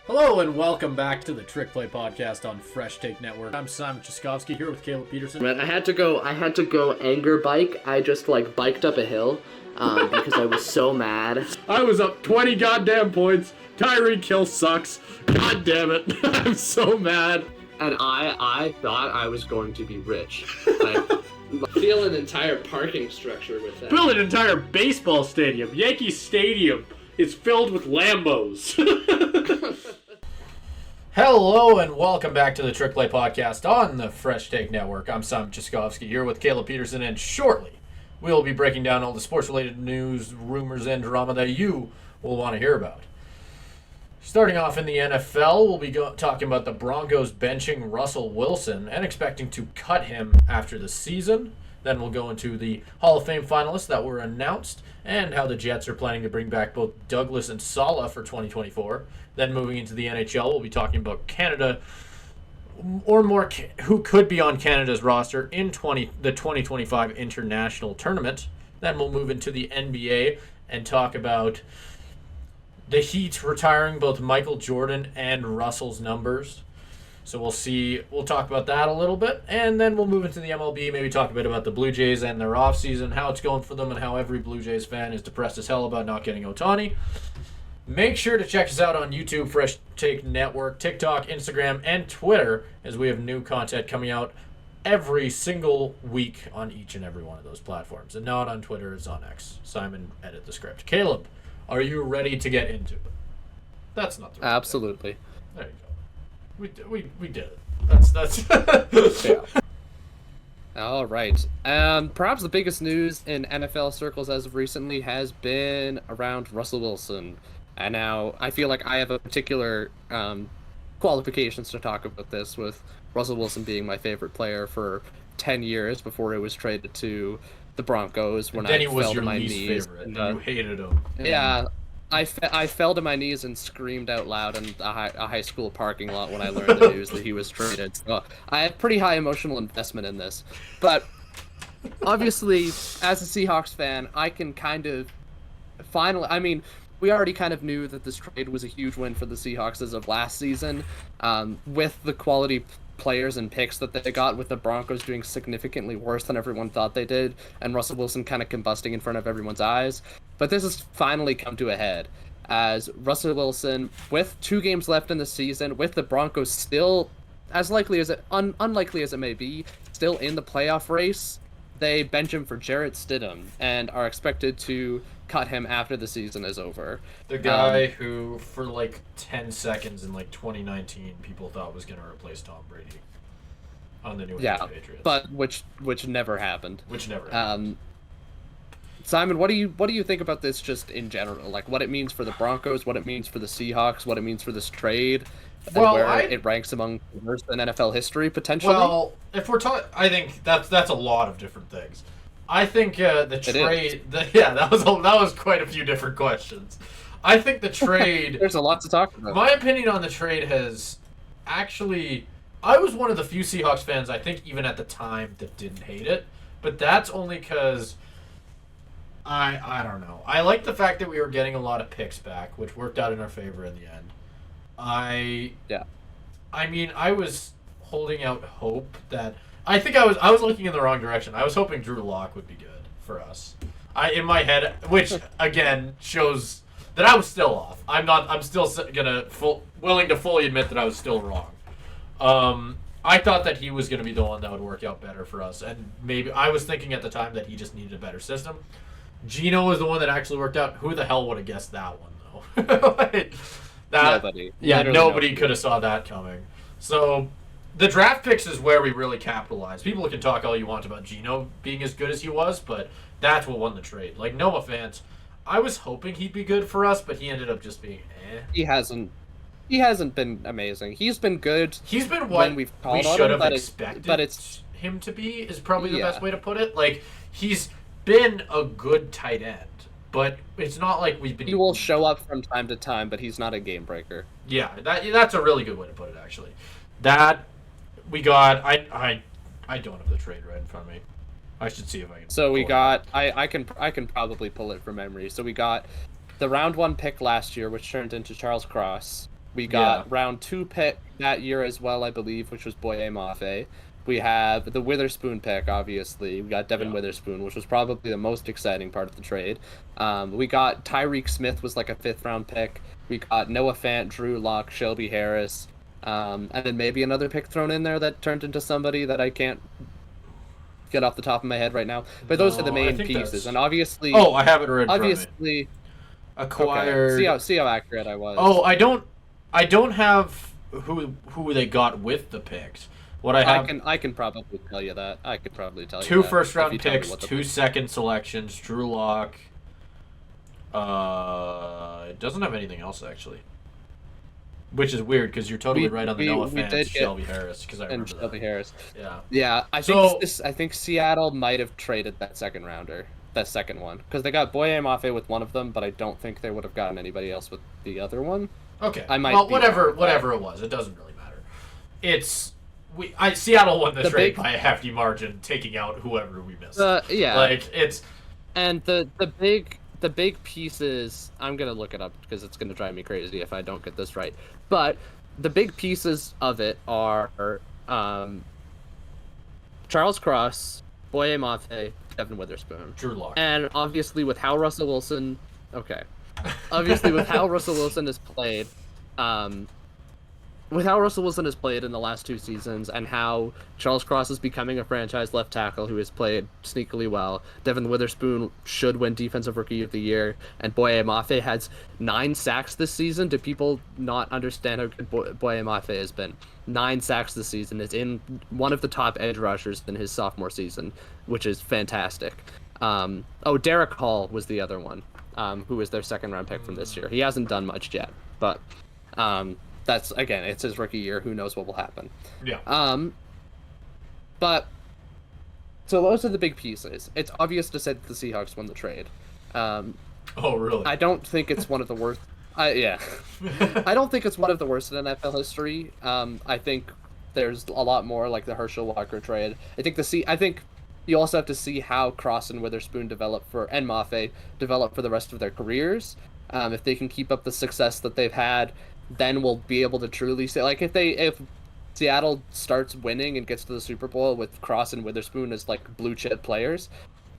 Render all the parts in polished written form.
Hello and welcome back to the Trick Play Podcast on Fresh Take Network. I'm Simon Chaskovsky here with Caleb Peterson. Man, I had to go anger bike. I just biked up a hill because I was so mad. I was up 20 goddamn points. Tyreek Hill sucks. God damn it. I'm so mad. And I thought I was going to be rich. Feel an entire parking structure with that. Build an entire baseball stadium. Yankee Stadium is filled with Lambos. Hello and welcome back to the Trick Play Podcast on the Fresh Take Network. I'm Simon Chaskovsky here with Caleb Peterson, and shortly we'll be breaking down all the sports-related news, rumors, and drama that you will want to hear about. Starting off in the NFL, we'll be talking about the Broncos benching Russell Wilson and expecting to cut him after the season. Then we'll go into the Hall of Fame finalists that were announced and how the Jets are planning to bring back both Douglas and Saleh for 2024. Then moving into the NHL, we'll be talking about Canada, or more who could be on Canada's roster in the 2025 international tournament. Then we'll move into the NBA and talk about the Heat retiring both Michael Jordan and Russell's numbers. So we'll talk about that a little bit, and then we'll move into the MLB, maybe talk a bit about the Blue Jays and their offseason, how it's going for them, and how every Blue Jays fan is depressed as hell about not getting Ohtani. Make sure to check us out on YouTube, Fresh Take Network, TikTok, Instagram, and Twitter, as we have new content coming out every single week on each and every one of those platforms. And not on Twitter, it's on X. Simon, edit the script. Caleb, are you ready to get into it? That's not the right Absolutely. thing. There you go. We did it. That's yeah. All right. Perhaps the biggest news in NFL circles as of recently has been around Russell Wilson. And now I feel like I have a particular qualifications to talk about this, with Russell Wilson being my favorite player for 10 years before it was traded to the Broncos when I fell to my knees. Favorite, and you hated him. Yeah. I fell to my knees and screamed out loud in a high school parking lot when I learned the news that he was traded. So I have pretty high emotional investment in this. But obviously, as a Seahawks fan, I can kind of finally... I mean, we already kind of knew that this trade was a huge win for the Seahawks as of last season, with the quality players and picks that they got, with the Broncos doing significantly worse than everyone thought they did, and Russell Wilson kind of combusting in front of everyone's eyes. But this has finally come to a head, as Russell Wilson, with 2 games left in the season, with the Broncos still, as likely as unlikely as it may be, still in the playoff race, they bench him for Jarrett Stidham and are expected to cut him after the season is over. The guy who, for 10 seconds in 2019, people thought was going to replace Tom Brady on the New England Patriots. But which never happened. Which never happened. Simon, what do you think about this just in general? What it means for the Broncos, what it means for the Seahawks, what it means for this trade, and where it ranks among the worst in NFL history potentially? Well, if we're talking, I think that's a lot of different things. I think the trade, that was quite a few different questions. I think the trade. There's a lot to talk about. My opinion on the trade has actually. I was one of the few Seahawks fans, I think, even at the time, that didn't hate it. But that's only because I don't know. I like the fact that we were getting a lot of picks back, which worked out in our favor in the end. I mean, I was holding out hope that. I think I was looking in the wrong direction. I was hoping Drew Lock would be good for us. In my head, which again shows that I was still off. I'm still willing to fully admit that I was still wrong. I thought that he was going to be the one that would work out better for us, and maybe I was thinking at the time that he just needed a better system. Geno was the one that actually worked out. Who the hell would have guessed that one though? Nobody. Yeah, nobody could have saw that coming. So. The draft picks is where we really capitalized. People can talk all you want about Geno being as good as he was, but that's what won the trade. Noah Fant, I was hoping he'd be good for us, but he ended up just being eh. He hasn't been amazing. He's been good. He's been what we should have expected him to be, is probably the best way to put it. He's been a good tight end, but it's not like we've been... He will show up from time to time, but he's not a game breaker. Yeah, that's a really good way to put it, actually. That... We got. I don't have the trade right in front of me. I should see if I can. So we got. I can probably pull it from memory. So we got the round 1 pick last year, which turned into Charles Cross. We got round 2 pick that year as well, I believe, which was Boye Mafe. We have the Witherspoon pick, obviously. We got Devin Witherspoon, which was probably the most exciting part of the trade. We got Tyreek Smith was like a 5th-round pick. We got Noah Fant, Drew Lock, Shelby Harris, and then maybe another pick thrown in there that turned into somebody that I can't get off the top of my head right now. But those are the main pieces, and obviously. Oh, I have it written. Obviously, acquired. Okay. See how accurate I was. Oh, I don't have who they got with the picks. What I have, I can probably tell you that. I could probably tell you 2 that first-round picks, 2 second selections, Drew Lock. It doesn't have anything else actually, which is weird because you're totally right on the Noah Fant, Shelby Harris, because I remember Shelby Harris. Yeah. Yeah, I think Seattle might have traded that second rounder, that second one, because they got Boye Mafe with one of them, but I don't think they would have gotten anybody else with the other one. Okay. I might. Well, whatever it was, it doesn't really matter. Seattle won the trade by a hefty margin, taking out whoever we missed. Yeah. Like it's. And the big pieces, I'm gonna look it up because it's gonna drive me crazy if I don't get this right. But the big pieces of it are Charles Cross, Boye Mafe, Devin Witherspoon, Drew Lock, and obviously with how Russell Wilson. Okay. Obviously, with how Russell Wilson has played, in the last 2 seasons, and how Charles Cross is becoming a franchise left tackle who has played sneakily well, Devin Witherspoon should win Defensive Rookie of the Year, and Boye Mafe has 9 sacks this season. Do people not understand how good Boye Mafe has been? 9 sacks this season, is in one of the top edge rushers in his sophomore season, which is fantastic. Derek Hall was the other one. Who was their 2nd-round pick from this year. He hasn't done much yet, but that's, again, it's his rookie year. Who knows what will happen? Yeah. But so those are the big pieces. It's obvious to say that the Seahawks won the trade. Oh, really? I don't think it's one of the worst. I don't think it's one of the worst in NFL history. I think there's a lot more, like the Herschel Walker trade. I think you also have to see how Cross and Witherspoon and Mafe develop for the rest of their careers. If they can keep up the success that they've had, then we'll be able to truly say, like, if Seattle starts winning and gets to the Super Bowl with Cross and Witherspoon as like blue chip players,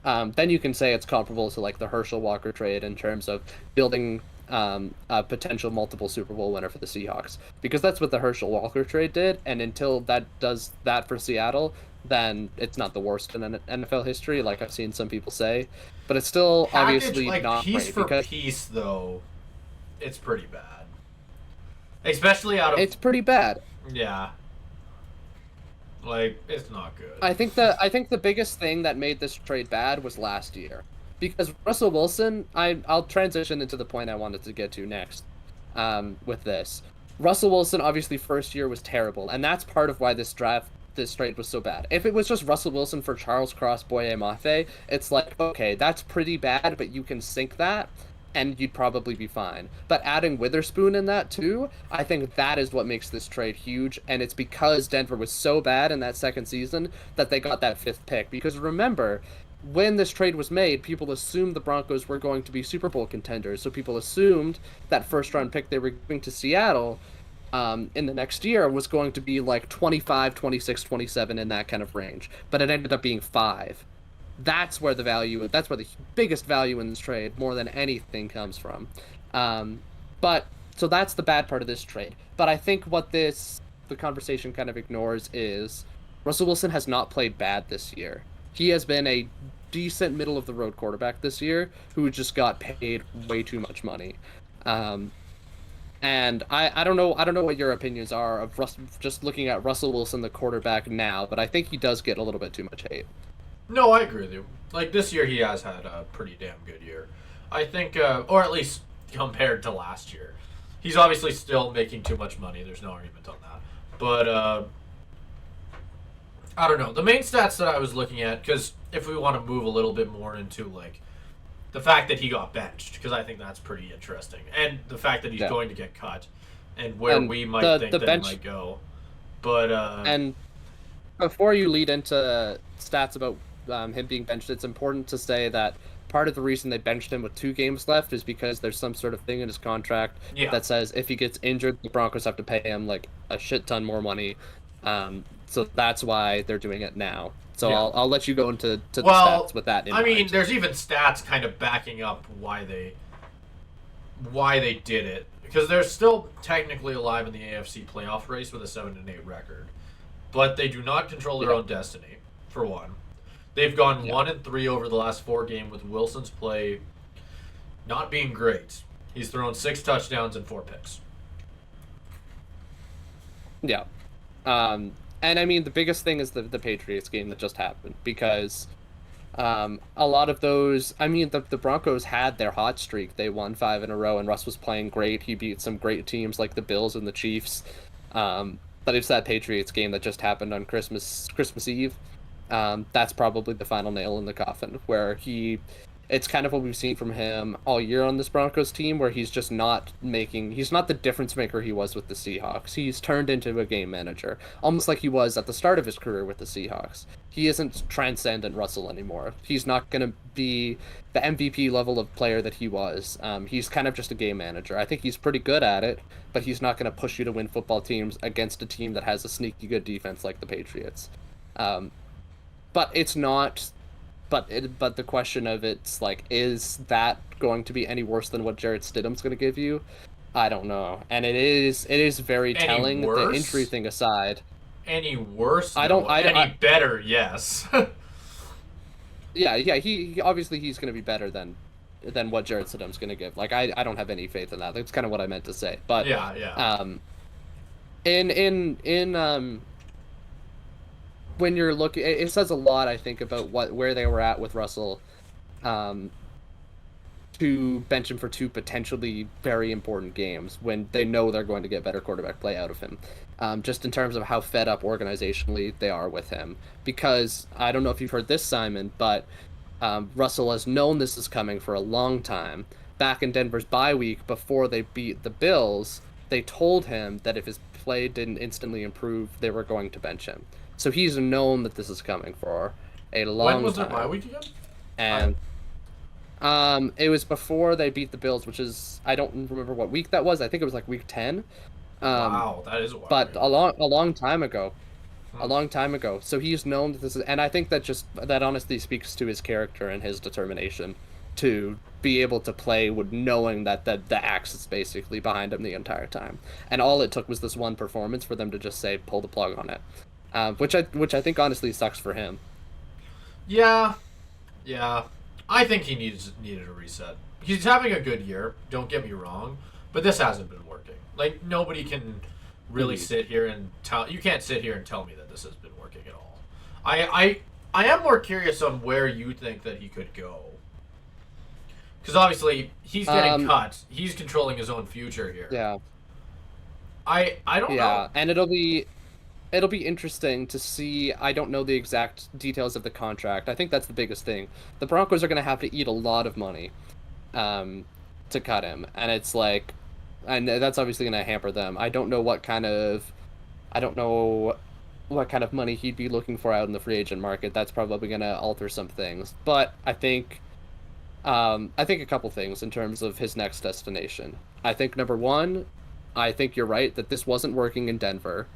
then you can say it's comparable to like the Herschel Walker trade in terms of building a potential multiple Super Bowl winner for the Seahawks, because that's what the Herschel Walker trade did. And until that does that for Seattle, then it's not the worst in NFL history, like I've seen some people say. But it's still obviously not piece great. For piece, though, it's pretty bad. Especially out of... It's pretty bad. Yeah. Like, it's not good. I think the biggest thing that made this trade bad was last year. Because Russell Wilson, I'll transition into the point I wanted to get to next with this. Russell Wilson, obviously, first year was terrible, and that's part of why this trade was so bad. If it was just Russell Wilson for Charles Cross, Boye Mafe, it's like, okay, that's pretty bad, but you can sink that, and you'd probably be fine. But adding Witherspoon in that too, I think that is what makes this trade huge, and it's because Denver was so bad in that second season that they got that 5th pick. Because remember, when this trade was made, people assumed the Broncos were going to be Super Bowl contenders, so people assumed that 1st-round pick they were giving to Seattle in the next year was going to be like 25, 26, 27, in that kind of range. But it ended up being 5. That's where the biggest value in this trade, more than anything, comes from. So that's the bad part of this trade. But I think what the conversation kind of ignores is Russell Wilson has not played bad this year. He has been a decent middle-of-the-road quarterback this year who just got paid way too much money. And I don't know what your opinions are of just looking at Russell Wilson, the quarterback now, but I think he does get a little bit too much hate. No, I agree with you. Like, this year he has had a pretty damn good year. I think, or at least compared to last year. He's obviously still making too much money. There's no argument on that. But, I don't know. The main stats that I was looking at, because if we want to move a little bit more into, like, the fact that he got benched, because I think that's pretty interesting. And the fact that he's going to get cut, and where we might think that he might go. But, And before you lead into stats about him being benched, it's important to say that part of the reason they benched him with 2 games left is because there's some sort of thing in his contract Yeah. that says if he gets injured, the Broncos have to pay him like a shit ton more money. So that's why they're doing it now. So Yeah. I'll let you go into the Well, stats with that in I mean, mind. there's even stats kind of backing up why they did it, because they're still technically alive in the AFC playoff race with a 7-8 record, but they do not control their Yeah. own destiny. For one, they've gone Yeah. 1-3 over the last 4 games with Wilson's play not being great. He's thrown 6 touchdowns and 4 picks. Yeah. And I mean, the biggest thing is the Patriots game that just happened because a lot of those, I mean, the Broncos had their hot streak. They won 5 in a row, and Russ was playing great. He beat some great teams like the Bills and the Chiefs. But it's that Patriots game that just happened on Christmas Eve. That's probably the final nail in the coffin, where it's kind of what we've seen from him all year on this Broncos team, where he's just he's not the difference maker he was with the Seahawks. He's turned into a game manager, almost like he was at the start of his career with the Seahawks. He isn't transcendent Russell anymore. He's not going to be the MVP level of player that he was. He's kind of just a game manager. I think he's pretty good at it, but he's not going to push you to win football teams against a team that has a sneaky good defense like the Patriots. But it's not. But the question of it's like, is that going to be any worse than what Jarrett Stidham's going to give you? I don't know. And it is very Any telling. The worse? injury thing aside, Any worse? I don't- No. I- Any I- better? Yes. yeah, he obviously he's going to be better than what Jarrett Stidham's going to give. Like I don't have any faith in that. That's kind of what I meant to say. But yeah. in when you're looking, it says a lot, I think, about where they were at with Russell, to bench him for 2 potentially very important games when they know they're going to get better quarterback play out of him. Just in terms of how fed up organizationally they are with him. Because I don't know if you've heard this, Simon, but Russell has known this is coming for a long time. Back in Denver's bye week, before they beat the Bills, they told him that if his play didn't instantly improve, they were going to bench him. So he's known that this is coming for a long time. When was their bye week again? And it was before they beat the Bills, which is, I don't remember what week that was. I think it was like week 10. Wow, that is wild. But a long time ago. A long time ago. So he's known that this is, and I think that honestly speaks to his character and his determination to be able to play with knowing that the axe is basically behind him the entire time. And all it took was this one performance for them to just say, pull the plug on it. Which I think honestly sucks for him. Yeah. I think he needed a reset. He's having a good year, don't get me wrong, but this hasn't been working. Like, nobody can really sit here and you can't sit here and tell me that this has been working at all. I am more curious on where you think that he could go. Because obviously he's getting cut. He's controlling his own future here. Yeah. I don't know. Yeah, and it'll be interesting to see. I don't know the exact details of the contract. I think that's the biggest thing. The Broncos are going to have to eat a lot of money to cut him, and it's like, and that's obviously going to hamper them. I don't know what kind of money he'd be looking for out in the free agent market. That's probably going to alter some things. But I think a couple things in terms of his next destination. I think number one, I think you're right that this wasn't working in Denver.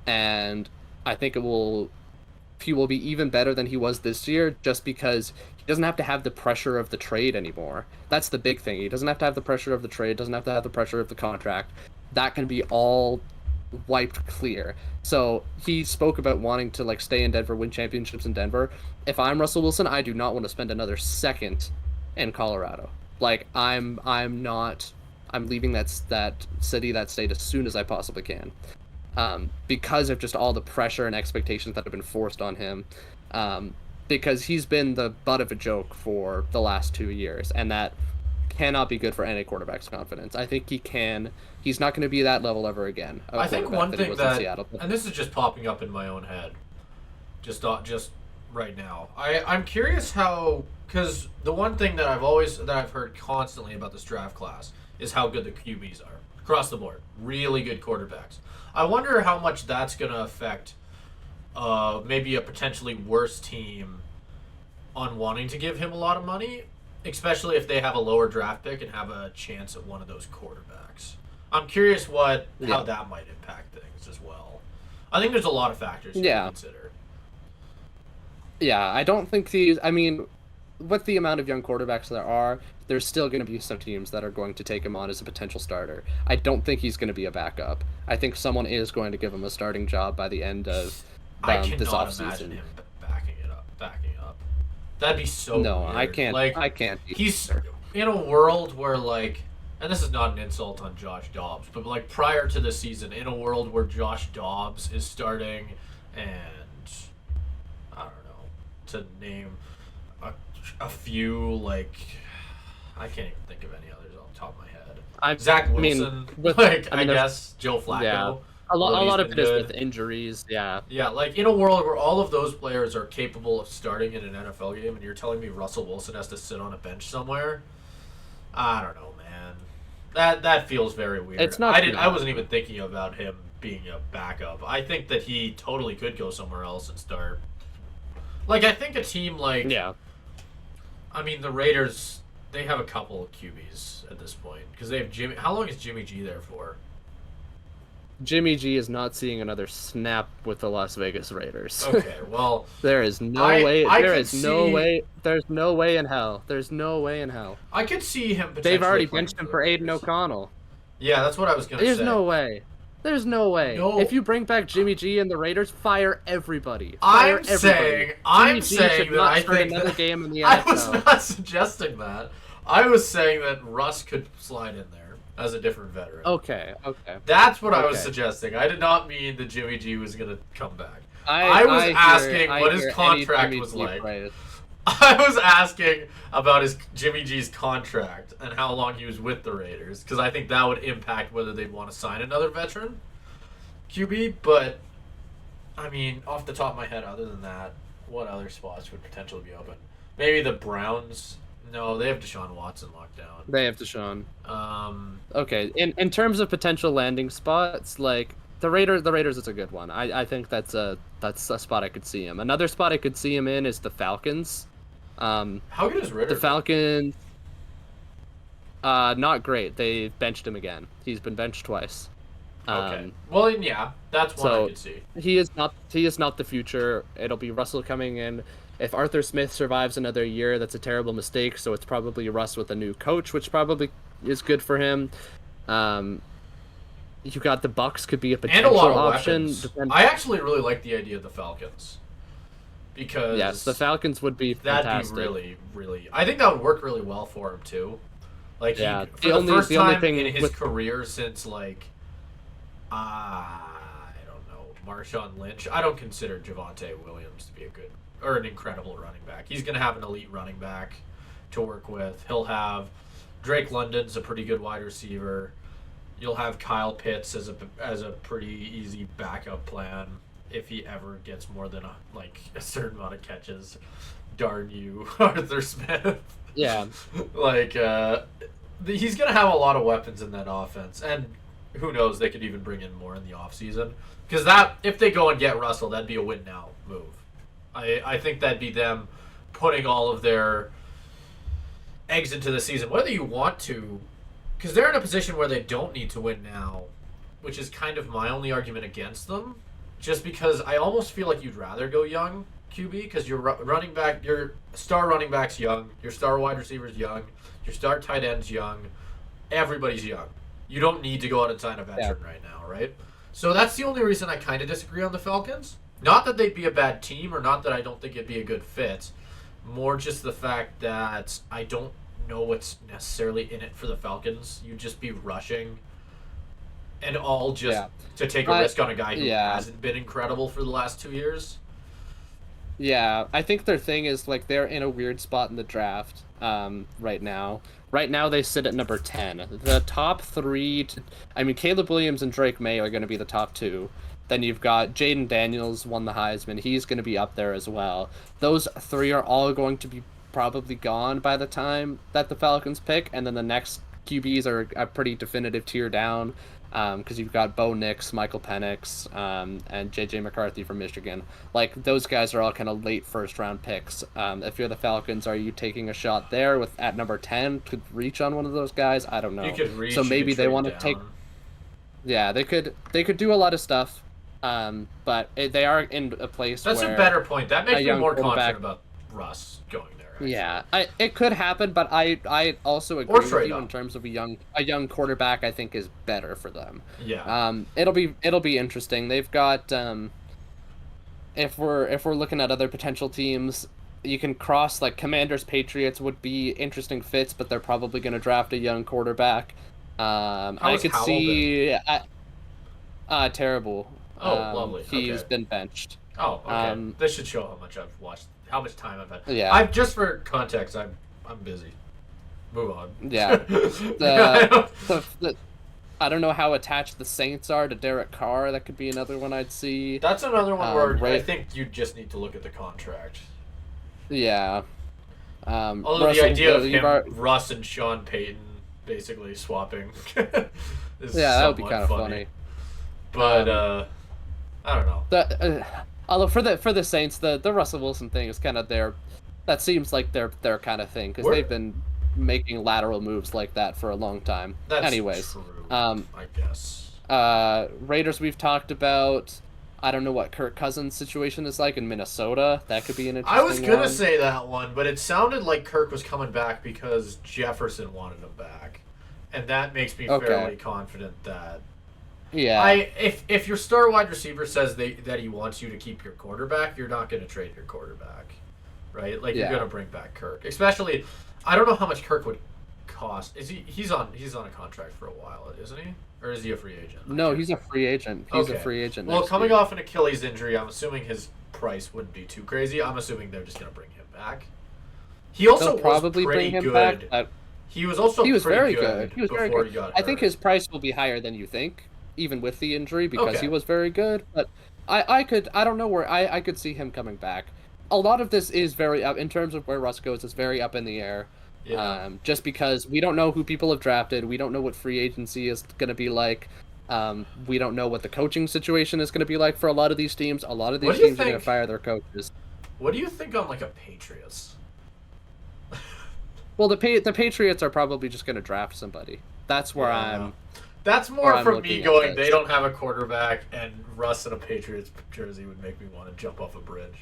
And I think he will be even better than he was this year, just because he doesn't have to have the pressure of the trade anymore. That's the big thing. He doesn't have to have the pressure of the trade, doesn't have to have the pressure of the contract. That can be all wiped clear. So he spoke about wanting to like stay in Denver, win championships in Denver. If I'm Russell Wilson, I do not want to spend another second in Colorado. Like I'm leaving that city, that state as soon as I possibly can. Because of just all the pressure and expectations that have been forced on him, because he's been the butt of a joke for the last 2 years, and that cannot be good for any quarterback's confidence. I think he's not going to be that level ever again. I think one thing in Seattle. and this is just popping up in my own head, just right now. I'm curious how, because the one thing that I've heard constantly about this draft class is how good the QBs are across the board, really good quarterbacks. I wonder how much that's going to affect maybe a potentially worse team on wanting to give him a lot of money especially if they have a lower draft pick and have a chance at one of those quarterbacks. I'm curious how Yeah. that might impact things as well. I think there's a lot of factors Yeah. to consider. Yeah, I don't think these. I mean, with the amount of young quarterbacks there are, there's still going to be some teams that are going to take him on as a potential starter. I don't think he's going to be a backup. I think someone is going to give him a starting job by the end of I this cannot imagine offseason. him backing up. That'd be so No, weird. I can't. Like, I can't. he's in a world where, like, and this is not an insult on Josh Dobbs, but like prior to the season, in a world where Josh Dobbs is starting, and I don't know, to name a few, like, I can't even think of any others off the top of my head. Zach Wilson, I guess Joe Flacco. Yeah. A although he's lot of been it is good. with injuries. Yeah. Yeah, like in a world where all of those players are capable of starting in an NFL game, and you're telling me Russell Wilson has to sit on a bench somewhere, I don't know, man. That feels very weird. It's not too I bad. wasn't even thinking about him being a backup. I think that he totally could go somewhere else and start. Like, I think a team like Yeah. I mean, the Raiders, they have a couple of QBs at this point because they have Jimmy. How long is Jimmy G there for? Jimmy G is not seeing another snap with the Las Vegas Raiders. Okay, well, There is no I- way. I There could is no see- way. There's no way in hell. There's no way in hell. I could see him potentially. They've already playing benched him the for Aiden Raiders. O'Connell. Yeah, that's what I was gonna There's say. no way. There's no way. No. If you bring back Jimmy G and the Raiders, fire everybody. Fire everybody. I'm Jimmy G saying should that not I start think another that, game in the I NFL. was not suggesting that. I was saying that Russ could slide in there as a different veteran. Okay. That's what I was Okay. suggesting. I did not mean that Jimmy G was gonna come back. I was asking what his hear contract any Jimmy was G like. praise. I was asking about his Jimmy G's contract and how long he was with the Raiders because I think that would impact whether they'd want to sign another veteran QB. But I mean, off the top of my head, other than that, what other spots would potentially be open? Maybe the Browns. No, they have Deshaun Watson locked down. They have Deshaun. Um, Okay. In terms of potential landing spots, like the Raiders is a good one. I think that's a spot I could see him. Another spot I could see him in is the Falcons. how good is Ritter? The Falcons, not great. They benched him again. He's been benched twice. Okay. Well, then, yeah, that's one I so- could see. He is not the future. It'll be Russell coming in. If Arthur Smith survives another year, that's a terrible mistake. So it's probably Russ with a new coach, which probably is good for him. You got the Bucks could be a And potential a lot of option. weapons. I actually really like the idea of the Falcons because Yes, the Falcons would be that'd fantastic. be really, really. I think that would work really well for him too. Like, Yeah, he, the for the only- first the only time thing in his with- career since like, I don't know, Marshawn Lynch. I don't consider Javonte Williams to be a good or an incredible running back. He's gonna have an elite running back to work with. He'll have Drake London's a pretty good wide receiver. You'll have Kyle Pitts as a pretty easy backup plan if he ever gets more than a certain amount of catches. Darn you, Arthur Smith. Yeah. He's gonna have a lot of weapons in that offense, and who knows, they could even bring in more in the offseason. Because that, if they go and get Russell, that'd be a win now move. I think that'd be them putting all of their eggs into the season, whether you want to, because they're in a position where they don't need to win now, which is kind of my only argument against them. Just because I almost feel like you'd rather go young QB because your running back, your star running back's young, your star wide receiver's young, your star tight end's young, everybody's young. You don't need to go out and sign a veteran right now, right? So that's the only reason I kind of disagree on the Falcons. Not that they'd be a bad team or not that I don't think it'd be a good fit. More just the fact that I don't know what's necessarily in it for the Falcons. You'd just be rushing and all just to take a risk on a guy who hasn't been incredible for the last 2 years. Yeah, I think their thing is like they're in a weird spot in the draft right now. Right now they sit at number 10. The top three, Caleb Williams and Drake May are going to be the top two. Then you've got Jaden Daniels won the Heisman. He's going to be up there as well. Those three are all going to be probably gone by the time that the Falcons pick, and then the next QBs are a pretty definitive tier down. because you've got Bo Nix, Michael Penix, and J.J. McCarthy from Michigan. Like, those guys are all kind of late first-round picks. If you're the Falcons, are you taking a shot there with at number 10 to reach on one of those guys? I don't know. You could reach. So maybe they want to take. Yeah, they could do a lot of stuff, but they are in a place. That's where a better point. That makes me more confident quarterback- about Russ going there. Actually. Yeah, it could happen, but I also agree with you up. in terms of a young quarterback. I think is better for them. Yeah. It'll be interesting. They've got if we're looking at other potential teams, you can cross like Commanders, Patriots would be interesting fits, but they're probably going to draft a young quarterback. I could see terrible. Oh, lovely. He's Okay. been benched. Oh, okay. This should show how much I've watched, how much time I've had. Yeah. I've just for context, I'm busy. Move on. Yeah. I don't know how attached the Saints are to Derek Carr. That could be another one I'd see. That's another one where I right. think you just need to look at the contract. Yeah. Although the idea of him, Russ and Sean Payton basically swapping is that would be somewhat kind of funny. But I don't know. Although for the Saints, the Russell Wilson thing is kind of that seems like their kind of thing because they've been making lateral moves like that for a long time. That's Anyways, true, I guess. Raiders we've talked about. I don't know what Kirk Cousins' situation is like in Minnesota. That could be an interesting I was gonna one. say that one, but it sounded like Kirk was coming back because Jefferson wanted him back, and that makes me fairly confident that. Yeah. If your star wide receiver says that he wants you to keep your quarterback, you're not gonna trade your quarterback, right? Like you're gonna bring back Kirk, especially. I don't know how much Kirk would cost. Is he's on a contract for a while, isn't he? Or is he a free agent? No, he's a free agent. He's a free agent. Well, coming off an Achilles injury, I'm assuming his price wouldn't be too crazy. I'm assuming they're just going to bring him back. He also They'll probably was pretty bring him good. back. He was also he was pretty very good. He was very before good. He got I think hurt. his price will be higher than you think, even with the injury, because Okay. he was very good. But I don't know where I could see him coming back. A lot of this is very up in terms of where Russ goes. It's very up in the air. Yeah. Just because we don't know who people have drafted, we don't know what free agency is going to be like. We don't know what the coaching situation is going to be like for a lot of these teams. A lot of these teams are going to fire their coaches. What do you think on like a Patriots? Well, the Patriots are probably just going to draft somebody. That's where I'm. That's more for me looking at going. this. They don't have a quarterback, and Russ in a Patriots jersey would make me want to jump off a bridge.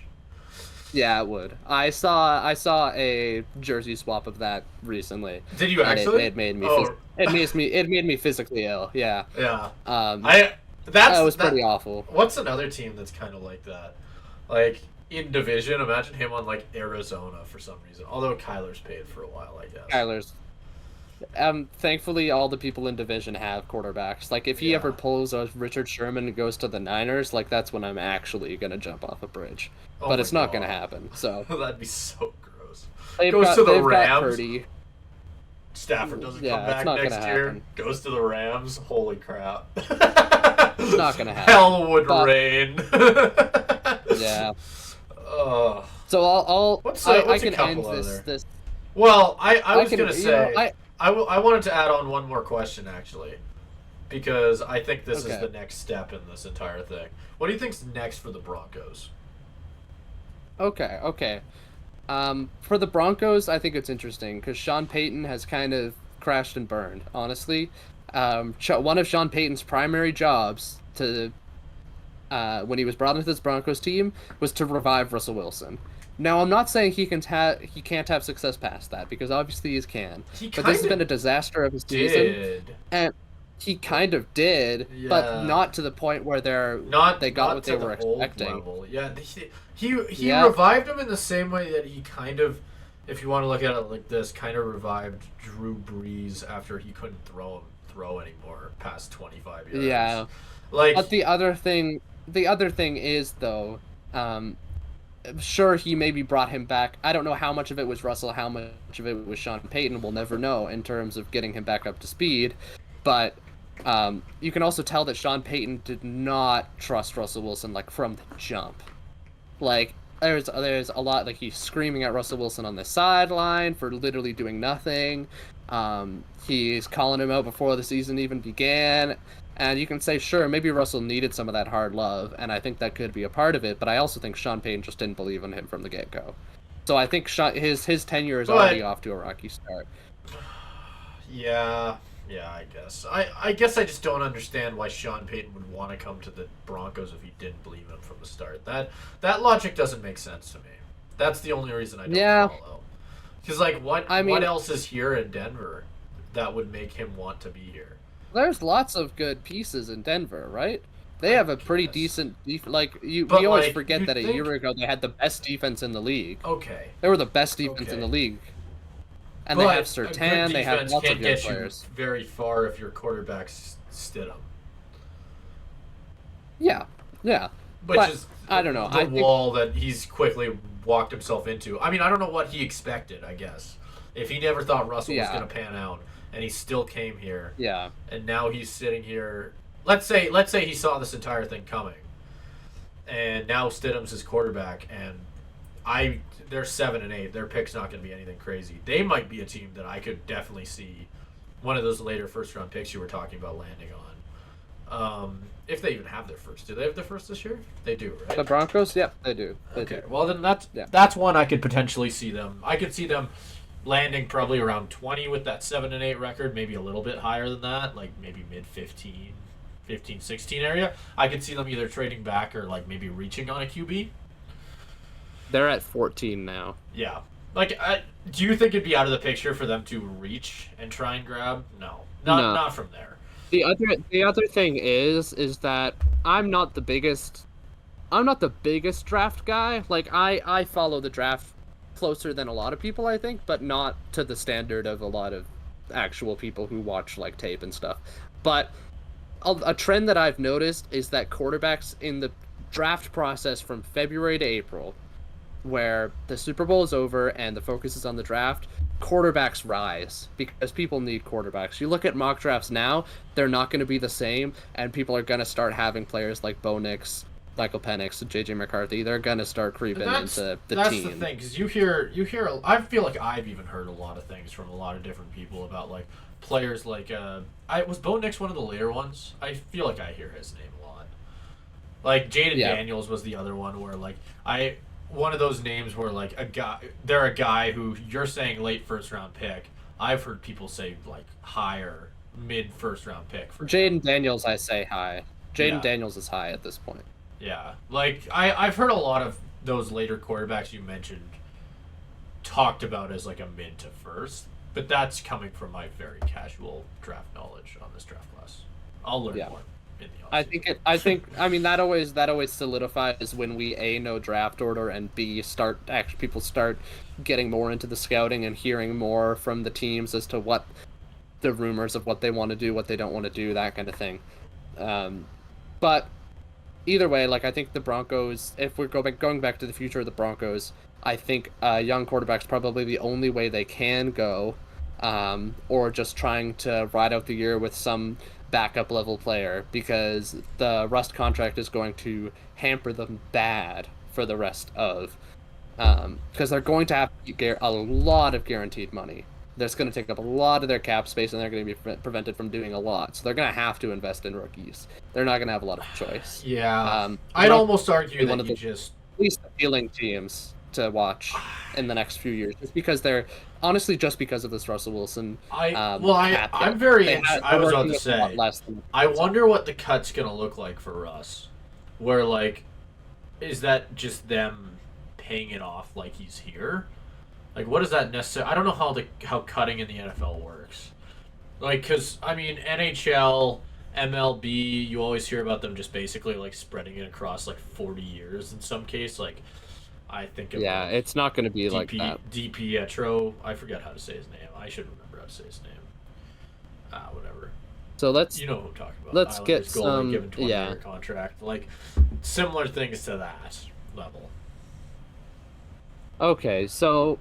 Yeah, it would. I saw a jersey swap of that recently. Did you actually? It made me. Oh. It made me physically ill. Yeah. Yeah. That was pretty awful. What's another team that's kind of like that? Like in division, imagine him on like Arizona for some reason. Although Kyler's paid for a while, I guess. Kyler's. Thankfully, all the people in division have quarterbacks. Like, if he ever pulls a Richard Sherman and goes to the Niners, like, that's when I'm actually gonna jump off a bridge. Oh but my it's not God. gonna happen. So That'd be so gross. they've Goes got, to the they've got Rams. Purdy. Stafford doesn't Yeah, come back it's not next gonna year. happen. Goes to the Rams. Holy crap! It's not gonna happen. Hell would But- rain. Yeah. Ugh. So I'll What's I a can couple end other? this. Well, I was can- gonna you know, say I wanted to add on one more question actually, because I think this is Okay. the next step in this entire thing. What do you think's next for the Broncos? Okay. For the Broncos, I think it's interesting because Sean Payton has kind of crashed and burned. Honestly, one of Sean Payton's primary jobs when he was brought into this Broncos team was to revive Russell Wilson. Now, I'm not saying he can't have success past that because obviously he can. But this has been a disaster of a season, and he kind of did, but not to the point where they got what they were expecting. Level. Yeah, he revived him in the same way that he kind of, if you want to look at it like this, kind of revived Drew Brees after he couldn't throw anymore past 25 years. Yeah. Like, But the other thing is though, sure, he maybe brought him back. I don't know how much of it was Russell, how much of it was Sean Payton. We'll never know in terms of getting him back up to speed. But you can also tell that Sean Payton did not trust Russell Wilson like from the jump. Like there's a lot, like he's screaming at Russell Wilson on the sideline for literally doing nothing. He's calling him out before the season even began. And you can say, sure, maybe Russell needed some of that hard love, and I think that could be a part of it. But I also think Sean Payton just didn't believe in him from the get-go. So I think his tenure is already But off to a rocky start. yeah, yeah, I guess. I guess I just don't understand why Sean Payton would want to come to the Broncos if he didn't believe in him from the start. That logic doesn't make sense to me. That's the only reason I don't follow. Because like, what else is here in Denver that would make him want to be here? There's lots of good pieces in Denver, right? They have a pretty decent like we But, always like, forget you'd that a think- year ago they had the best defense in the league. Okay. They were the best defense Okay. in the league. And But they have a good Surtain, they have defense lots of can't good get players. you very far if your quarterback's Stidham. Yeah. Yeah. Which But, is I don't know. the I think- wall that he's quickly walked himself into. I mean, I don't know what he expected, I guess. If he never thought Russell was Yeah. going to pan out, and he still came here, Yeah. and now he's sitting here. Let's say he saw this entire thing coming, and now Stidham's his quarterback, and they're 7-8. Their pick's not going to be anything crazy. They might be a team that I could definitely see one of those later first round picks you were talking about landing on. If they even have their first. Do they have their first this year? They do, right? The Broncos, yep, they do. They Okay. do. Well, then Yeah. that's one I could potentially see them. I could see them landing probably around 20 with that 7-8 record, maybe a little bit higher than that, like maybe mid 15, 16 area. I could see them either trading back or like maybe reaching on a QB. They're at 14 now. Yeah. Like, do you think it'd be out of the picture for them to reach and try and grab? No. No. Not from there. The other thing is that I'm not the biggest draft guy. Like I follow the draft closer than a lot of people, I think, but not to the standard of a lot of actual people who watch like tape and stuff. But a trend that I've noticed is that quarterbacks in the draft process from February to April, where the Super Bowl is over and the focus is on the draft, quarterbacks rise because people need quarterbacks. You look at mock drafts now, they're not going to be the same, and people are going to start having players like Bo Nix, Michael Penix, JJ McCarthy. They're going to start creeping into the team. That's the thing, because you hear. I feel like I've even heard a lot of things from a lot of different people about like players like. Was Bo Nix one of the later ones? I feel like I hear his name a lot. Like Jaden Daniels was the other one where like one of those names where like they're a guy who you're saying late first round pick. I've heard people say like higher mid first round pick for Jaden Daniels. I say high. Jaden Daniels is high at this point. Yeah, like I've heard a lot of those later quarterbacks you mentioned talked about as like a mid to first, but that's coming from my very casual draft knowledge on this draft class. I'll learn more in the offseason. I mean that always solidifies when we A, know draft order, and B, people start getting more into the scouting and hearing more from the teams as to what the rumors of what they want to do, what they don't want to do, that kind of thing. But either way, like I think the Broncos, if we're going back to the future of the Broncos, I think young quarterback's probably the only way they can go, or just trying to ride out the year with some backup level player, because the Rust contract is going to hamper them bad for the rest of, because they're going to have to get a lot of guaranteed money. That's going to take up a lot of their cap space, and they're going to be prevented from doing a lot. So they're going to have to invest in rookies. They're not going to have a lot of choice. Yeah, I'd almost argue one that of you the just least appealing teams to watch in the next few years, just because they're honestly just because of this Russell Wilson. I'm cap very. They I was about working to with a lot say. less than I wonder what the cut's gonna look like for Russ. Where like, is that just them paying it off like he's here? Like, what does that necessarily? I don't know how cutting in the NFL works. Like, because I mean, NHL, MLB, you always hear about them just basically like spreading it across like 40 years in some case. Like, I think of it's not going to be like that. DiPietro. I forget how to say his name. I should remember how to say his name. Whatever. So let's You know who I'm talking about. let's get Islanders goalie some given 20-year contract. Like similar things to that level. Okay, so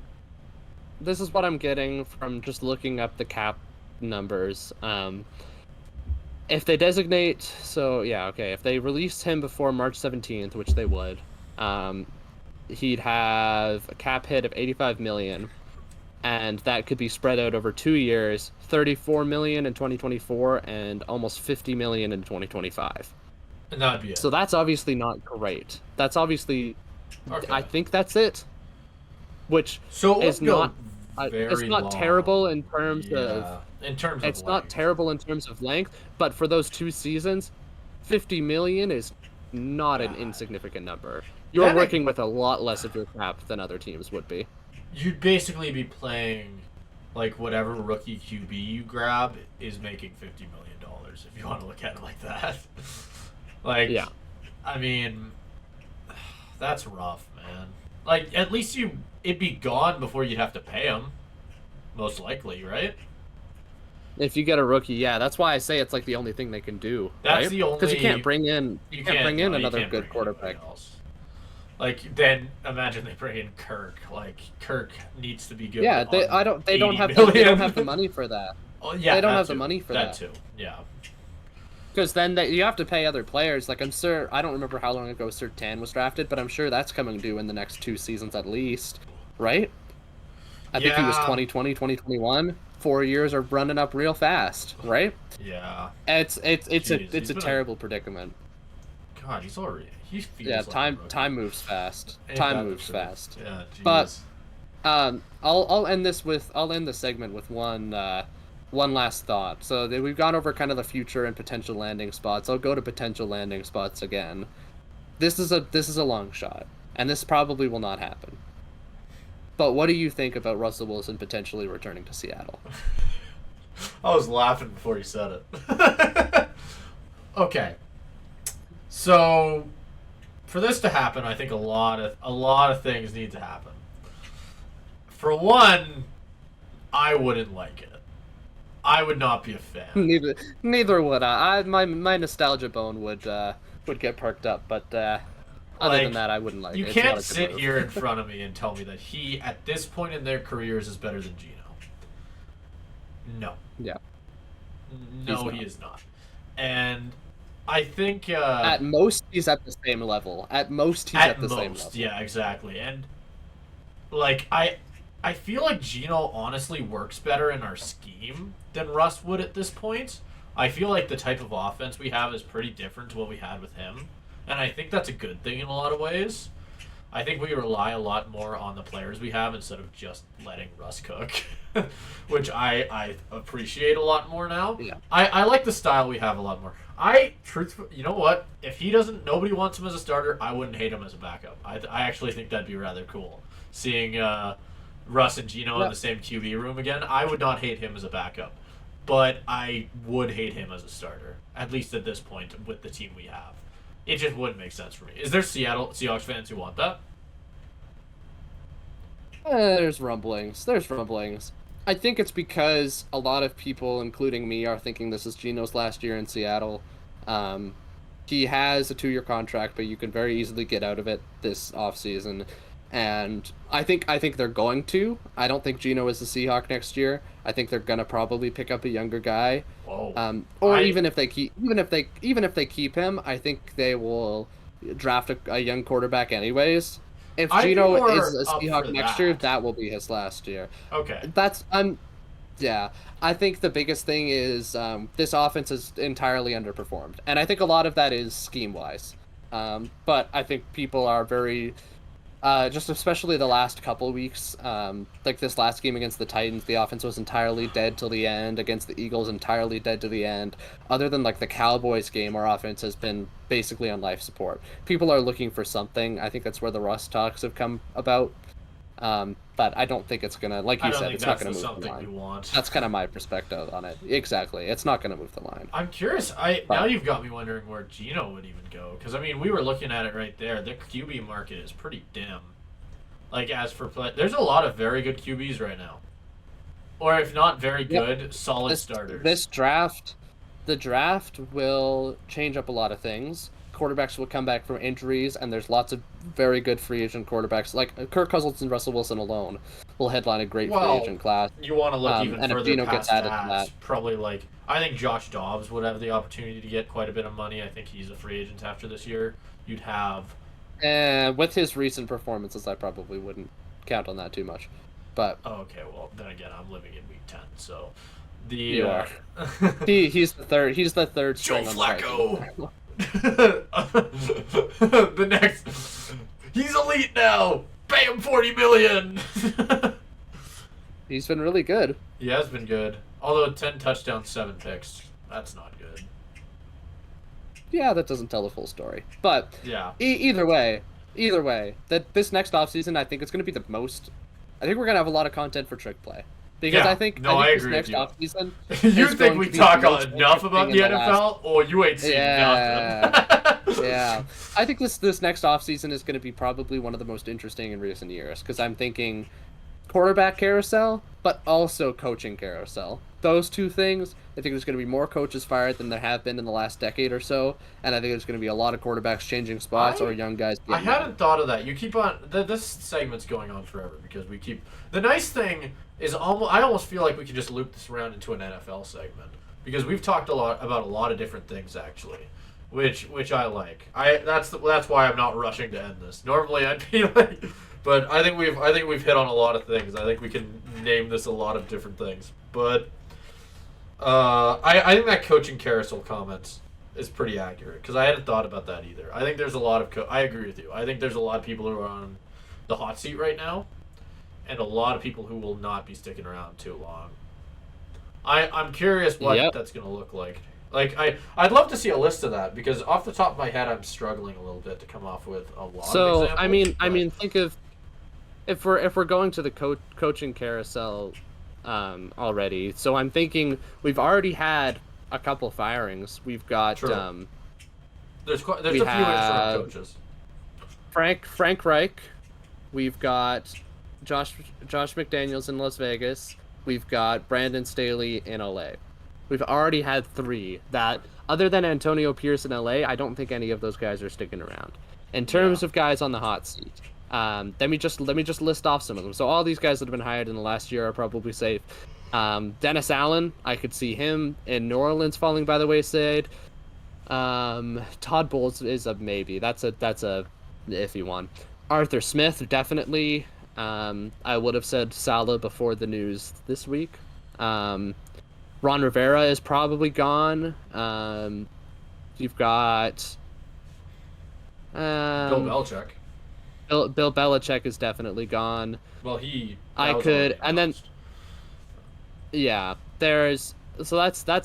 this is what I'm getting from just looking up the cap numbers. If they designate, if they release him before March 17th, which they would, he'd have a cap hit of $85 million. and that could be spread out over 2 years, 34 million in 2024 and almost 50 million in 2025. And that'd be it. So that's obviously not great. That's obviously, Okay. I think that's it, which So it is would go not it's very not long. terrible in terms of Yeah, in terms of it's not length. terrible in terms of length, but for those 2 seasons, 50 million is not an insignificant number. You're That working with a lot less of your cap than other teams would be. You'd basically be playing like whatever rookie QB you grab is making $50 million if you want to look at it like that. Like, Yeah. I mean, that's rough, man. Like, at least it'd be gone before you'd have to pay him, most likely, right? If you get a rookie, yeah, that's why I say it's like the only thing they can do. That's right? the only because you can't bring in no, another can't good bring anybody quarterback. else. Like, then imagine they bring in Kirk. Like, Kirk needs to be good. Yeah, they don't have the money for that. Oh, yeah, they don't that have too. the money for that that. too. Yeah. Because then you have to pay other players. Like I don't remember how long ago Surtain was drafted, but I'm sure that's coming due in the next 2 seasons at least, right? I think he was Yeah. 2020, 2021. 4 years are running up real fast, right? Yeah. It's Jeez, a he's been terrible predicament. God, he feels Yeah, like a time rookie. moves fast. Ain't Time that the moves truth? fast. Yeah, jeez. But I'll end the segment with one last thought. So we've gone over kind of the future and potential landing spots. I'll go to potential landing spots again. This is a long shot, and this probably will not happen. But what do you think about Russell Wilson potentially returning to Seattle? I was laughing before you said it. Okay. So, for this to happen, I think a lot of things need to happen. For one, I wouldn't like it. I would not be a fan. Neither would I. My nostalgia bone would get perked up, but other Like, than that, I wouldn't like You it. It's not a can't good sit move. here in front of me and tell me that he, at this point in their careers, is better than Gino. No. Yeah. No, He's he is not. And I think At most, he's at the same level. At most, he's at the same level. yeah, exactly. And like I feel like Gino honestly works better in our scheme than Russ would at this point. I feel like the type of offense we have is pretty different to what we had with him. And I think that's a good thing in a lot of ways. I think we rely a lot more on the players we have instead of just letting Russ cook, which I appreciate a lot more now. Yeah. I like the style we have a lot more. You know what? If nobody wants him as a starter, I wouldn't hate him as a backup. I actually think that'd be rather cool. Seeing Russ and Gino in the same QB room again, I would not hate him as a backup. But I would hate him as a starter, at least at this point with the team we have. It just wouldn't make sense for me. Is there Seahawks fans who want that? There's rumblings. I think it's because a lot of people, including me, are thinking this is Gino's last year in Seattle. He has a 2-year contract, but you can very easily get out of it this offseason. And I think they're going to. I don't think Gino is the Seahawk next year. I think they're gonna probably pick up a younger guy. Whoa. Even if they keep him, I think they will draft a young quarterback anyways. If I'd be Gino more is a up Seahawk for next that. year, that will be his last year. Okay. Yeah. I think the biggest thing is this offense is entirely underperformed, and I think a lot of that is scheme wise. But I think people are very. Just especially the last couple weeks, like this last game against the Titans, the offense was entirely dead till the end. Against the Eagles, entirely dead to the end. Other than like the Cowboys game, our offense has been basically on life support. People are looking for something. I think that's where the Russ talks have come about. But I don't think it's gonna, like I you don't said, think it's not that's gonna the move the something we line. want. That's kind of my perspective on it. Exactly, it's not gonna move the line. I'm curious. Now you've got me wondering where Gino would even go. Because I mean, we were looking at it right there. The QB market is pretty dim. Like as for there's a lot of very good QBs right now, or if not very good, solid starters. The draft will change up a lot of things. Quarterbacks will come back from injuries, and there's lots of very good free agent quarterbacks. Like Kirk Cousins and Russell Wilson alone will headline a great free agent class. You want to look even and if further Gino past gets added to that, that. probably like I think Josh Dobbs would have the opportunity to get quite a bit of money. I think he's a free agent after this year. You'd have And with his recent performances, I probably wouldn't count on that too much. But Oh, okay, well then again, I'm living in week 10, so the you are. He's the third. He's the third Joe string on Flacco. the Vikings. The next, he's elite now. Pay him $40 million. He's been really good. He has been good, although 10 touchdowns, 7 picks. That's not good. Yeah, that doesn't tell the full story. But Yeah. either way, that this next offseason, I think it's going to be the most. I think we're going to have a lot of content for Trick Play. Because Yeah, I think, no, I this agree next with offseason. You is think going we to be talk the most enough about the interesting in NFL, or you ain't seen nothing? Yeah, I think this next offseason is going to be probably one of the most interesting in recent years because I'm thinking quarterback carousel, but also coaching carousel. Those two things, I think there's going to be more coaches fired than there have been in the last decade or so, and I think there's going to be a lot of quarterbacks changing spots or young guys I getting out. hadn't thought of that. You keep on this segment's going on forever because we keep. The nice thing is I almost feel like we could just loop this around into an NFL segment because we've talked a lot about a lot of different things actually, which I like. That's why I'm not rushing to end this. Normally I'd be like, but I think we've hit on a lot of things. I think we can name this a lot of different things, but. I think that coaching carousel comment is pretty accurate because I hadn't thought about that either. I think there's a lot of I agree with you. I think there's a lot of people who are on the hot seat right now, and a lot of people who will not be sticking around too long. I'm curious what that's gonna look like. Like I'd love to see a list of that because off the top of my head I'm struggling a little bit to come off with a lot. So of examples, I mean, think of if we're going to the coaching carousel. Already. So I'm thinking we've already had a couple firings. We've got there's a few interim coaches. Frank Reich. We've got Josh McDaniels in Las Vegas. We've got Brandon Staley in LA. We've already had 3 that other than Antonio Pierce in LA, I don't think any of those guys are sticking around. In terms of guys on the hot seat. Let me just list off some of them. So all these guys that have been hired in the last year are probably safe. Dennis Allen, I could see him in New Orleans falling by the wayside. Todd Bowles is a maybe. That's a iffy one. Arthur Smith, definitely. I would have said Salah before the news this week. Ron Rivera is probably gone. You've got Bill Belichick. Bill Belichick is definitely gone. Well, that's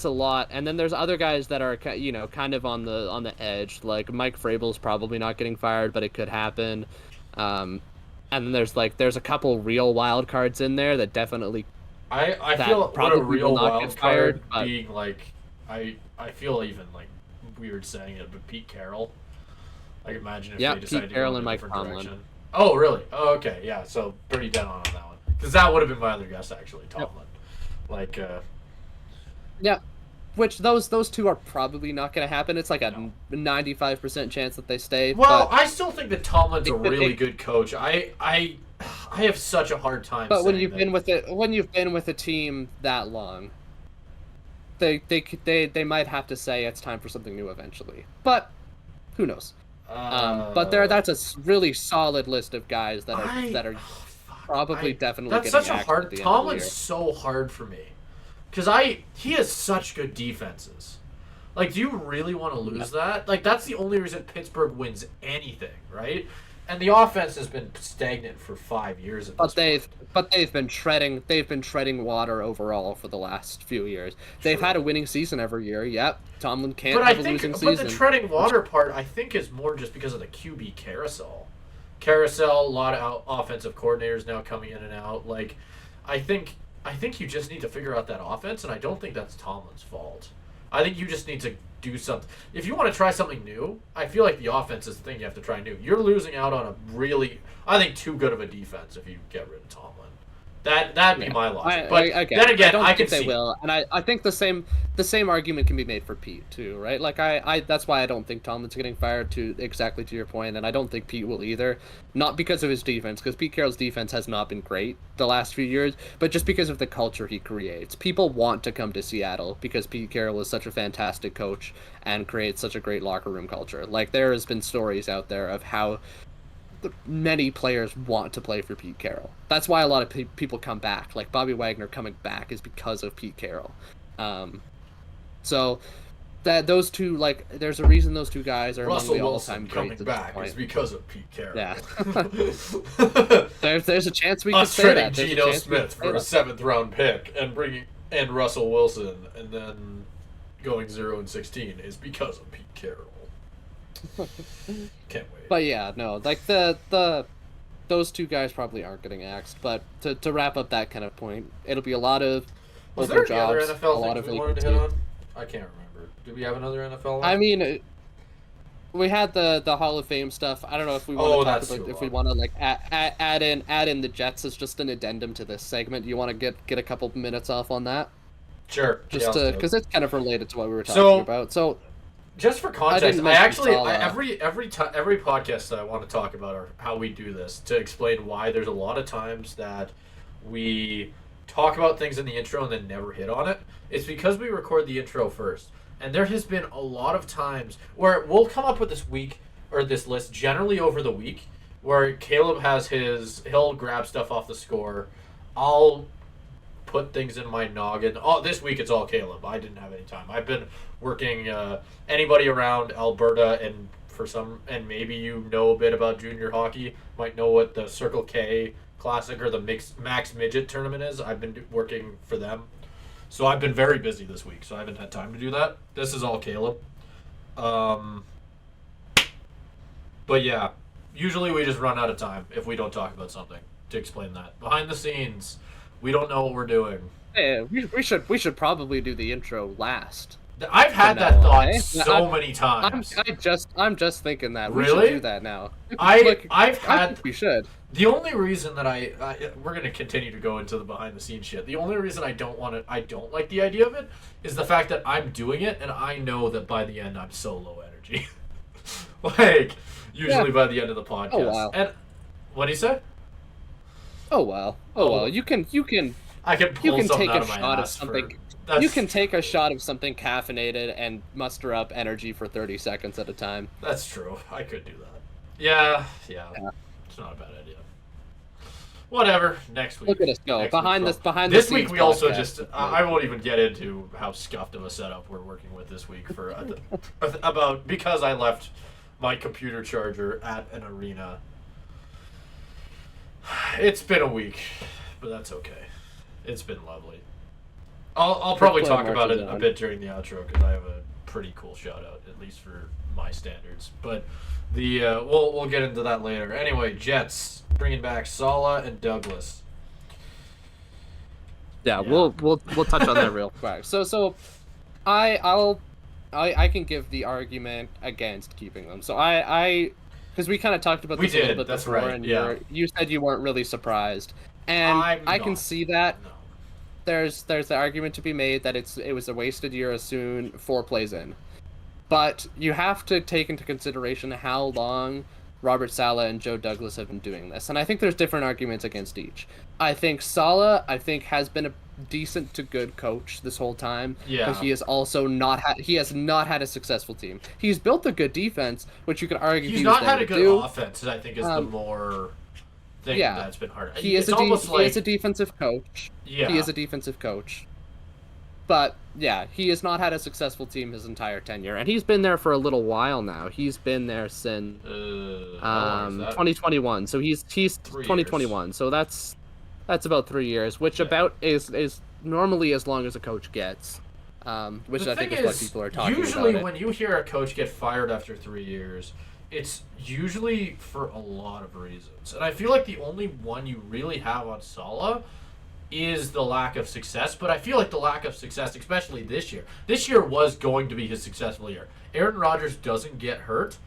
a lot, and then there's other guys that are kind of on the edge. Like Mike Vrabel's probably not getting fired, but it could happen. And then there's a couple real wild cards in there that definitely. I feel probably a real wild card being like I feel even like weird saying it, but Pete Carroll. Like imagine if they decided Pete Carroll to go in and a Mike different Tomlin. direction. Oh really? Oh okay, yeah. So pretty dead on that one because that would have been my other guess actually, Tomlin. Like. Yeah, which those 2 are probably not going to happen. It's like a 95% chance that they stay. Well, I still think that Tomlin's a really good coach. I have such a hard time. But when you've been with a team that long, they might have to say it's time for something new eventually. But who knows? But that's a really solid list of guys that are probably definitely. That's getting such a hard. Tomlin's so hard for me. Because he has such good defenses. Like, do you really want to lose that? Like, that's the only reason Pittsburgh wins anything, right? And the offense has been stagnant for 5 years. But they've been treading water overall for the last few years. They've had a winning season every year. Yep, Tomlin can't have a losing season. But the treading water part, I think, is more just because of the QB carousel. A lot of offensive coordinators now coming in and out. Like, I think you just need to figure out that offense, and I don't think that's Tomlin's fault. I think you just need to do something. If you want to try something new, I feel like the offense is the thing you have to try new. You're losing out on a really, I think, too good of a defense if you get rid of Tomlin. That'd be my logic. But then again, I can see. They will, and I think the same argument can be made for Pete too, right? Like that's why I don't think Tomlin's getting fired exactly to your point, and I don't think Pete will either. Not because of his defense, because Pete Carroll's defense has not been great the last few years, but just because of the culture he creates. People want to come to Seattle because Pete Carroll is such a fantastic coach and creates such a great locker room culture. Like there has been stories out there of how many players want to play for Pete Carroll. That's why a lot of people come back. Like Bobby Wagner coming back is because of Pete Carroll. So that those two, like, there's a reason those two guys are Russell among the Wilson all-time coming greats at back this is point. because of Pete Carroll. Yeah. there's a chance we could Us say trading that. There's a Geno chance we Smith could say for a that. 7th-round pick and bringing in Russell Wilson and then going 0-16 is because of Pete Carroll. Can't wait. But yeah, no, like those two guys probably aren't getting axed. But to wrap up that kind of point, it'll be a lot of Was open there any other jobs, a NFL lot things of we wanted to vacancy. hit on? I can't remember. Did we have another NFL one? I mean, we had the Hall of Fame stuff. I don't know if we want to talk that's about too if we long. want to like add in the Jets as just an addendum to this segment. Do you want to get a couple minutes off on that? Sure. Just yeah, to let's do it. because it's kind of related to what we were talking So- about. So Just for I context, didn't I mention actually Salah. every podcast that I want to talk about or how we do this to explain why there's a lot of times that we talk about things in the intro and then never hit on it. It's because we record the intro first, and there has been a lot of times where we'll come up with this list generally over the week, where Caleb has he'll grab stuff off the score, I'll put things in my noggin. Oh, this week it's all Caleb. I didn't have any time. I've been working. Anybody around Alberta and maybe you know a bit about junior hockey, might know what the Circle K Classic or the Max Midget tournament is. I've been working for them, so I've been very busy this week. So I haven't had time to do that. This is all Caleb. But yeah, usually we just run out of time if we don't talk about something to explain that. Behind the scenes, we don't know what we're doing. yeah, we should probably do the intro last. I've had From that now on, thought eh? so many times. I'm just thinking that we Really? should do that now. I think we should. The only reason that we're gonna continue to go into the behind the scenes shit. The only reason I don't like the idea of it is the fact that I'm doing it and I know that by the end I'm so low energy. Like usually by the end of the podcast. Oh, wow. And what do you say? Oh well. You can I can pull take something out a of my shot of ass something. that's, You can take a shot of something caffeinated and muster up energy for 30 seconds at a time. That's true. I could do that. Yeah. It's not a bad idea. Whatever. Next week. Look at us go. Next Behind week, this behind this the week scenes we also podcast. just I won't even get into how scuffed of a setup we're working with this week for about because I left my computer charger at an arena. It's been a week, but that's okay. It's been lovely. I'll probably Play talk about it marches a on. bit during the outro because I have a pretty cool shout out, at least for my standards. But the we'll get into that later. Anyway, Jets bringing back Salah and Douglas. Yeah, Yeah. we'll touch on that real quick. So I can give the argument against keeping them. So I because we kind of talked about We this a little did, bit that's before, right, and yeah. you said you weren't really surprised, and I can not. see that. No. There's the argument to be made that it was a wasted year as soon 4 plays in, but you have to take into consideration how long Robert Saleh and Joe Douglas have been doing this, and I think there's different arguments against each. I think Saleh has been a decent to good coach this whole time, Yeah. but he has also not had a successful team. He's built a good defense, which you could argue He's he not was had there a to good do. offense. I think is the more thing yeah. that's been hard. He is It's almost he like is a defensive coach. yeah. He is a defensive coach. But yeah, he has not had a successful team his entire tenure, and he's been there for a little while now. He's been there since how long is that? 2021. So he's 3 2021. So that's about 3 years, which Yeah. about is normally as long as a coach gets. Which The I think thing is what people are talking usually about. when you hear a coach get fired after 3 years, it's usually for a lot of reasons. And I feel like the only one you really have on Salah is the lack of success. But I feel like the lack of success, especially this year was going to be his successful year. Aaron Rodgers doesn't get hurt,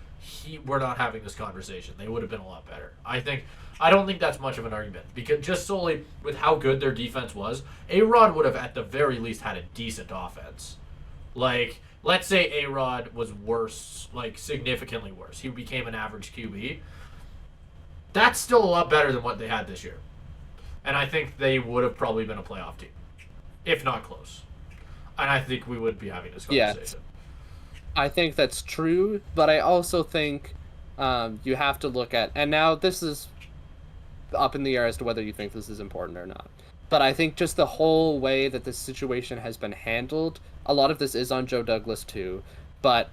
we're not having this conversation. They would have been a lot better. I don't think that's much of an argument because just solely with how good their defense was, A-Rod would have at the very least had a decent offense. Like, let's say A-Rod was worse, like significantly worse. He became an average QB. That's still a lot better than what they had this year. And I think they would have probably been a playoff team, if not close. And I think we would be having this Yeah. conversation. I think that's true, but I also think You have to look at, and now this is up in the air as to whether you think this is important or not. But I think just the whole way that this situation has been handled, a lot of this is on Joe Douglas too, but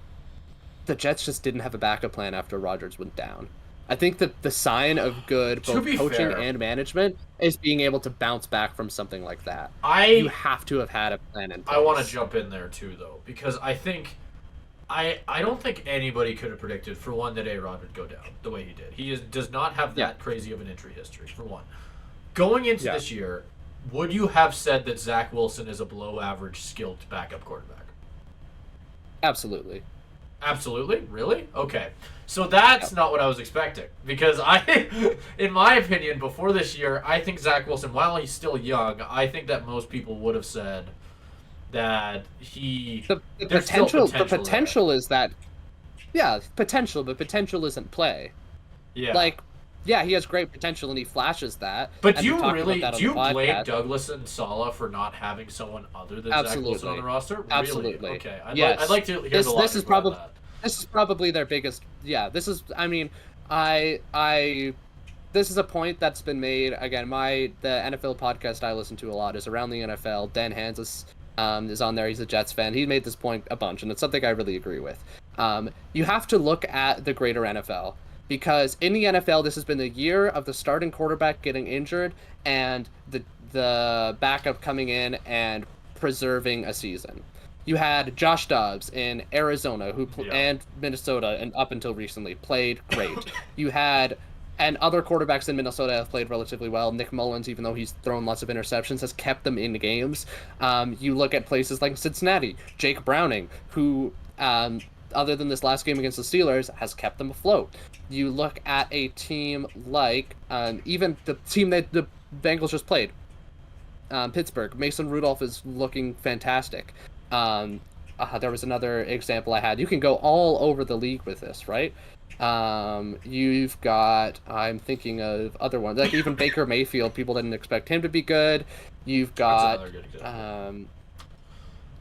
the Jets just didn't have a backup plan after Rodgers went down. I think that the sign of good To both be coaching fair, and management is being able to bounce back from something like that. I You have to have had a plan in place. want to jump in there too, though, because I think I don't think anybody could have predicted, for one, that A-Rod would go down the way he did. Does not have that crazy of an injury history, for one. Going into this year, would you have said that Zach Wilson is a below-average skilled backup quarterback? Absolutely. Absolutely? Really? Okay. So that's not what I was expecting. Because in my opinion, before this year, I think Zach Wilson, while he's still young, I think that most people would have said that the there's still potential is that, potential, but potential isn't play. Yeah. Like, yeah, he has great potential and he flashes that. But and do you we talked really about that on do you the blame podcast. Douglas and Saleh for not having someone other than Zach Wilson on the roster? Really? Absolutely. Okay. Yes. I'd like to hear the logic behind that. This is probably their biggest. Yeah, this is. I mean, this is a point that's been made again. The NFL podcast I listen to a lot is Around the NFL. Dan Hansis is on there. He's a Jets fan. He made this point a bunch, and it's something I really agree with. You have to look at the greater NFL, because in the NFL, this has been the year of the starting quarterback getting injured and the backup coming in and preserving a season. You had Josh Dobbs in Arizona, and Minnesota, and up until recently played great. You had, and other quarterbacks in Minnesota have played relatively well. Nick Mullins, even though he's thrown lots of interceptions, has kept them in games. You look at places like Cincinnati, Jake Browning, who, other than this last game against the Steelers, has kept them afloat. You look at a team like, even the team that the Bengals just played, Pittsburgh. Mason Rudolph is looking fantastic. There was another example I had. You can go all over the league with this, right? You've got, I'm thinking of other ones, like even Baker Mayfield. People didn't expect him to be good. You've got,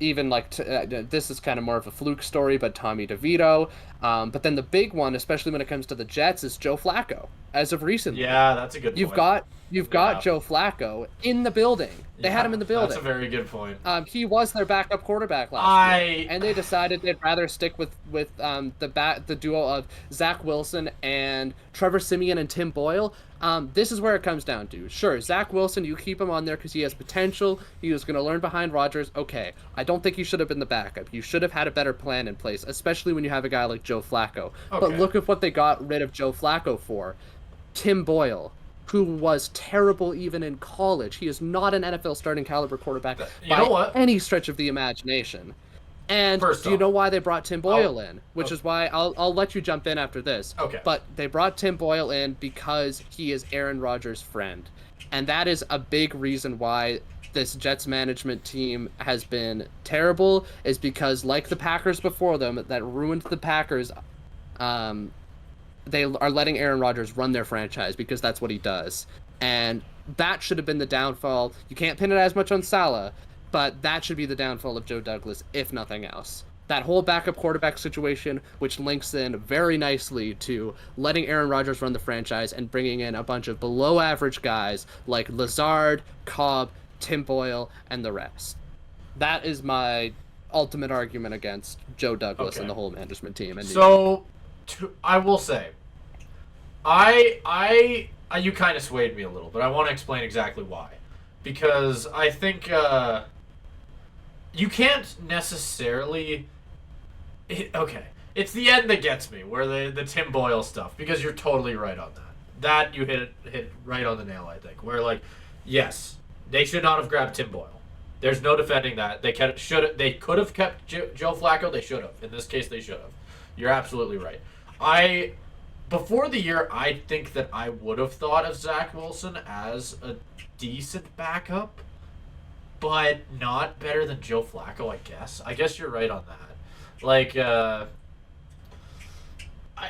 even like, this is kind of more of a fluke story, but Tommy DeVito. But then the big one, especially when it comes to the Jets, is Joe Flacco. As of recently, yeah, that's a good point. You've got Joe Flacco in the building. They had him in the building. That's a very good point. He was their backup quarterback last year, and they decided they'd rather stick with the duo of Zach Wilson and Trevor Siemian and Tim Boyle. This is where it comes down to. Sure, Zach Wilson, you keep him on there because he has potential. He was going to learn behind Rodgers. Okay, I don't think he should have been the backup. You should have had a better plan in place, especially when you have a guy like Joe Flacco. Okay. But look at what they got rid of Joe Flacco for. Tim Boyle, who was terrible even in college. He is not an NFL starting caliber quarterback by any stretch of the imagination. And do you know why they brought Tim Boyle in? Which is why I'll let you jump in after this. Okay. But they brought Tim Boyle in because he is Aaron Rodgers' friend. And that is a big reason why this Jets management team has been terrible, is because, like the Packers before them that ruined the Packers, they are letting Aaron Rodgers run their franchise because that's what he does. And that should have been the downfall. You can't pin it as much on Saleh, but that should be the downfall of Joe Douglas, if nothing else. That whole backup quarterback situation, which links in very nicely to letting Aaron Rodgers run the franchise and bringing in a bunch of below-average guys like Lazard, Cobb, Tim Boyle, and the rest. That is my ultimate argument against Joe Douglas and the whole management team. And I will say, you kind of swayed me a little, but I want to explain exactly why. Because I think you can't necessarily... it's the end that gets me, where the Tim Boyle stuff, because you're totally right on that. That you hit right on the nail, I think. Where, like, yes, they should not have grabbed Tim Boyle. There's no defending that. They could have kept Joe Flacco. They should have. In this case, they should have. You're absolutely right. Before the year, I think that I would have thought of Zach Wilson as a decent backup, but not better than Joe Flacco, I guess. I guess you're right on that. Like,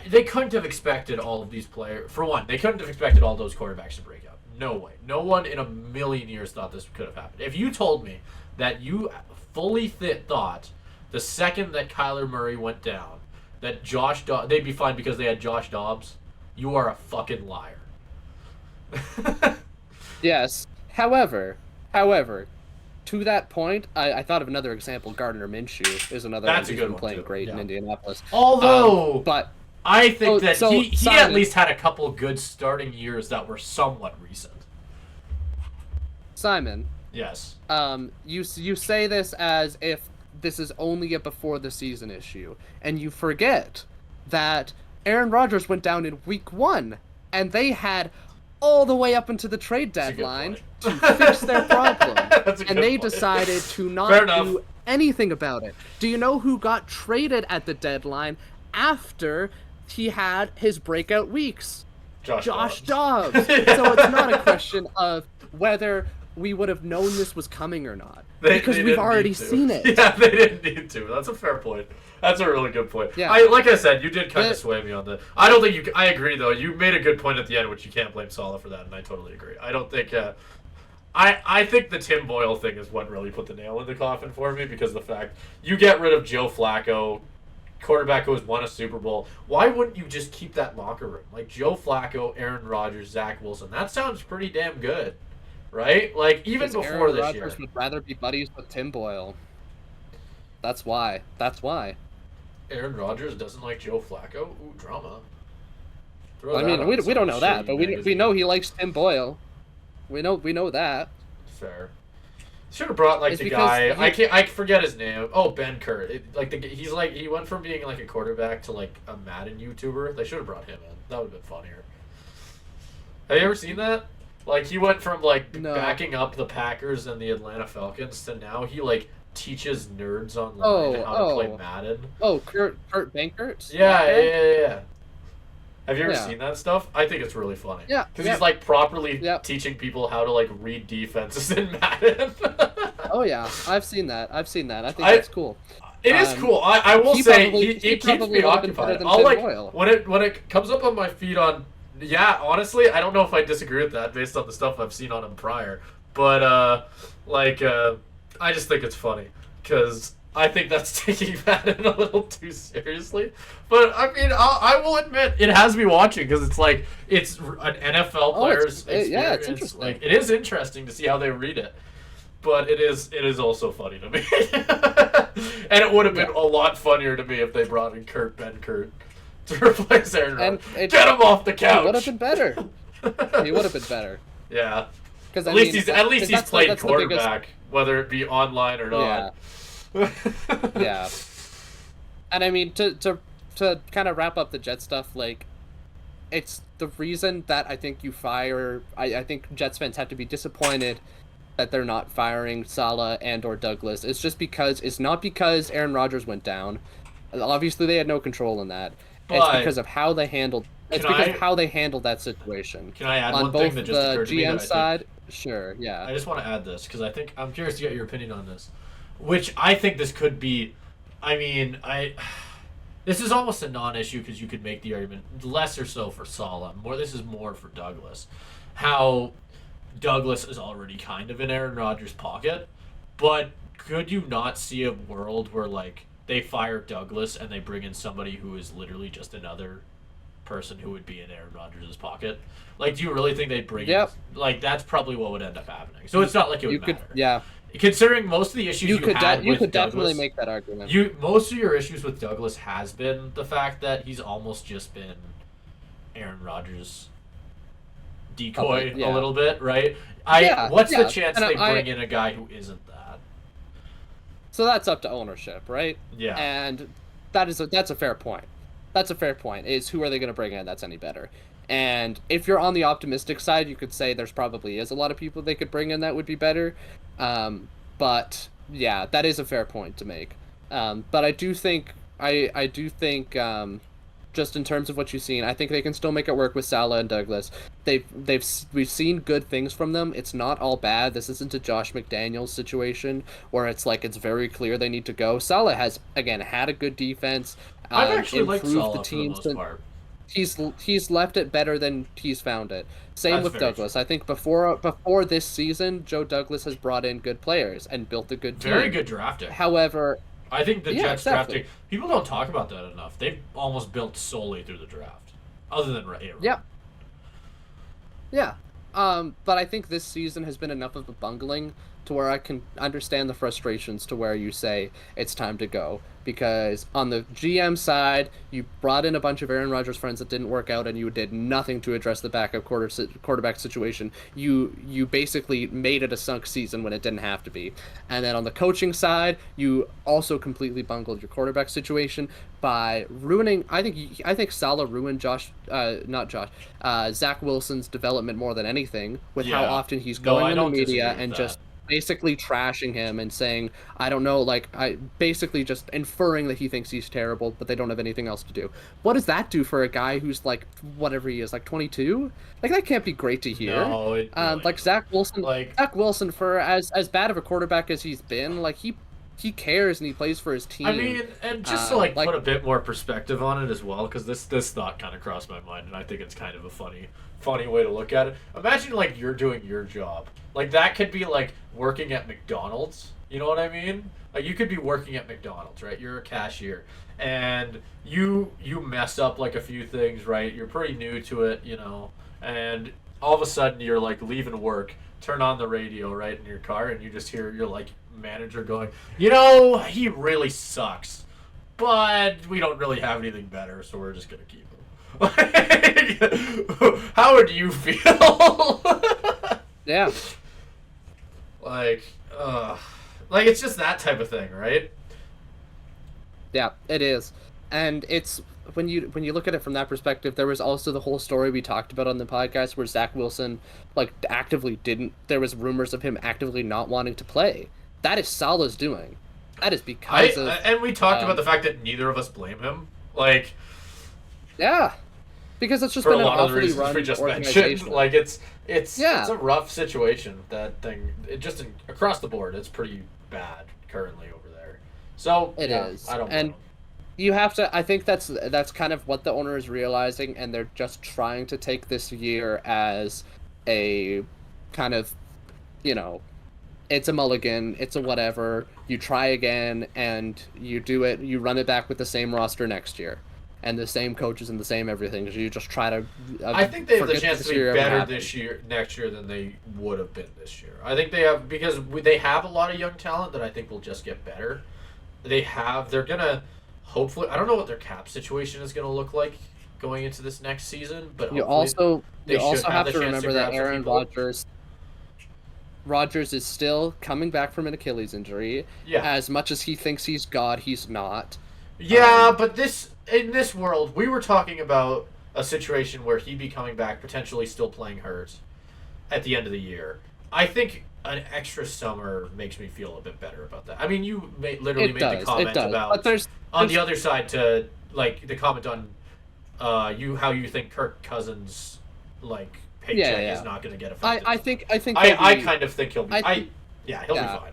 they couldn't have expected all of these players. For one, they couldn't have expected all those quarterbacks to break out. No way. No one in a million years thought this could have happened. If you told me that you fully thought the second that Kyler Murray went down that they'd be fine because they had Josh Dobbs, you are a fucking liar. Yes. However, to that point, I thought of another example. Gardner Minshew is another That's one a who's good been one, playing too. great in Yeah. Indianapolis. Although, But I think that so he at Simon- least had a couple good starting years that were somewhat recent. Simon, Yes. you say this as if this is only a before the season issue, and you forget that Aaron Rodgers went down in week 1, and they had all the way up into the trade That's a good deadline point. to fix their problem, That's a good and they point. decided to Fair not enough. do anything about it. Do you know who got traded at the deadline after he had his breakout weeks? Josh Dobbs. So it's not a question of whether we would have known this was coming or not, because They we've didn't already need to. seen it. Yeah, they didn't need to. That's a fair point. That's a really good point. Yeah. Like I said, you did kind of But- sway me on that. I don't think you. I agree though. You made a good point at the end, which you can't blame Saleh for that, and I totally agree. I don't think. I think the Tim Boyle thing is what really put the nail in the coffin for me, because the fact you get rid of Joe Flacco, quarterback who has won a Super Bowl. Why wouldn't you just keep that locker room? Like Joe Flacco, Aaron Rodgers, Zach Wilson. That sounds pretty damn good, right? Like even Because before Aaron this Rodgers year. would rather be buddies with Tim Boyle. That's why. Aaron Rodgers doesn't like Joe Flacco? Ooh, drama. Throw I that mean, on we some don't know that, shitty but we magazine. know he likes Tim Boyle. We know that. Fair. Should have brought like It's the because guy. he- I forget his name. Oh, Ben Kurt. He's like he went from being like a quarterback to like a Madden YouTuber. They should have brought him in. That would have been funnier. Have you ever seen that? Like he went from like No. backing up the Packers and the Atlanta Falcons to now he like teaches nerds online Oh, how to play oh. Madden. Oh, Kurt Bankert? Yeah, That guy? yeah. Have you ever Yeah. seen that stuff? I think it's really funny. Yeah, Because yeah. he's like properly Yep. teaching people how to like read defenses in Madden. Oh yeah, I've seen that. I think I- that's cool. It is Um, cool. I will he say probably- it he keeps probably me would have been better occupied. than I'll Tim like Boyle. when it comes up on my feed on. Yeah, honestly, I don't know if I disagree with that based on the stuff I've seen on him prior, but I just think it's funny because I think that's taking Madden a little too seriously. But I mean, I will admit it has me watching because it's like it's an NFL player's experience. yeah, it's interesting. Like it is interesting to see how they read it. But it is also funny to me. And it would have been a lot funnier to me if they brought in Ben Kurt to replace Aaron And Rodgers. Get him off the He couch. would have been better. He would have been better. Yeah. Because At least he's played quarterback, whether it be online or not. Yeah. And I mean, to kind of wrap up the Jet stuff, like, it's the reason that I think I think Jets fans have to be disappointed that they're not firing Saleh and or Douglas. It's just because it's not because Aaron Rodgers went down. Obviously, they had no control in that. It's But- because of how they handled. It's Can because I- of how they handled that situation. Can I add On one both thing that just the occurred to me? GM that I think- side, sure, I yeah. just want to add this because I'm curious to get your opinion on this, which I think this could be. I mean, this is almost a non-issue because you could make the argument less or so for Saleh. This is more for Douglas. How Douglas is already kind of in Aaron Rodgers' pocket, but could you not see a world where like they fire Douglas and they bring in somebody who is literally just another person who would be in Aaron Rodgers' pocket? Like, do you really think they'd bring Yep. in? Like, that's probably what would end up happening. So it's not like it would You could, matter. yeah. Considering most of the issues you, You could had you with could definitely Douglas, make that argument. most of your issues with Douglas has been the fact that he's almost just been Aaron Rodgers' decoy Yeah. a little bit, right? What's the chance And they bring in a guy who isn't that? So that's up to ownership, right? Yeah. And that's a fair point. That's a fair point. Is who are they going to bring in that's any better? And if you're on the optimistic side, you could say there's probably is a lot of people they could bring in that would be better. But yeah, that is a fair point to make. But I do think just in terms of what you've seen, I think they can still make it work with Saleh and Douglas. We've seen good things from them. It's not all bad. This isn't a Josh McDaniels situation where it's like it's very clear they need to go. Saleh has again had a good defense. I've actually liked improved Saleh the for the team most since- part. He's left it better than he's found it. Same That's with very Douglas. I think before this season, Joe Douglas has brought in good players and built a good team. Very good drafting. However, I think the Yeah, Jets exactly. drafting, people don't talk about that enough. They've almost built solely through the draft, other than A-Rod. Yeah. Yeah. But I think this season has been enough of a bungling to where I can understand the frustrations to where you say it's time to go. Because on the GM side, you brought in a bunch of Aaron Rodgers friends that didn't work out, and you did nothing to address the backup quarterback situation. You basically made it a sunk season when it didn't have to be. And then on the coaching side, you also completely bungled your quarterback situation by ruining. I think Saleh ruined Zach Wilson's development more than anything with how Yeah. often he's No, I going in the don't disagree media with and that. just basically trashing him and saying, I don't know, like, I basically just inferring that he thinks he's terrible, but they don't have anything else to do. What does that do for a guy who's like, whatever he is, like 22? Like, that can't be great to hear. No, it really Like isn't. Zach Wilson, for as bad of a quarterback as he's been, like he cares and he plays for his team. I mean, and just to like put a bit more perspective on it as well, because this thought kind of crossed my mind, and I think it's kind of a funny way to look at it. Imagine like you're doing your job, like that could be like working at McDonald's. You know what I mean? Like you could be working at McDonald's, right? You're a cashier, and you mess up like a few things, right? You're pretty new to it, you know, and all of a sudden you're like leaving work, turn on the radio, right, in your car, and you just hear your like manager going, you know, he really sucks, but we don't really have anything better, so we're just gonna keep him. How would you feel? Yeah. like, like it's just that type of thing, right? Yeah, it is. And it's when you look at it from that perspective, there was also the whole story we talked about on the podcast where Zach Wilson like actively didn't there was rumors of him actively not wanting to play. That is Salah's doing. That is because of And we talked about the fact that neither of us blame him. Like, yeah. Because it's just for a been an lot of the awfully reasons run we just mentioned, organization. like it's Yeah. a rough situation. That thing, across the board, it's pretty bad currently over there. So It yeah, is. I don't And know. you have to I think that's kind of what the owner is realizing, and they're just trying to take this year as a kind of, you know, it's a mulligan, it's a whatever, you try again and you do it, you run it back with the same roster next year and the same coaches and the same everything, because you just try to I think they have the forget chance this to be year ever better happened. next year than they would have been this year. I think they have because they have a lot of young talent that I think will just get better. They're gonna hopefully. I don't know what their cap situation is gonna look like going into this next season, but You hopefully they you should also have have the to chance to remember that grab some Aaron people. Rodgers is still coming back from an Achilles injury. Yeah. As much as he thinks he's God, he's not. Yeah, but in this world, we were talking about a situation where he'd be coming back, potentially still playing hurt at the end of the year. I think an extra summer makes me feel a bit better about that. I mean, you literally It made does. the It comment does. about But there's on the there's other side to like the comment on how you think Kirk Cousins like paycheck yeah. is not going to get affected. I think I he'll be- kind of think he'll be. I think- He'll yeah. be fine.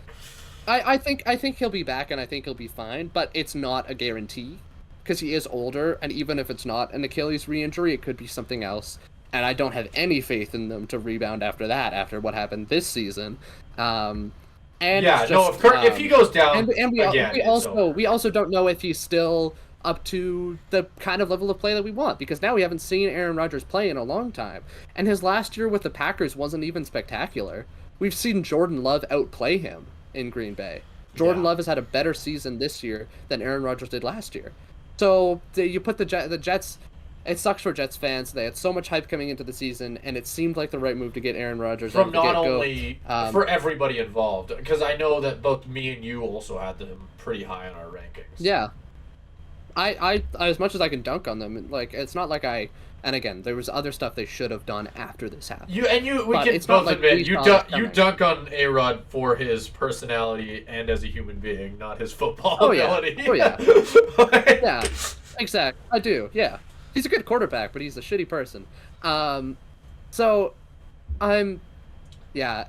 I think he'll be back and I think he'll be fine, but it's not a guarantee because he is older, and even if it's not an Achilles re-injury, it could be something else. And I don't have any faith in them to rebound after that, after what happened this season. And Yeah, it's no. just, If he goes down, and again, it's over. we also don't know if he's still up to the kind of level of play that we want, because now we haven't seen Aaron Rodgers play in a long time, and his last year with the Packers wasn't even spectacular. We've seen Jordan Love outplay him in Green Bay. Jordan Yeah. Love has had a better season this year than Aaron Rodgers did last year. So you put the Jets. It sucks for Jets fans. They had so much hype coming into the season, and it seemed like the right move to get Aaron Rodgers From out of the not get-go. only for everybody involved, because I know that both me and you also had them pretty high on our rankings. Yeah. I as much as I can dunk on them, like it's not like and again, there was other stuff they should have done after this happened. We But can it's not both like admit we you saw it you coming. dunk on A-Rod for his personality and as a human being, not his football Oh, yeah. ability. Oh, yeah. Yeah, exactly. I do. Yeah, he's a good quarterback, but he's a shitty person. So I'm, yeah,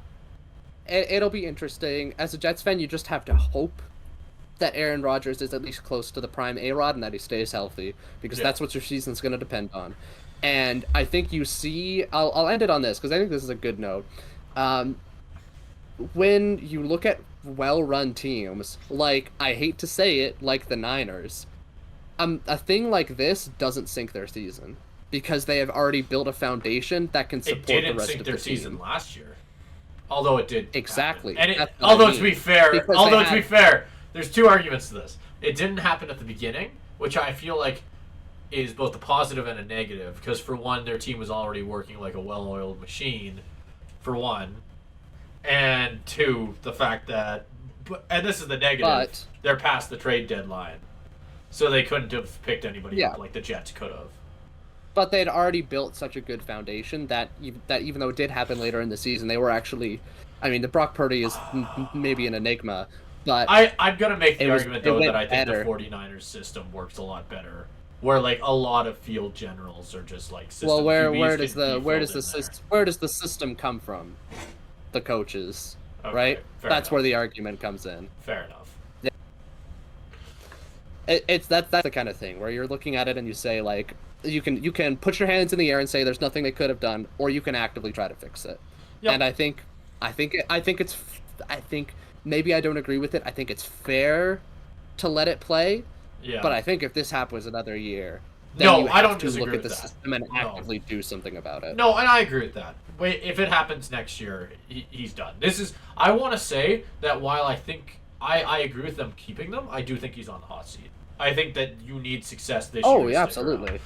it'll be interesting. As a Jets fan, you just have to hope that Aaron Rodgers is at least close to the prime A-Rod and that he stays healthy, because Yeah. that's what your season's going to depend on. And I think you see, I'll end it on this because I think this is a good note. when you look at well-run teams, like I hate to say it, like the Niners, a thing like this doesn't sink their season because they have already built a foundation that can It support the didn't rest sink of their the season team. last year, although it did. Exactly. Happen. And That's what I to mean. be fair, Because they to be had- fair, there's two arguments to this. It didn't happen at the beginning, which I feel like is both a positive and a negative. Because for one, their team was already working like a well-oiled machine. For one, and two, the fact that, and this is the negative, But- they're past the trade deadline, so they couldn't have picked anybody Yeah. up like the Jets could have. But they'd already built such a good foundation that even though it did happen later in the season, they were actually. I mean, the Brock Purdy is maybe an enigma, but I'm gonna make the It was- argument it though went that I think better. the 49ers system works a lot better. Where like a lot of field generals are just like system well, where QBs does can the be where filled does the in system where does the system come from? The coaches, there. right? Okay, fair That's enough. where the argument comes in. Fair enough. That's the kind of thing where you're looking at it and you say like you can put your hands in the air and say there's nothing they could have done, or you can actively try to fix it. Yep. And I think maybe I don't agree with it. I think it's fair to let it play, Yeah. but I think if this happens another year, then No, you I have don't to disagree look at with the that. system and No. actively do something about it. No, and I agree with that. Wait, if it happens next year, he's done. I want to say that while I think I agree with them keeping them, I do think he's on the hot seat. I think that you need success this year. Oh to yeah, stick around. absolutely.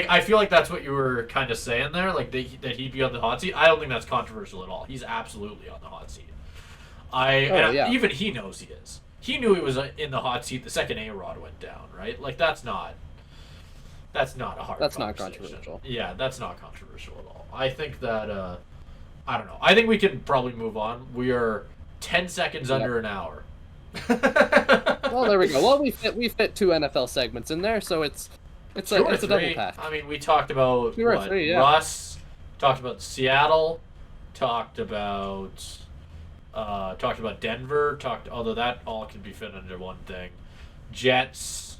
I feel like that's what you were kind of saying there, like that he'd be on the hot seat. I don't think that's controversial at all. He's absolutely on the hot seat. Yeah. Even he knows he is. He knew he was in the hot seat the second A-Rod went down, right? Like that's not a hard. That's not conversation. controversial. Yeah, that's not controversial at all. I think that I don't know. I think we can probably move on. We are 10 seconds under an hour. Well, there we go. Well, we fit 2 NFL segments in there, so it's Two or a double three. pack. I mean, we talked about 2 or 3, yeah. Russ, talked about Seattle, talked about Denver, although that all can be fit under one thing. Jets,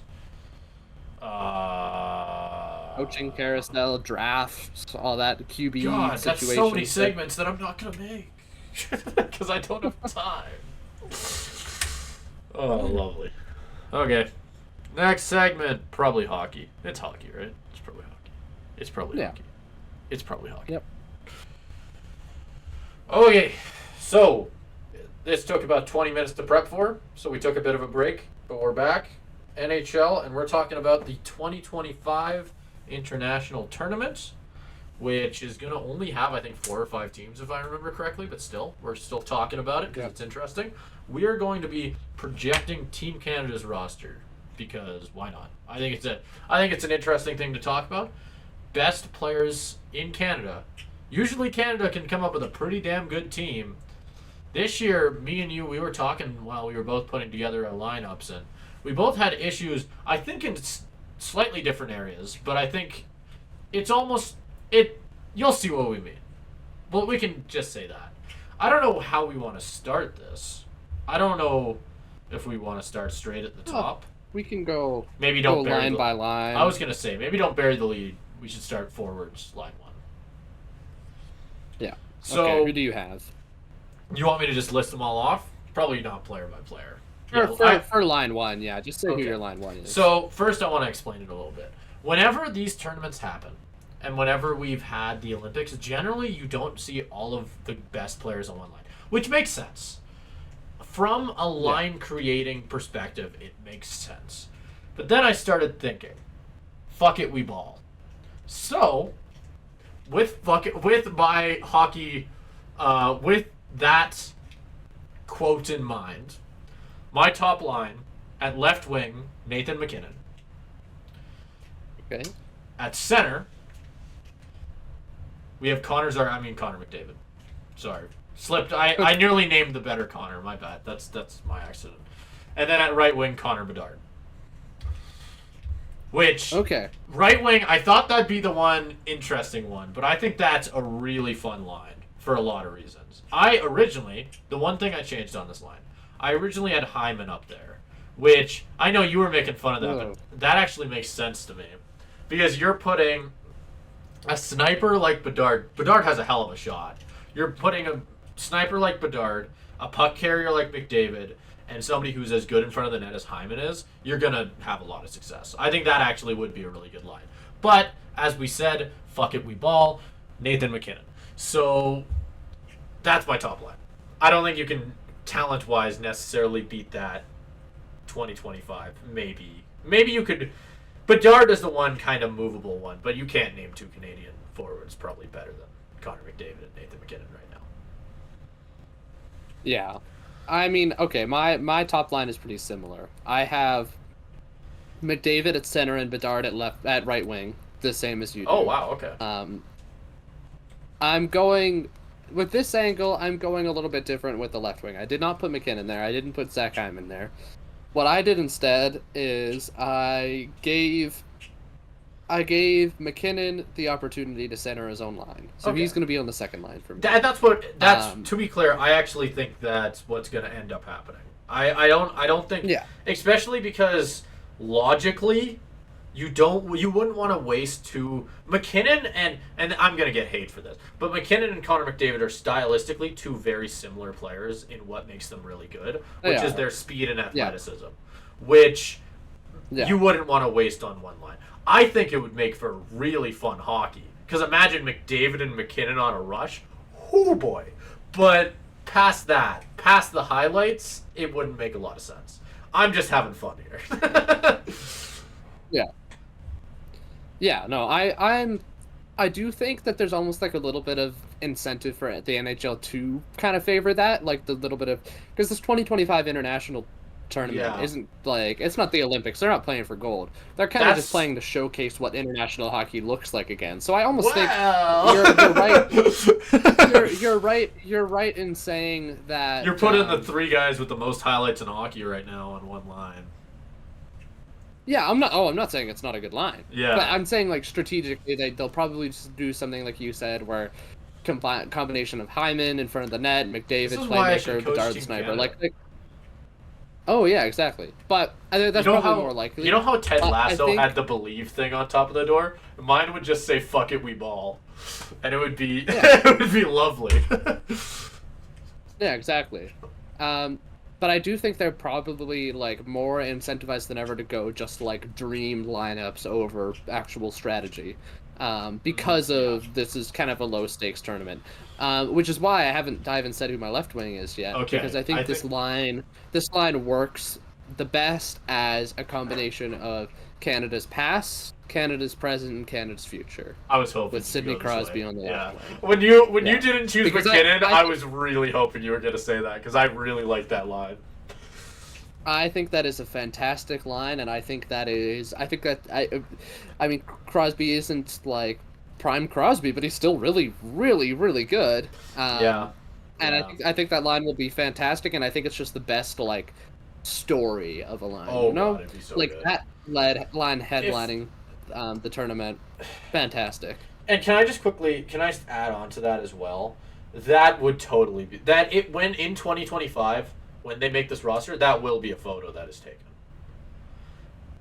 Coaching carousel, drafts, all that QB God, situation. that's so many segments that I'm not gonna make because I don't have time. Oh, lovely. Okay, next segment, probably hockey. It's hockey, right? It's probably hockey. It's probably Yeah. hockey. It's probably hockey. Yep. Okay, so this took about 20 minutes to prep for, so we took a bit of a break, but we're back. NHL, and we're talking about the 2025 International Tournament, which is going to only have, I think, 4 or 5 teams, if I remember correctly, but still, we're still talking about it because Yep. it's interesting. We are going to be projecting Team Canada's roster because why not? I think it's an interesting thing to talk about. Best players in Canada. Usually Canada can come up with a pretty damn good team. This year, me and you, we were talking while we were both putting together our lineups, and we both had issues, I think in slightly different areas, but I think it's almost, you'll see what we mean. Well, we can just say that. I don't know how we want to start this. I don't know if we want to start straight at the top. We can go Maybe don't bury line the, by line. I was going to say, maybe don't bury the lead. We should start forwards, line 1. Yeah. So, okay, who do you have? you want me to just list them all off? Probably not player by player. For line 1, yeah. Just say Okay. who your line 1 is. So first, I want to explain it a little bit. Whenever these tournaments happen, and whenever we've had the Olympics, generally you don't see all of the best players on one line, which makes sense. From a line creating perspective, it makes sense. But then I started thinking, fuck it, we ball. So, with my hockey, with that quote in mind, my top line at left wing, Nathan McKinnon. Okay. At center, we have Connor McDavid. Sorry. Slipped. I nearly named the better Connor. My bad. That's my accident. And then at right wing, Connor Bedard. Which, Okay. right wing, I thought that'd be the one interesting one, but I think that's a really fun line for a lot of reasons. The one thing I changed on this line, I originally had Hyman up there, which I know you were making fun of that, Whoa. but that actually makes sense to me. Because you're putting a sniper like Bedard. Bedard has a hell of a shot. You're putting sniper like Bedard, a puck carrier like McDavid, and somebody who's as good in front of the net as Hyman is, you're going to have a lot of success. I think that actually would be a really good line. But, as we said, fuck it, we ball, Nathan MacKinnon. So, that's my top line. I don't think you can, talent-wise, necessarily beat that 2025. Maybe you could. Bedard is the one kind of movable one, but you can't name two Canadian forwards probably better than Connor McDavid and Nathan MacKinnon right now. Yeah. I mean, okay, my top line is pretty similar. I have McDavid at center and Bedard at right wing, the same as you do. Oh wow, okay. I'm going with this angle. I'm going a little bit different with the left wing. I did not put McKinnon there. I didn't put Zach Hyman there. What I did instead is I gave McKinnon the opportunity to center his own line, so he's going to be on the second line for me. That's to be clear. I actually think that's what's going to end up happening. I don't think, especially because logically, you wouldn't want to waste two McKinnon and I'm going to get hate for this, but McKinnon and Connor McDavid are stylistically two very similar players in what makes them really good, which is their speed and athleticism, which you wouldn't want to waste on one line. I think it would make for really fun hockey. Because imagine McDavid and McKinnon on a rush. Oh boy. But past that, past the highlights, it wouldn't make a lot of sense. I'm just having fun here. Yeah, no, I do think that there's almost like a little bit of incentive for the NHL to kind of favor that, like the little bit of, because this 2025 international tournament isn't like, it's not the Olympics. They're not playing for gold. They're kind of just playing to showcase what international hockey looks like again. So I almost think you're right. You're right in saying that you're putting the three guys with the most highlights in hockey right now on one line. Yeah, I'm not saying it's not a good line. Yeah, but I'm saying like strategically they'll probably just do something like you said, where combination of Hyman in front of the net, McDavid playmaker, Bedard the sniper, like. Oh yeah, exactly. But that's probably more likely. You know how Ted Lasso had the "believe" thing on top of the door? Mine would just say "fuck it, we ball," and it would be it would be lovely. Yeah, exactly. But I do think they're probably like more incentivized than ever to go just like dream lineups over actual strategy, because of this is kind of a low stakes tournament. Which is why I haven't said who my left wing is yet. Okay. Because I think this line works the best as a combination of Canada's past, Canada's present, and Canada's future. I was hoping with Sidney Crosby on the left wing. When you didn't choose because McKinnon, I was really hoping you were going to say that because I really like that line. I think that is a fantastic line, and I think that I mean Crosby isn't like prime Crosby, but he's still really, really, really good. And I think that line will be fantastic, and I think it's just the best like story of a line. Oh, you know, God, it'd be so like good. that line headlining the tournament, fantastic. And can I add on to that as well? That would totally be that it when in 2025 when they make this roster, that will be a photo that is taken.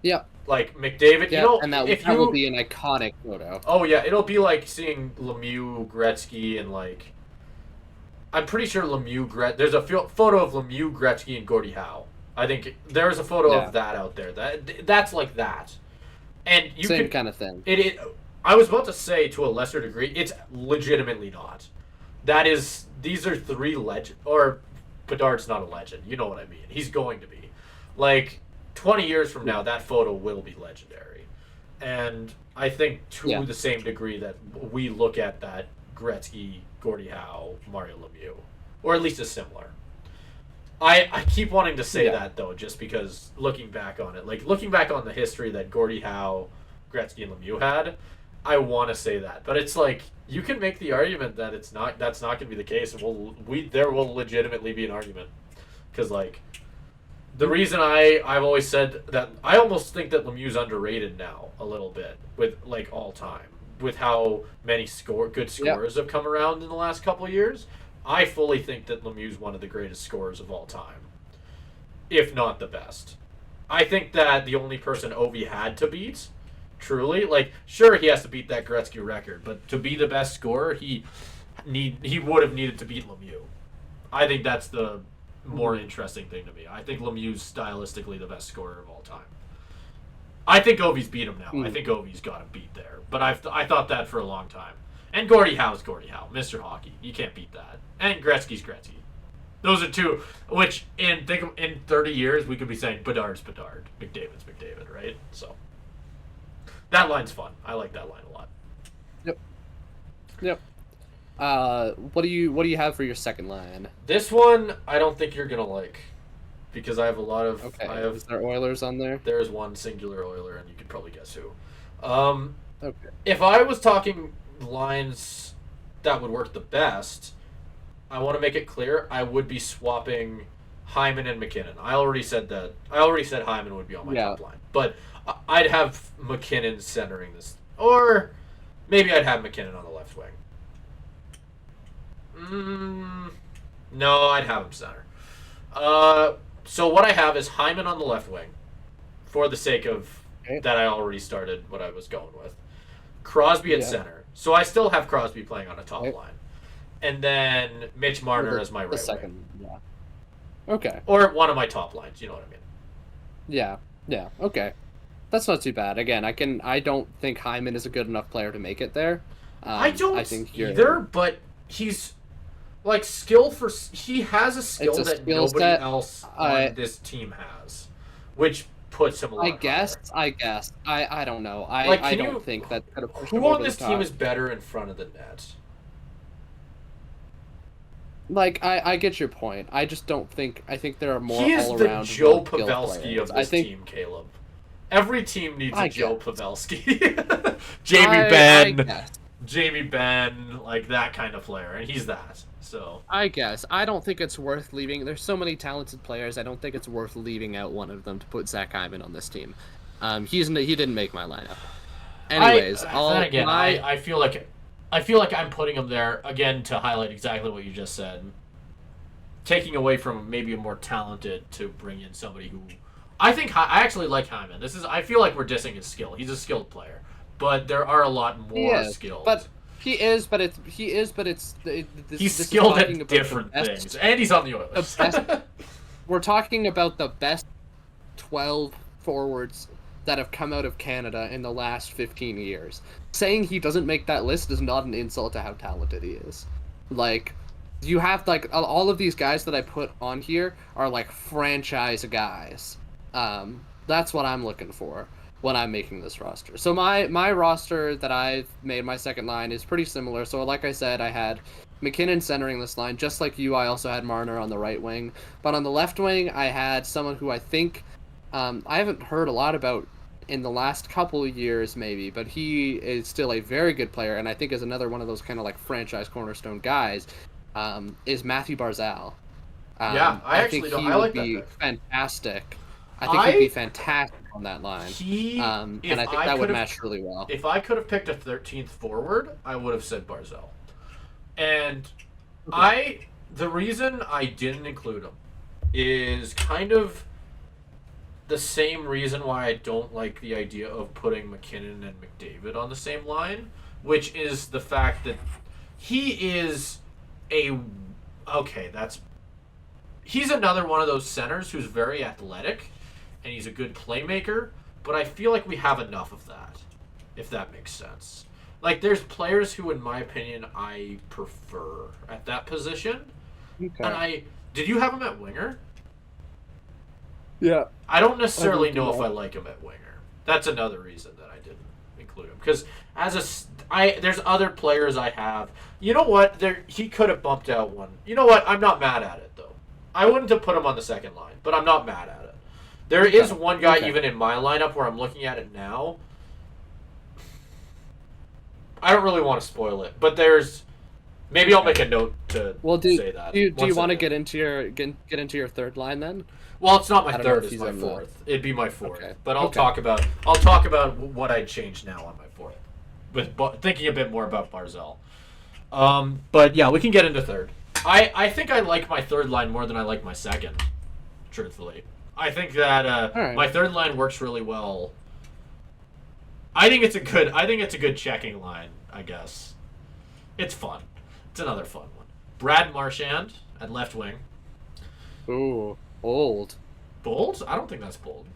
Yeah. Like McDavid, and that will be an iconic photo. Oh yeah, it'll be like seeing Lemieux, Gretzky, and like, I'm pretty sure there's a photo of Lemieux, Gretzky, and Gordie Howe. I think there's a photo of that out there. That's like that, and you same kind of thing. I was about to say to a lesser degree, it's legitimately not. These are three legends, or Bedard's not a legend. You know what I mean? He's going to be. Like 20 years from now, that photo will be legendary, and I think to the same degree that we look at that Gretzky, Gordie Howe, Mario Lemieux, or at least a similar. I keep wanting to say that though, just because looking back on the history that Gordie Howe, Gretzky, and Lemieux had, I want to say that, but it's like you can make the argument that that's not going to be the case, and there will legitimately be an argument, because like the reason I've always said that I almost think that Lemieux's underrated now a little bit with like all time with how many good scorers have come around in the last couple of years. I fully think that Lemieux's one of the greatest scorers of all time, if not the best. I think that the only person Ovi had to beat, truly, like, sure, he has to beat that Gretzky record, but to be the best scorer, he would have needed to beat Lemieux. I think that's the more interesting thing to me. I think Lemieux's stylistically the best scorer of all time. I think Ovi's beat him now. I think Ovi's got him beat there. But I thought that for a long time. And Gordie Howe's Gordie Howe, Mr. Hockey. You can't beat that. And Gretzky's Gretzky. Those are two, which in 30 years we could be saying Bedard's Bedard, McDavid's McDavid, right? So that line's fun. I like that line a lot. Yep. What do you have for your second line? This one I don't think you're gonna like, because I have a lot of. Okay. Is there Oilers on there? There is one singular Oiler, and you could probably guess who. Okay. If I was talking lines that would work the best, I want to make it clear I would be swapping Hyman and McKinnon. I already said that. I already said Hyman would be on my top line, but I'd have McKinnon centering this, or maybe I'd have McKinnon on the left wing. No, I'd have him center. So what I have is Hyman on the left wing, for the sake of that I already started what I was going with. Crosby at center. So I still have Crosby playing on a top line. And then Mitch Marner as my right wing. Yeah. Okay. Or one of my top lines, you know what I mean? Yeah, okay. That's not too bad. Again, I don't think Hyman is a good enough player to make it there. I don't think either, but he's like he has a skill that nobody else on this team has, which puts him a lot I guess. I don't know. I don't think that could have pushed him who over on this the team top. is better in front of the net? Like, I get your point. I just don't think... I think there are more he is all-around... the Joe Pavelski of this team, Caleb. Every team needs a Joe Pavelski. Jamie Benn, like that kind of player, and he's that. So I guess. I don't think it's worth leaving... There's so many talented players, I don't think it's worth leaving out one of them to put Zach Hyman on this team. He didn't make my lineup. Anyways, I feel like I'm putting him there again to highlight exactly what you just said. Taking away from maybe a more talented to bring in somebody who I actually like Hyman. I feel like we're dissing his skill. He's a skilled player, but there are a lot more skilled. But he's skilled at different things, and he's on the Oilers. We're talking about the best 12 forwards that have come out of Canada in the last 15 years. Saying he doesn't make that list is not an insult to how talented he is. Like, you have, like, all of these guys that I put on here are, like, franchise guys. That's what I'm looking for when I'm making this roster. So my roster that I've made, my second line, is pretty similar. So like I said, I had McKinnon centering this line. Just like you, I also had Marner on the right wing. But on the left wing, I had someone who I think I haven't heard a lot about in the last couple of years, maybe, but he is still a very good player, and I think is another one of those kind of like franchise cornerstone guys, is Matthew Barzal. I think he would be fantastic. I think he'd be fantastic on that line. And I think that would match really well. If I could have picked a 13th forward, I would have said Barzal. And the reason I didn't include him is kind of the same reason why I don't like the idea of putting McKinnon and McDavid on the same line, which is the fact that he is he's another one of those centers who's very athletic, and he's a good playmaker, but I feel like we have enough of that, if that makes sense. Like, there's players who, in my opinion, I prefer at that position. Okay. And did you have him at winger? Yeah. I don't necessarily know if I like him at winger. That's another reason that I didn't include him. Because there's other players I have. You know what? He could have bumped out one. You know what? I'm not mad at it, though. I wouldn't have put him on the second line, but I'm not mad at it. There is one guy even in my lineup where I'm looking at it now. I don't really want to spoil it, but there's... Maybe I'll make a note to say that. Do you want to get into your third line then? Well, it's not my third; it's my fourth. It'd be my fourth, but I'll talk about what I'd change now on my fourth, but thinking a bit more about Barzal. But yeah, we can get into third. I think I like my third line more than I like my second. Truthfully, I think that my third line works really well. I think it's a good checking line. I guess it's fun. It's another fun one. Brad Marchand at left wing. Ooh, old. Bold? I don't think that's bold.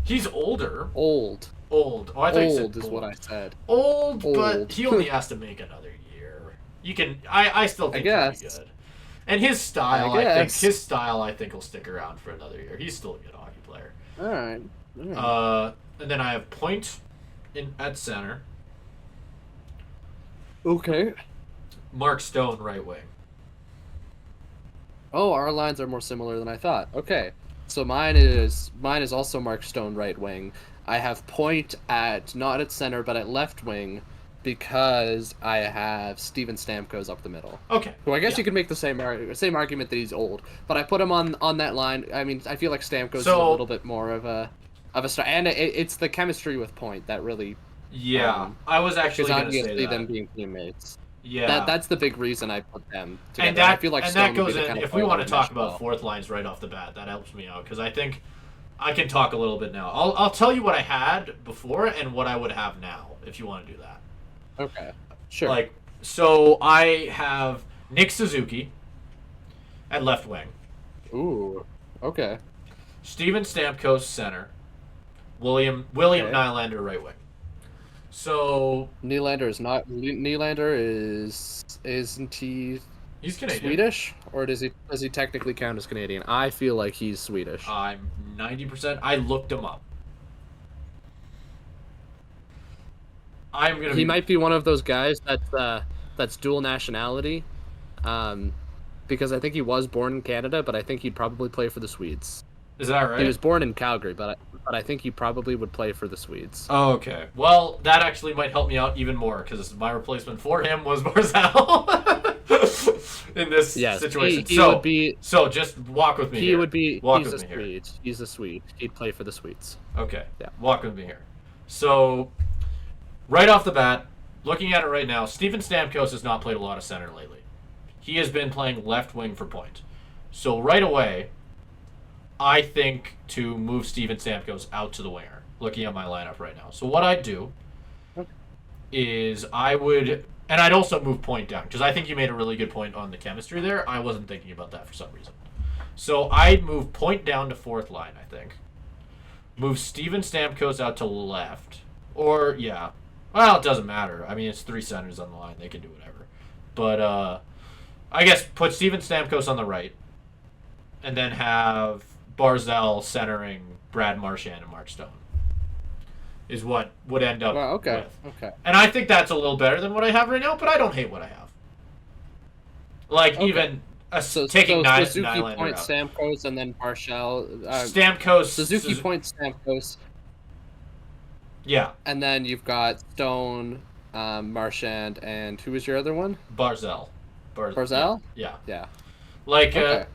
He's older. Old. Old. Oh, I thought you said Old is bold. what I said. Old, but Old. he only has to make another year. You can. I still think he'll be guess. good. And his style, I think will stick around for another year. He's still a good hockey player. All right. And then I have Point at center. Okay. Mark Stone, right wing. Oh, our lines are more similar than I thought. Okay. So mine is also Mark Stone right wing. I have Point not at center but at left wing because I have Steven Stamkos up the middle. Okay. Who I guess yeah. you could make the same argument that he's old, but I put him on that line. I mean, I feel like Stamkos is a little bit more of a star, and it's the chemistry with Point that really. Yeah, I was actually going to say obviously that. them being teammates. Yeah, that's the big reason I put them together. And that, I feel like and Stone that would be goes the in. kind of If we player want to that talk mesh about well. fourth lines right off the bat, that helps me out because I think I can talk a little bit now. I'll tell you what I had before and what I would have now if you want to do that. Okay, sure. Like, so I have Nick Suzuki at left wing, Ooh, okay. Steven Stamkos center, William Nylander right wing. So Nylander is not. Nylander isn't he he's Canadian. Swedish, or does he technically count as Canadian? I feel like he's Swedish. I'm 90%. I looked him up. He might be one of those guys that's dual nationality, because I think he was born in Canada, but I think he'd probably play for the Swedes. Is that right? He was born in Calgary, but I think he probably would play for the Swedes. Oh, okay. Well, that actually might help me out even more because my replacement for him was Barzal in this situation. He would be. So just walk with me. He here. would be. Walk he's with a me here. Swede. He's a Swede. He'd play for the Swedes. Okay. Yeah. Walk with me here. So, right off the bat, looking at it right now, Steven Stamkos has not played a lot of center lately. He has been playing left wing for Point. So right away, I think to move Steven Stamkos out to the winger, looking at my lineup right now. So what I'd do is I would, and I'd also move Point down, because I think you made a really good point on the chemistry there. I wasn't thinking about that for some reason. So I'd move Point down to fourth line, I think. Move Steven Stamkos out to left. Or, yeah. Well, it doesn't matter. I mean, it's three centers on the line. They can do whatever. But, I guess put Steven Stamkos on the right. And then have Barzal centering Brad Marchand and Mark Stone. Is what would end up with. Okay. And I think that's a little better than what I have right now, but I don't hate what I have. Like, even taking Suzuki Nylander Point, out. Stamkos, and then Marshall. Stamkos. Suzuki Point, Stamkos. Yeah. And then you've got Stone, Marchand, and who was your other one? Barzal. Barzal? Yeah. Yeah. Like, Okay.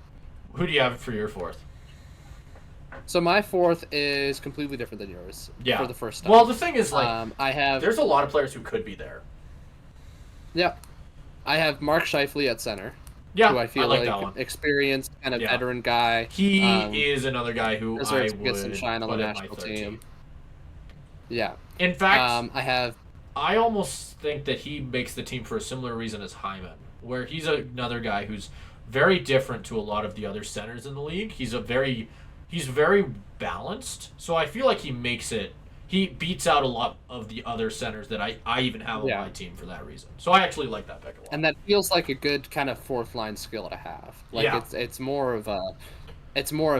who do you have for your fourth? So my fourth is completely different than yours. Yeah. For the first time. Well, the thing is, like, I have. there's a lot of players who could be there. Yeah. I have Mark Scheifele at center. Yeah, Who I feel like that one. experienced, kind of Yeah. veteran guy. He is another guy who I deserves to would get some shine on the put in my national third team. Yeah. In fact, I have. I almost think that he makes the team for a similar reason as Hyman, where he's another guy who's very different to a lot of the other centers in the league. He's very balanced, so I feel like he beats out a lot of the other centers that I even have on my team for that reason. So I actually like that pick a lot. And that feels like a good kind of fourth line skill to have. Like Yeah. it's more of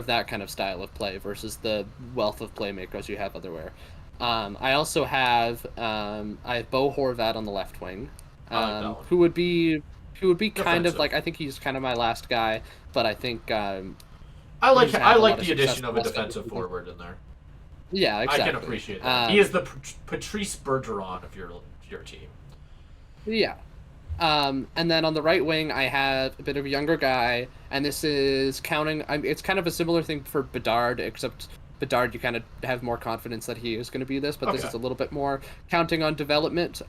that kind of style of play versus the wealth of playmakers you have otherwhere. I also have I have Bo Horvat on the left wing, I like that one. who would be kind of Defensive. like, I think he's kind of my last guy, but I think I like he's had a lot of the addition success of a last defensive season. forward in there. yeah, exactly. I can appreciate that. He is the Patrice Bergeron of your team. Yeah. And then on the right wing, I have a bit of a younger guy, and this is counting. It's kind of a similar thing for Bedard, except Bedard, you kind of have more confidence that he is going to be this, but this is a little bit more counting on development.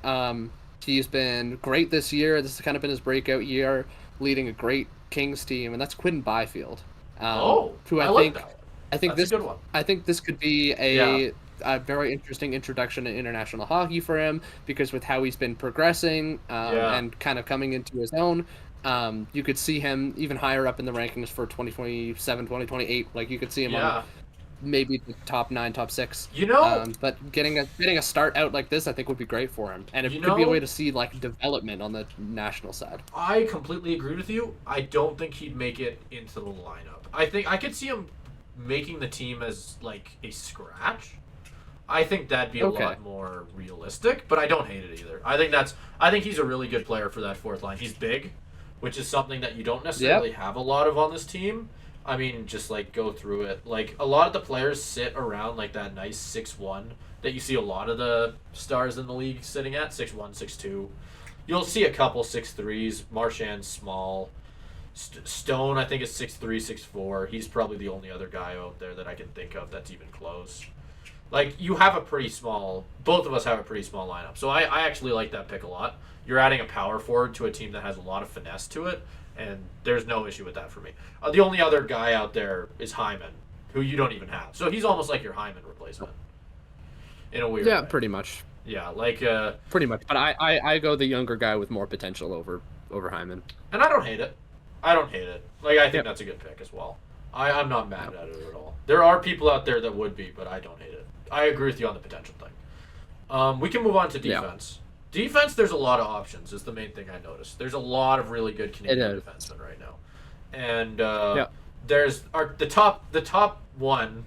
He's been great this year. This has kind of been his breakout year, leading a great Kings team, and that's Quinton Byfield. Who I like that one. I think That's this a good one. I think this could be a a very interesting introduction to international hockey for him, because with how he's been progressing and kind of coming into his own, you could see him even higher up in the rankings for 2027, 2028. Like, you could see him on maybe the top 9, top 6. But getting a start out like this, I think, would be great for him, and it could be a way to see like development on the national side. I completely agree with you. I don't think he'd make it into the lineup. I think I could see him making the team as like a scratch. I think that'd be a lot more realistic, but I don't hate it either. I think he's a really good player for that fourth line. He's big, which is something that you don't necessarily have a lot of on this team. I mean, just like go through it. Like, a lot of the players sit around like that nice 6'1" that you see a lot of the stars in the league sitting at, 6'1", 6'2". You'll see a couple 6'3s. Marchand's small. Stone, I think, is 6'3", 6'4". He's probably the only other guy out there that I can think of that's even close. Like, you have a pretty small... Both of us have a pretty small lineup. So I actually like that pick a lot. You're adding a power forward to a team that has a lot of finesse to it, and there's no issue with that for me. The only other guy out there is Hyman, who you don't even have. So he's almost like your Hyman replacement, in a weird way. Yeah, pretty much. Yeah, like... pretty much. But I go the younger guy with more potential over Hyman. And I don't hate it. Like, I think that's a good pick as well. I'm not mad at it at all. There are people out there that would be, but I don't hate it. I agree with you on the potential thing. We can move on to defense. Yeah. Defense, there's a lot of options, is the main thing I noticed. There's a lot of really good Canadian defensemen right now. And there's the top one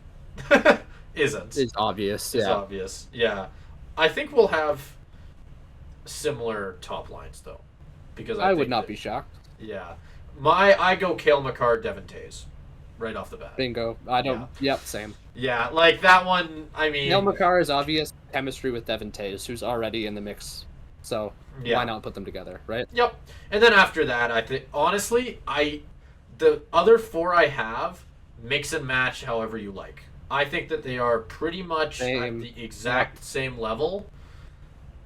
isn't. It's obvious. It's obvious. Yeah. I think we'll have similar top lines, though. Because I would not be shocked. Yeah. I go Cale Makar, Devon Toews. Right off the bat. Bingo. I don't... Yeah. Yep, same. Yeah, like that one, I mean... Cale Makar is obvious chemistry with Devon Toews, who's already in the mix. So, why not put them together, right? Yep. And then after that, I think... Honestly, the other 4 I have, mix and match however you like. I think that they are pretty much at the exact same level.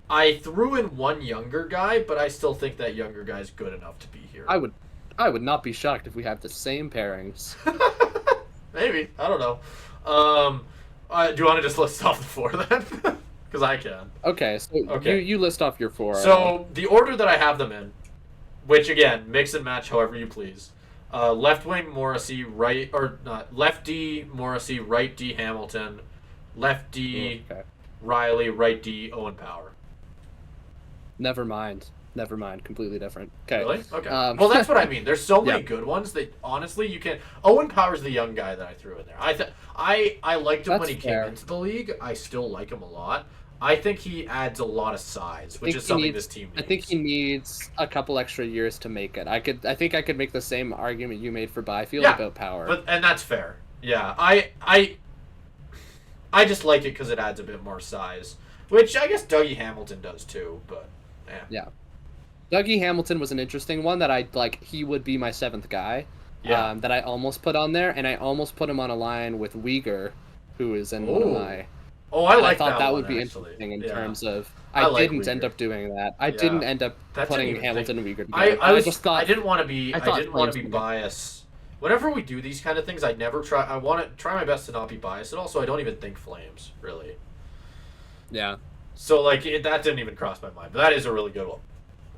I threw in one younger guy, but I still think that younger guy's good enough to be here. I would not be shocked if we have the same pairings. Maybe. I don't know. Do you want to just list off the 4 then? Because I can. Okay, so you list off your 4. So the order that I have them in, which again, mix and match however you please. Left wing Morrissey, right left D Morrissey, right D Hamilton, left D Riley, right D Owen Power. Never mind. Completely different. Okay. Really? Okay. Well, that's what I mean. There's so many good ones that honestly you can. Owen Power's the young guy that I threw in there. I liked him when he came into the league. I still like him a lot. I think he adds a lot of size, which is something this team needs. I think he needs a couple extra years to make it. I think I could make the same argument you made for Byfield about Power. And that's fair. Yeah. I just like it because it adds a bit more size, which I guess Dougie Hamilton does too. But yeah. Dougie Hamilton was an interesting one that he would be my 7th guy. Yeah. That I almost put on there, and I almost put him on a line with Weegar, who is in one of my. Oh, I thought that would be interesting in terms of. I didn't end up doing that. I didn't end up putting Hamilton and Weegar together. I just thought I didn't want to be biased. Whenever we do these kind of things, I want to try my best to not be biased at all. So I don't even think Flames really. Yeah. So that didn't even cross my mind, but that is a really good one.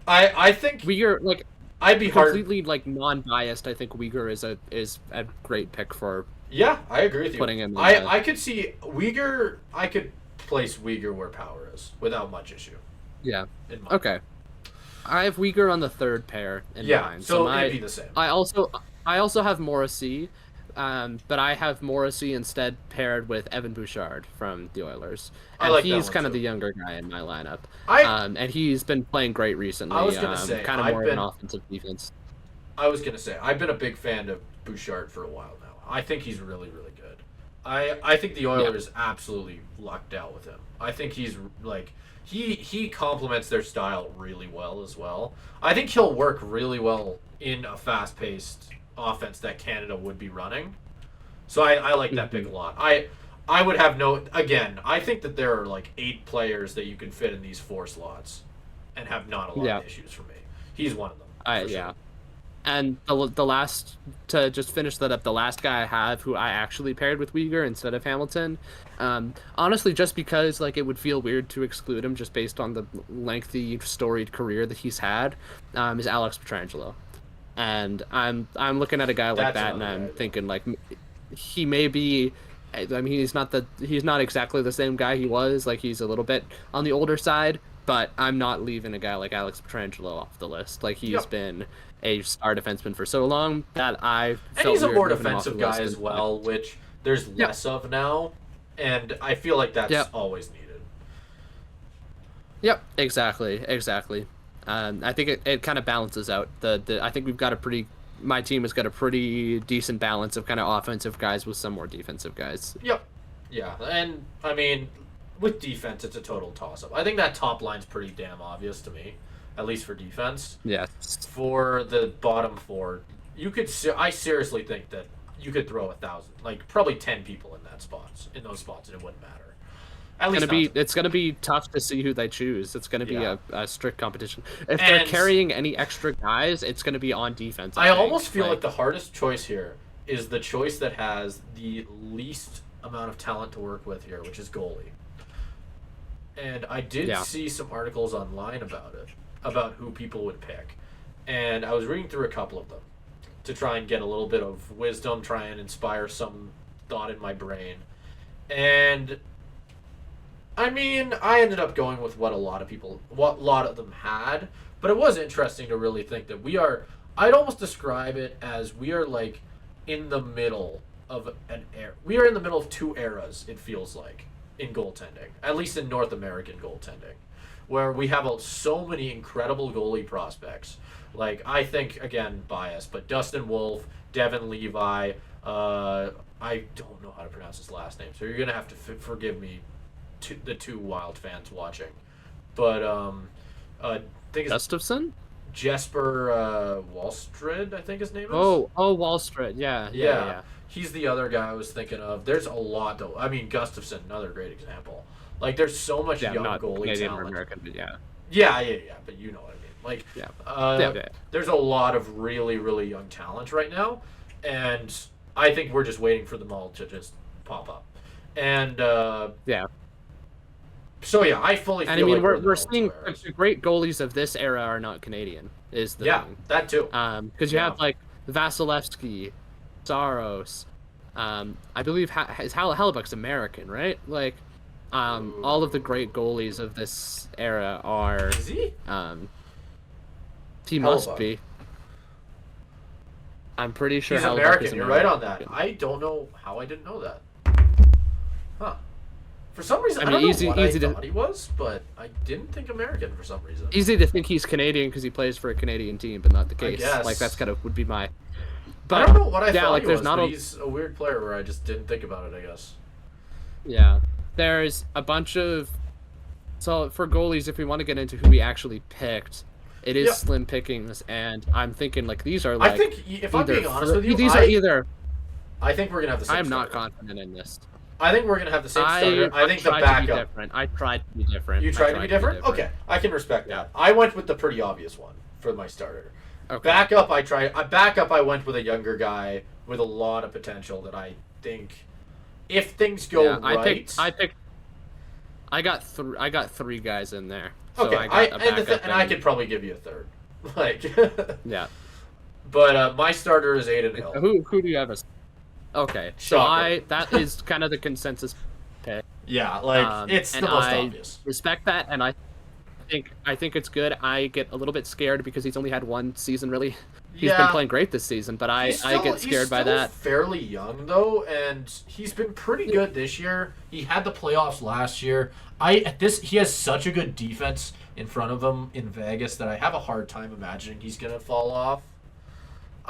I think Weegar I'd be completely non-biased. I think Weegar is a great pick for. Yeah, I agree with you. Putting him. I could see Weegar. I could place Weegar where Power is without much issue. Yeah. Okay. I have Weegar on the 3rd pair in mind. So it'd be the same. I also have Morrissey, but I have Morrissey instead paired with Evan Bouchard from the Oilers. And he's kind of the younger guy in my lineup. And he's been playing great recently. I was going to say, kind of more of an offensive defense. I was going to say, I've been a big fan of Bouchard for a while now. I think he's really, really good. I think the Oilers absolutely lucked out with him. I think he's he complements their style really well as well. I think he'll work really well in a fast-paced offense that Canada would be running. So I like that pick a lot. I would have I think that there are 8 players that you can fit in these 4 slots and have not a lot of issues for me. He's one of them. Sure. And the last, to just finish that up, the last guy I have who I actually paired with Uyghur instead of Hamilton, honestly, just because like it would feel weird to exclude him just based on the lengthy storied career that he's had, is Alex Petrangelo. And I'm looking at a guy like That's that, and another I'm guy, thinking like he may be. I mean, he's not exactly the same guy he was. Like he's a little bit on the older side, but I'm not leaving a guy like Alex Petrangelo off the list. Like he's Yep. been a star defenseman for so long that I And felt he's a weird more moving him off defensive the list guy as and- well, which there's less of now, and I feel like that's Yep. always needed. Yep, exactly. I think it kind of balances out. I think we've got my team has got a pretty decent balance of kind of offensive guys with some more defensive guys. Yep. Yeah, and I mean, with defense, it's a total toss-up. I think that top line's pretty damn obvious to me, at least for defense. Yeah. For the bottom four, I seriously think that you could throw 1,000, like probably 10 people in those spots, and it wouldn't matter. At least It's gonna be tough to see who they choose. It's gonna be Yeah. a strict competition. If they're And- carrying any extra guys, it's gonna be on defense. I think. almost feel like the hardest choice here is the choice that has the least amount of talent to work with here, which is goalie. And I did Yeah. see some articles online about it, about who people would pick. And I was reading through a couple of them to try and get a little bit of wisdom, try and inspire some thought in my brain. And I mean, I ended up going with what a lot of them had, but it was interesting to really think that I'd almost describe it as we are like in the middle of an era. We are in the middle of two eras, it feels like, in goaltending, at least in North American goaltending, where we have so many incredible goalie prospects. Like, I think, again, biased, but Dustin Wolf, Devin Levi, I don't know how to pronounce his last name, so you're going to have to forgive me, the two Wild fans watching. But I think it's Gustafson. Jesper Wallstrid, I think his name is. Wall Street. Yeah. He's the other guy I was thinking of. There's a lot, though. I mean, Gustafson, another great example. Like, there's so much Yeah, young not goalie Canadian or talent. American, but yeah. Yeah, but you know what I mean. Like, Yeah. there's a lot of really, really young talent right now, and I think we're just waiting for them all to just pop up. And Yeah. so yeah, I fully feel And I mean, like we're in the seeing middle of two eras. the great goalies of this era are not Canadian. Is the Yeah, thing. that too. Because you Yeah. have like Vasilevsky, Saros. I believe Hellebuck's American, right? Like, all of the great goalies of this era are. Is he? He must Hellebuyck. be. I'm pretty sure He's Hellebuck American. is You're right on that. I don't know how I didn't know that. Huh. For some reason, I I mean, don't easy- know what easy I to- thought he was, but I didn't think American for some reason. Easy to think he's Canadian because he plays for a Canadian team, but not the case. guess. Like that's kind of would be my. I But don't know what I yeah, thought like he there's was, not but a he's a weird player where I just didn't think about it, I guess. yeah. There's a bunch of. So for goalies, if we want to get into who we actually picked, it is Yeah. slim pickings, and I'm thinking like these are like. I think, if I'm being honest with you, these are either. I think we're going to have the same I am not starter. confident in this. I think we're going to have the same starter. I think the tried to be backup. different. I tried to be different. You I tried to be different? Okay, I can respect that. I went with the pretty obvious one for my starter. Okay. Backup, I went with a younger guy with a lot of potential that I think, if things go Yeah, right. I got three guys in there. So Okay, I got a backup and I could probably give you a third. Like, Yeah. but my starter is Aiden Hill. Who do you have as? Okay, so Shocker. that is kind of the consensus pick. Yeah, like it's the and most I obvious. respect that, and I think it's good. I get a little bit scared because he's only had one season really. He's been playing great this season, but I get scared by that. He's fairly young though, and he's been pretty good this year. He had the playoffs last year. He has such a good defense in front of him in Vegas that I have a hard time imagining he's gonna fall off.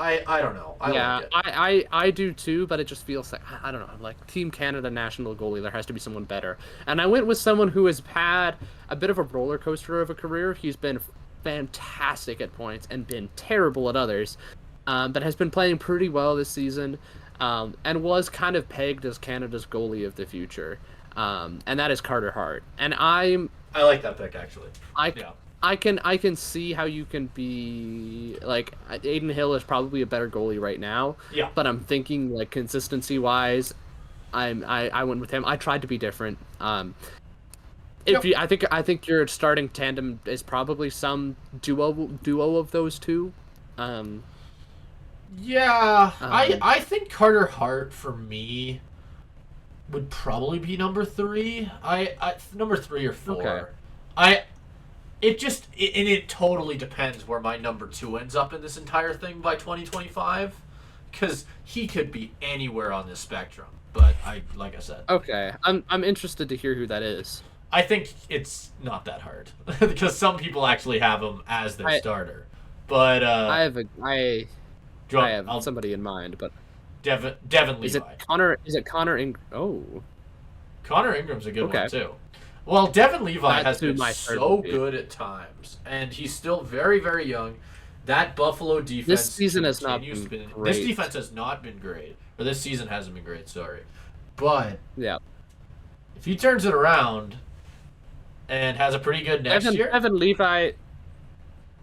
I don't know. I Yeah, like it. I do too, but it just feels like I don't know, like Team Canada national goalie. There has to be someone better, and I went with someone who has had a bit of a roller coaster of a career. He's been fantastic at points and been terrible at others, but has been playing pretty well this season, and was kind of pegged as Canada's goalie of the future, and that is Carter Hart. And I like that pick actually. I Yeah. I can see how you can be like Aiden Hill is probably a better goalie right now. Yeah. But I'm thinking like consistency wise, I went with him. I tried to be different. If Yep. you, I think your starting tandem is probably some duo of those two. Um, Yeah, I um, I think Carter Hart for me would probably be number three. I number three or four. Okay. I and it totally depends where my number two ends up in this entire thing by 2025, because he could be anywhere on this spectrum. But like I said, Okay. I'm interested to hear who that is. I think it's not that hard because some people actually have him as their I starter. But I have a do you I want- have I'll, somebody in mind, but Devin is it Levi. Connor? Is it Connor Oh, Connor Ingram's a good okay. one too. Well, Devin Levi has That's who been my third so would be. good at times, and he's still very, very young. That Buffalo defense This season has not continues been to be- great. This defense has not been great, or this season hasn't been great. Sorry, but Yeah. if he turns it around and has a pretty good next year, Devin Levi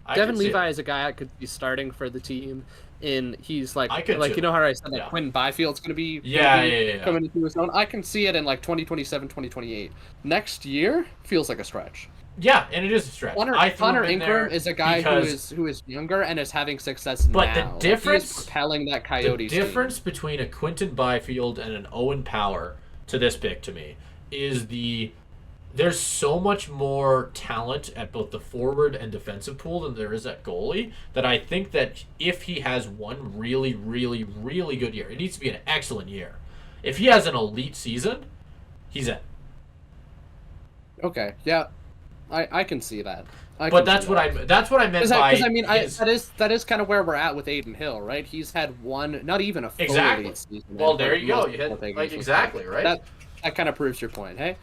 I Devin could see Levi it. is a guy that could be starting for the team. He's like I could too. you know how I said that Yeah. Quentin Byfield's gonna be Yeah. coming into his own. I can see it in like 2027, 2028. Next year feels like a stretch. Yeah, and it is a stretch. I threw Connor him in there Ingram is a guy because who is younger and is having success But now. the Like, difference- he is propelling that the Coyotes difference between a Quinton Byfield and an Owen Power to this pick to me is there's so much more talent at both the forward and defensive pool than there is at goalie, that I think that if he has one really, really, really good year, it needs to be an excellent year. If he has an elite season, he's in. team. Okay, yeah, I can see that. But that's what I meant by because I mean his- that is kind of where we're at with Aiden Hill, right? He's had one, not even a full Exactly. elite season. Well, and there like you go. most You hit people think like he's exactly right. That kind of proves your point, hey?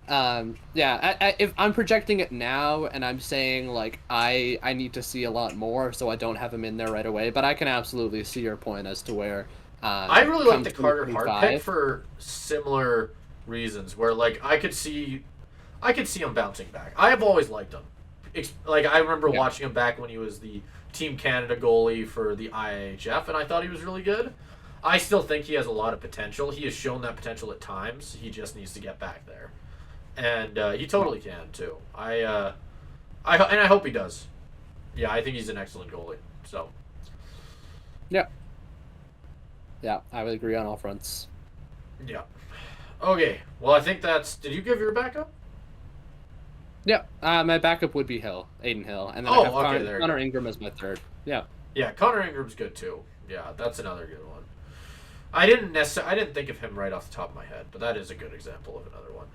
Yeah, if I'm projecting it now and I'm saying like I need to see a lot more, so I don't have him in there right away. But I can absolutely see your point as to where. I really like come the Carter Hart 2025 pick for similar reasons, where like I could see him bouncing back. I have always liked him. Like I remember Yeah. watching him back when he was the Team Canada goalie for the IIHF, and I thought he was really good. I still think he has a lot of potential. He has shown that potential at times. He just needs to get back there, and he totally can too. I hope he does. Yeah, I think he's an excellent goalie. So Yeah, I would agree on all fronts. yeah. Okay. Well, I think that's. Did you give your backup? Yeah, my backup would be Aiden Hill, and then Oh, I have okay, there you Connor go. Ingram as my third. Yeah. Yeah, Connor Ingram's good too. Yeah, that's another good one. I didn't think of him right off the top of my head, but that is a good example of another one.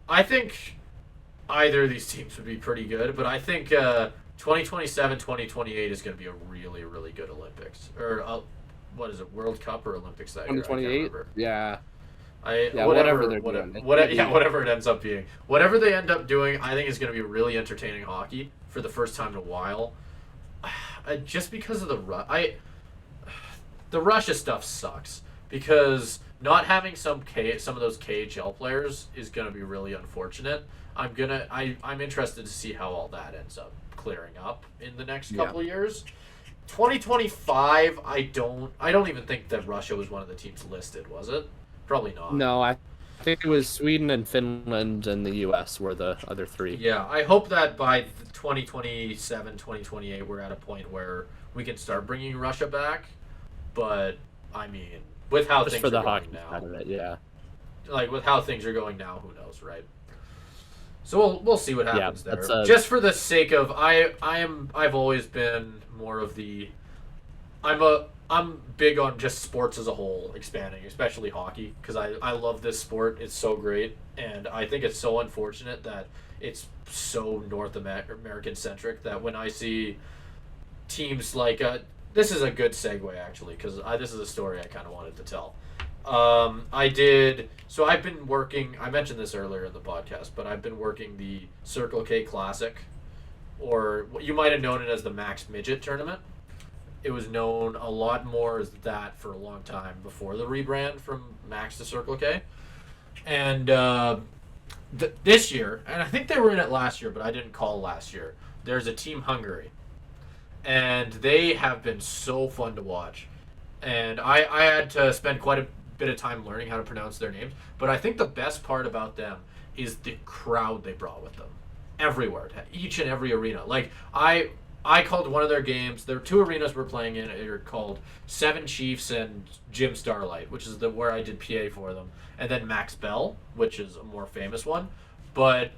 I think either of these teams would be pretty good, but I think 2027, 2028 is going to be a really, really good Olympics. Or what is it, World Cup or Olympics that year? I can't 2028. remember. Yeah. Yeah, whatever they're doing. Whatever it ends up being. Whatever they end up doing, I think is going to be really entertaining hockey for the first time in a while. Just because of the Russia stuff sucks, because not having some of those KHL players is going to be really unfortunate. I'm interested to see how all that ends up clearing up in the next couple of years. 2025, I don't even think that Russia was one of the teams listed, was it? Probably not. No, I think it was Sweden and Finland and the U.S. were the other three. Yeah, I hope that by 2027, 2028, we're at a point where we can start bringing Russia back. But, I mean, with how Just things for the are going hockey now. side of it, yeah. Like, with how things are going now, who knows, right? So we'll see what happens there. that's, Just for the sake of, I've always been more of the, I'm big on just sports as a whole expanding, especially hockey, because I love this sport. It's so great, and I think it's so unfortunate that it's so North American centric that when I see teams like this is a good segue actually, because this is a story I kind of wanted to tell. I've been working, I mentioned this earlier in the podcast, but I've been working the Circle K Classic, or what you might have known it as the Max Midget Tournament. It was known a lot more as that for a long time before the rebrand from Max to Circle K. And this year, and I think they were in it last year, but I didn't call last year, there's a Team Hungary, and they have been so fun to watch. And I had to spend quite a bit of time learning how to pronounce their names. But I think the best part about them is the crowd they brought with them, everywhere, to each and every arena. Like I called one of their games. There were two arenas we're playing in. They're called Seven Chiefs and Jim Starlight, which is where I did PA for them, and then Max Bell, which is a more famous one. But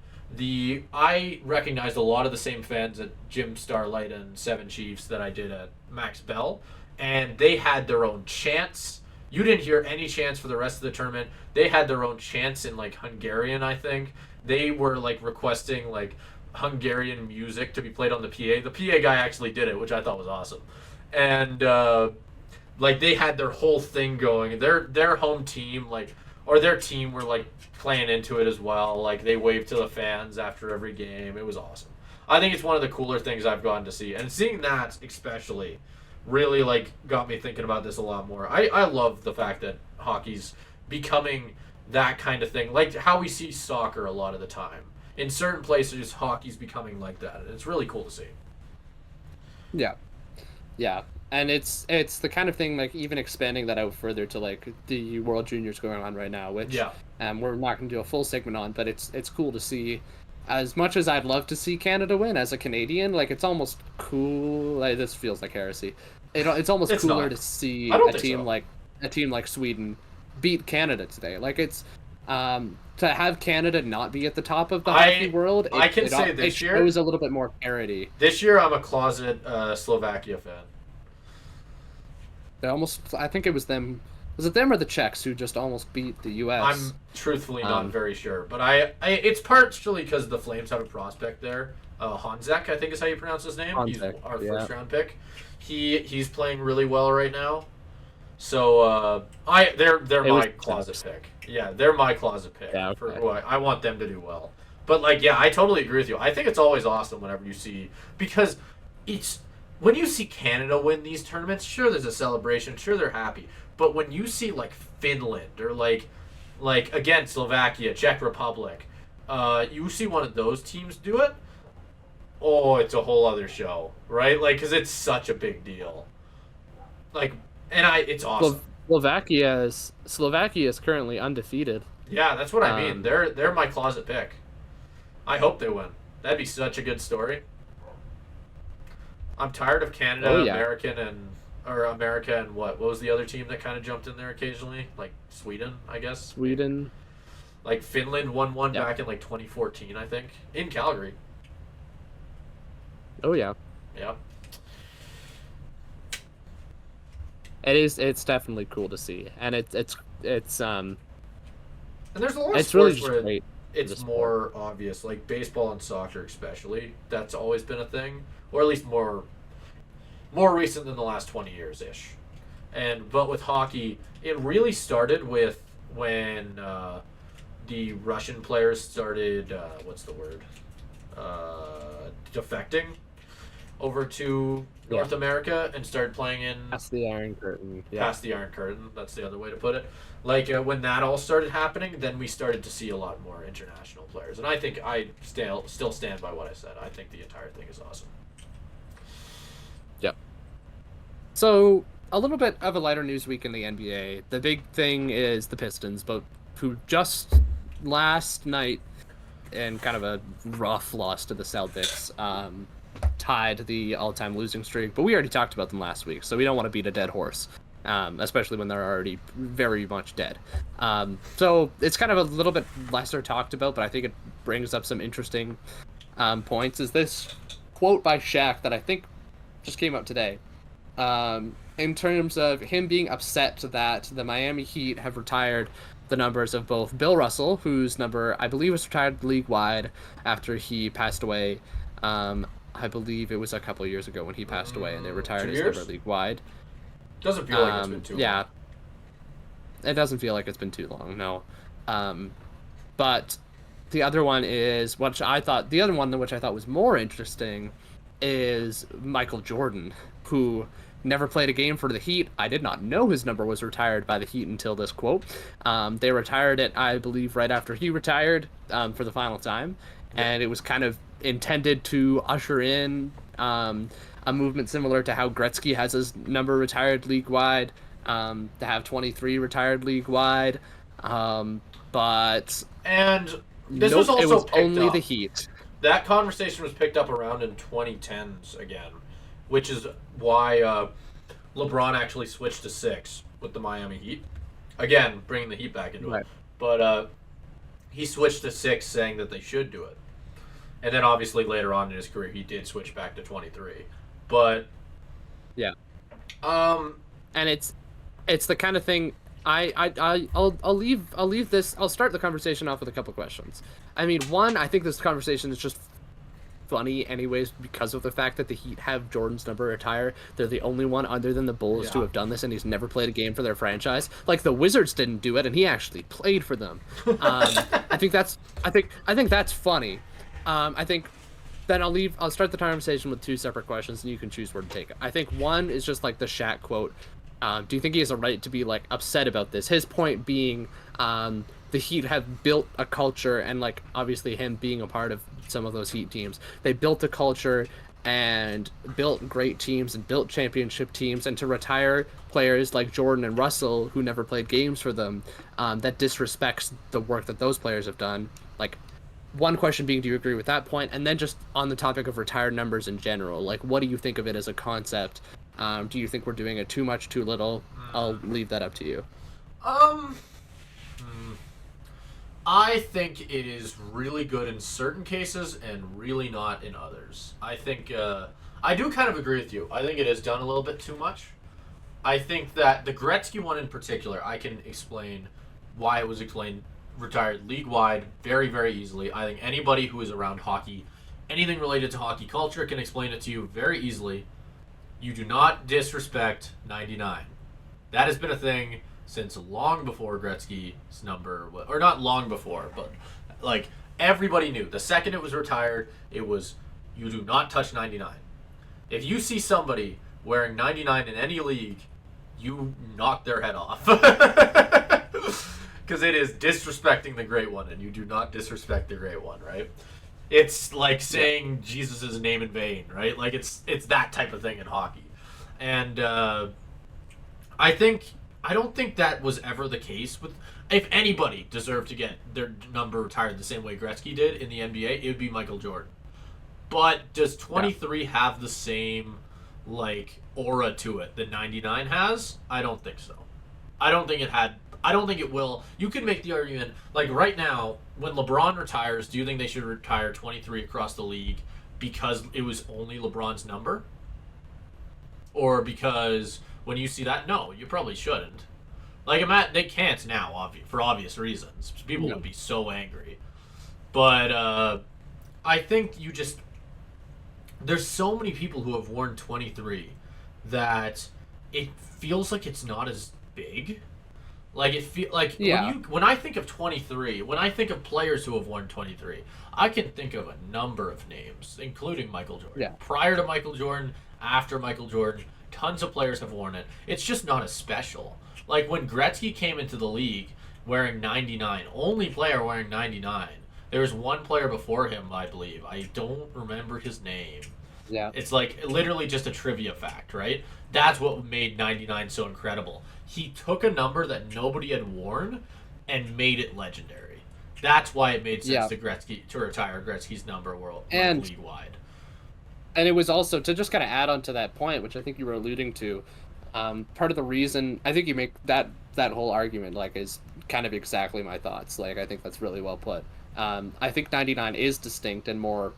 I recognized a lot of the same fans at Jim Starlight and Seven Chiefs that I did at Max Bell, and they had their own chants. You didn't hear any chants for the rest of the tournament. They had their own chants in like Hungarian, I think. They were like requesting like Hungarian music to be played on the PA. The PA guy actually did it, which I thought was awesome. And like they had their whole thing going. Their home team or their team were like playing into it as well. Like they waved to the fans after every game. It was awesome. I think it's one of the cooler things I've gotten to see, and seeing that especially really like got me thinking about this a lot more. I love the fact that hockey's becoming that kind of thing, like how we see soccer a lot of the time. In certain places, hockey's becoming like that, and it's really cool to see. Yeah, and it's the kind of thing, like even expanding that out further to like the World Juniors going on right now, which we're not going to do a full segment on, but it's cool to see. As much as I'd love to see Canada win as a Canadian, like it's almost cool. Like, this feels like heresy. It's almost cooler to see a team like Sweden beat Canada today. Like it's to have Canada not be at the top of the hockey world. It shows a little bit more parity. This year, I'm a closet Slovakia fan. I think it was them. Was it them or the Czechs who just almost beat the U.S.? I'm truthfully not very sure, but it's partially because the Flames have a prospect there. Honzek, I think is how you pronounce his name. He's our first round pick. He's playing really well right now. So they're my closet pick. Yeah, they're my closet pick. Yeah, okay. I want them to do well. But I totally agree with you. I think it's always awesome whenever you see, because when you see Canada win these tournaments, sure there's a celebration, sure they're happy. But when you see like Finland or like again Slovakia, Czech Republic, you see one of those teams do it, oh, it's a whole other show, right? Like, because it's such a big deal. It's awesome. Slovakia is currently undefeated. Yeah, that's what I mean. They're my closet pick. I hope they win. That'd be such a good story. I'm tired of Canada, America, and what was the other team that kind of jumped in there occasionally? Like Sweden, I guess. Sweden. Like Finland won one back in like 2014, I think, in Calgary. Oh yeah. Yeah. It's definitely cool to see, and it's and there's a lot of really sports where great. It's more obvious, like baseball and soccer especially. That's always been a thing, or at least more recent than the last 20 years ish. But with hockey, it really started with when the Russian players started defecting over to North America and started playing in past the Iron Curtain. Past the Iron Curtain, that's the other way to put it. Like when that all started happening, then we started to see a lot more international players. And I think I still stand by what I said. I think the entire thing is awesome. Yep. So a little bit of a lighter news week in the NBA. The big thing is the Pistons, who just last night, in kind of a rough loss to the Celtics, tied the all-time losing streak. But we already talked about them last week, so we don't want to beat a dead horse, especially when they're already very much dead. So it's kind of a little bit lesser talked about, but I think it brings up some interesting points. Is this quote by Shaq that I think just came out today, in terms of him being upset that the Miami Heat have retired the numbers of both Bill Russell, whose number I believe was retired league-wide after he passed away. I believe it was a couple of years ago when he passed away, and they retired his number league-wide. Doesn't feel like it's been too long. Yeah, it doesn't feel like it's been too long, no. But the other one which I thought was more interesting, is Michael Jordan, who never played a game for the Heat. I did not know his number was retired by the Heat until this quote. They retired it, I believe, right after he retired for the final time. And it was kind of intended to usher in a movement similar to how Gretzky has his number retired league-wide, to have 23 retired league-wide. But And this nope, was also it was picked only up. the Heat. That conversation was picked up around in 2010s again, which is why LeBron actually switched to 6 with the Miami Heat. Again, bringing the Heat back into it. But he switched to 6, saying that they should do it. And then obviously later on in his career, he did switch back to 23. But yeah, and it's the kind of thing. I'll leave this. I'll start the conversation off with a couple questions. I mean, one, I think this conversation is just funny anyways because of the fact that the Heat have Jordan's number retire. They're the only one other than the Bulls to have done this, and he's never played a game for their franchise. Like the Wizards didn't do it, and he actually played for them. I think that's funny. I think then I'll start the conversation with 2 separate questions, and you can choose where to take it. I think one is just like the Shaq quote. Do you think he has a right to be like upset about this? His point being, the Heat have built a culture, and like obviously him being a part of some of those Heat teams, they built a culture and built great teams and built championship teams, and to retire players like Jordan and Russell who never played games for them, that disrespects the work that those players have done. Like, one question being, do you agree with that point? And then just on the topic of retired numbers in general, like what do you think of it as a concept? Do you think we're doing it too much, too little? I'll leave that up to you. I think it is really good in certain cases and really not in others. I think I do kind of agree with you. I think it is done a little bit too much. I think that the Gretzky one in particular, I can explain why it was retired league-wide very, very easily. I think anybody who is around hockey, anything related to hockey culture, can explain it to you very easily. You do not disrespect 99. That has been a thing since long before Gretzky's number, or not long before, but like everybody knew. The second it was retired, it was, you do not touch 99. If you see somebody wearing 99 in any league, you knock their head off. Because it is disrespecting the great one, and you do not disrespect the great one, right? It's like saying Jesus' name in vain, right? Like it's that type of thing in hockey. And I don't think that was ever the case with. If anybody deserved to get their number retired the same way Gretzky did in the NBA, it would be Michael Jordan. But does 23 have the same like aura to it that 99 has? I don't think so. I don't think it will. You can make the argument, like right now, when LeBron retires, do you think they should retire 23 across the league because it was only LeBron's number? Or because when you see that, no, you probably shouldn't. Like, they can't now, for obvious reasons. People would be so angry. But I think there's so many people who have worn 23 that it feels like it's not as big. Like when I think of 23, when I think of players who have worn 23, I can think of a number of names, including Michael Jordan. Yeah. Prior to Michael Jordan, after Michael Jordan, tons of players have worn it. It's just not as special. Like when Gretzky came into the league wearing 99, only player wearing 99. There was one player before him, I believe. I don't remember his name. Yeah. It's like literally just a trivia fact, right? That's what made 99 so incredible. He took a number that nobody had worn and made it legendary. That's why it made sense to Gretzky to retire Gretzky's number league wide. And it was also, to just kind of add on to that point, which I think you were alluding to, part of the reason I think you make that whole argument like is kind of exactly my thoughts. Like I think that's really well put. I think 99 is distinct and more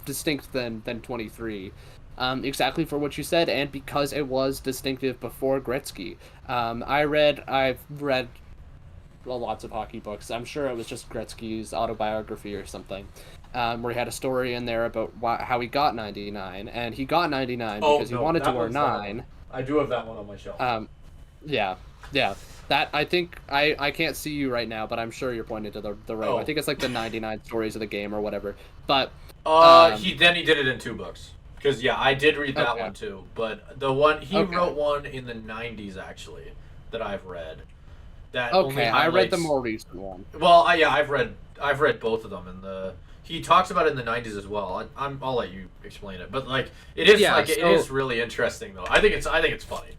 distinct than 23. Exactly for what you said, and because it was distinctive before Gretzky. I've read lots of hockey books. I'm sure it was just Gretzky's autobiography or something, where he had a story in there about how he got 99, and he got 99 because he wanted to wear 9. I do have that one on my shelf. Yeah. That I think I can't see you right now, but I'm sure you're pointing to the right one. I think it's like the 99 stories of the game or whatever. But he did it in 2 books. Because I did read that one too. But the one he wrote one in the 90s actually that I've read. That only I read the more recent one. Well, I've read both of them, and he talks about it in the 90s as well. I'll let you explain it, but like it is it is really interesting though. I think it's funny.